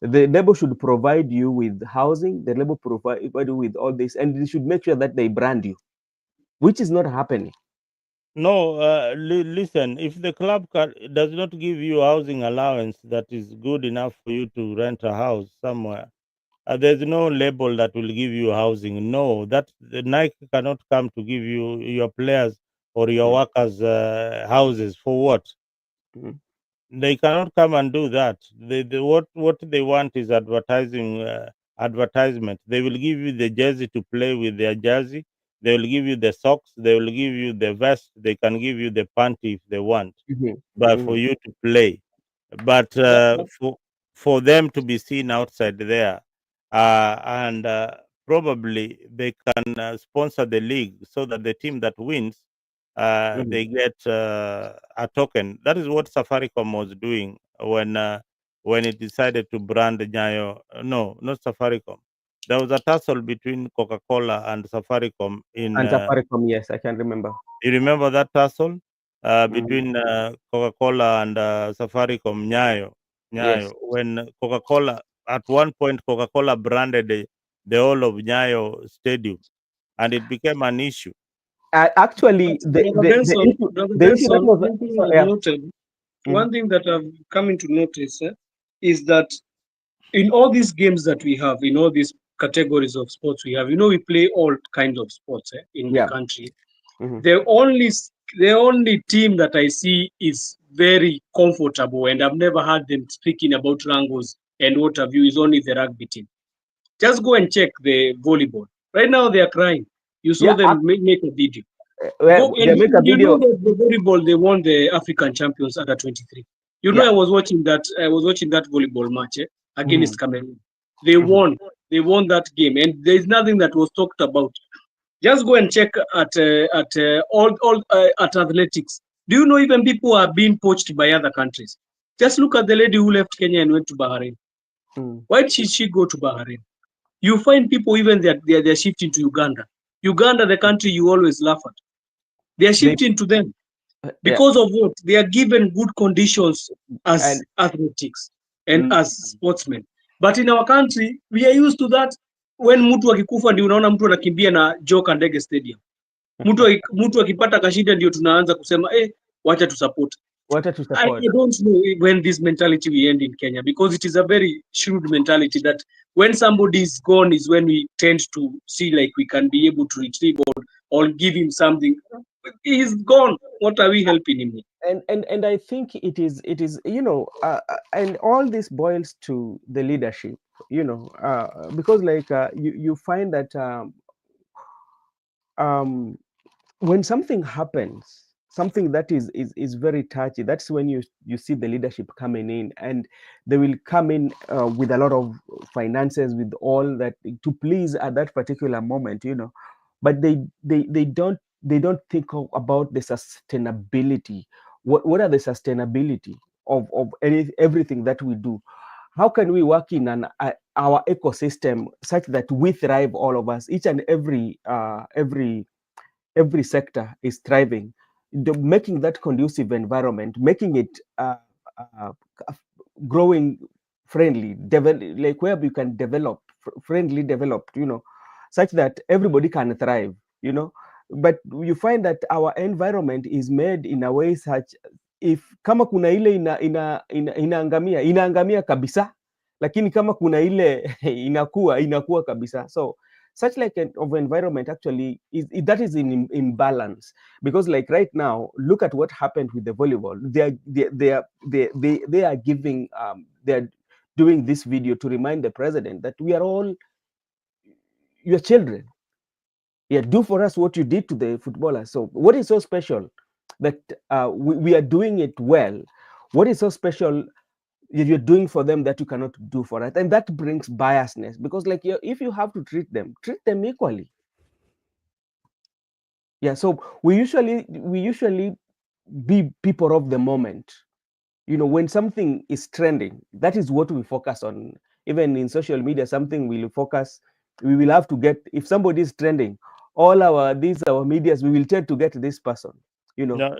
The label should provide you with housing, the label provide you with all this, and they should make sure that they brand you, which is not happening. No, listen, if the club does not give you housing allowance that is good enough for you to rent a house somewhere, there's no label that will give you housing. No, that the Nike cannot come to give you your players or your workers houses. For what? Mhm. They cannot come and do that. What they want is advertisement. They will give you the jersey to play with their jersey. They will give you the socks. They will give you the vest. They can give you the panty if they want, Mhm. but for Mhm. you to play. But But for them to be seen outside there, and probably they can sponsor the league so that the team that wins, Mhm. they get a token. That is what Safaricom was doing when it decided to brand Nyayo. No, not Safaricom. There was a tussle between Coca-Cola and Safaricom in. And Safaricom, yes, I can remember. You remember that tussle Mhm. between Coca-Cola and Safaricom, Yes. Nyayo. When Coca-Cola, at one point, Coca-Cola branded the whole of Nyayo Stadium, and it became an issue. Actually, Brother Benson, Brother the issue that Benson, was one thing so, I've yeah. noted, Mhm. one thing that I've come into notice is that in all these games that we have, in all these categories of sports we have, we play all kinds of sports in the Yeah. country. Mhm. The only team that I see is very comfortable, and I've never heard them speaking about Rangos and what have you, is only the rugby team. Just go and check the volleyball. Right now they are crying. You saw Yeah. them make a video. Well, Go they and make a you know video. that the volleyball they won the African champions under 23. Yeah. I was watching that. I was watching that volleyball match Mhm. against Cameroon. They Mhm. won. They won that game, and there is nothing that was talked about. Just go and check at athletics. Do you know even people are being poached by other countries? Just look at the lady who left Kenya and went to Bahrain. Mhm. Why did she go to Bahrain? You find people even they're shifting to Uganda. Uganda, the country you always laugh at. They are They shifting to them yeah. because of what? They are given good conditions as And athletics and mm, as sportsmen. But in our country, we are used to that. When mtu akikufa ndio unaona mtu anakimbia na joka ndege stadium. Mtu akipata kashida ndio tunaanza kusema wacha tu support. What to I support? don't know when this mentality will end in Kenya, because it is a very shrewd mentality that when somebody is gone is when we tend to see like we can be able to retrieve or give him something. He is gone. What are we helping him with? And I think it is and all this boils to the leadership, because like you find that um, when something happens, something that is very touchy, that's when you see the leadership coming in, and they will come in with a lot of finances, with all that, to please at that particular moment, but they don't think about the sustainability. What are the sustainability of everything that we do? How can we work in our ecosystem such that we thrive, all of us, each and every sector is thriving, making that conducive environment, making it uh, growing friendly, like where we can develop, friendly developed, such that everybody can thrive, but you find that our environment is made in a way such, if kama kuna ile inaangamia kabisa, lakini kama kuna ile inakuwa kabisa. So such like of environment actually that is in balance, because like right now, look at what happened with the volleyball. They are giving they are doing this video to remind the president that we are all your children. Yeah, do for us what you did to the footballers. So what is so special that we are doing it well? What is so special you're doing for them that you cannot do for us? And that brings biasness, because like if you have to treat them equally. Yeah, so we usually be people of the moment. When something is trending, that is what we focus on. Even in social media, something we will have to get. If somebody is trending, all our medias, we will tend to get this person. No,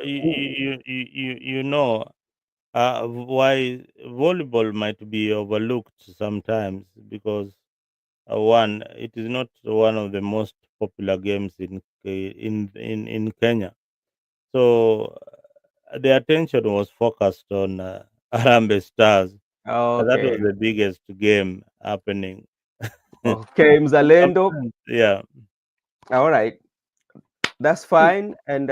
why volleyball might be overlooked sometimes, because one, it is not one of the most popular games in Kenya. So the attention was focused on Harambee Stars. That was Okay. the biggest game happening. Okay, Mzalendo. Sometimes, yeah. All right. That's fine. And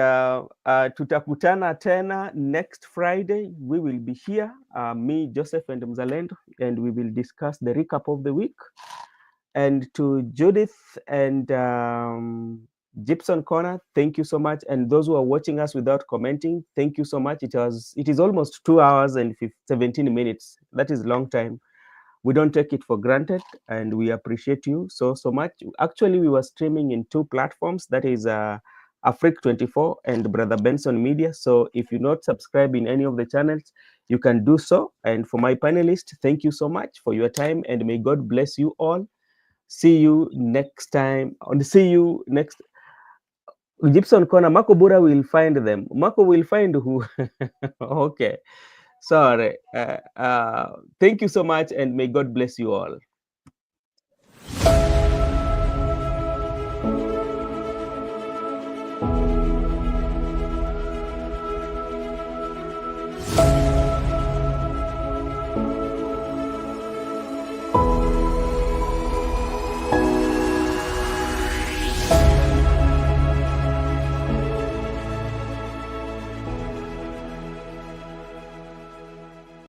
tutakutana tena next Friday. We will be here, me, Joseph, and Mzalendo, and we will discuss the recap of the week. And to Judith and Gibson Corner, thank you so much. And those who are watching us without commenting, thank you so much. It is almost 2 hours and 17 minutes. That is a long time. We don't take it for granted, and we appreciate you so much. Actually, we were streaming in 2 platforms, that is Afrique 24 and Brother Benson Media. So if you're not subscribed in any of the channels, you can do so. And for my panelists, thank you so much for your time, and may God bless you all. See you next time. See you next. Gibson Corner, Marco Bura will find them. Marco will find who. Okay. Sorry. Thank you so much, and may God bless you all.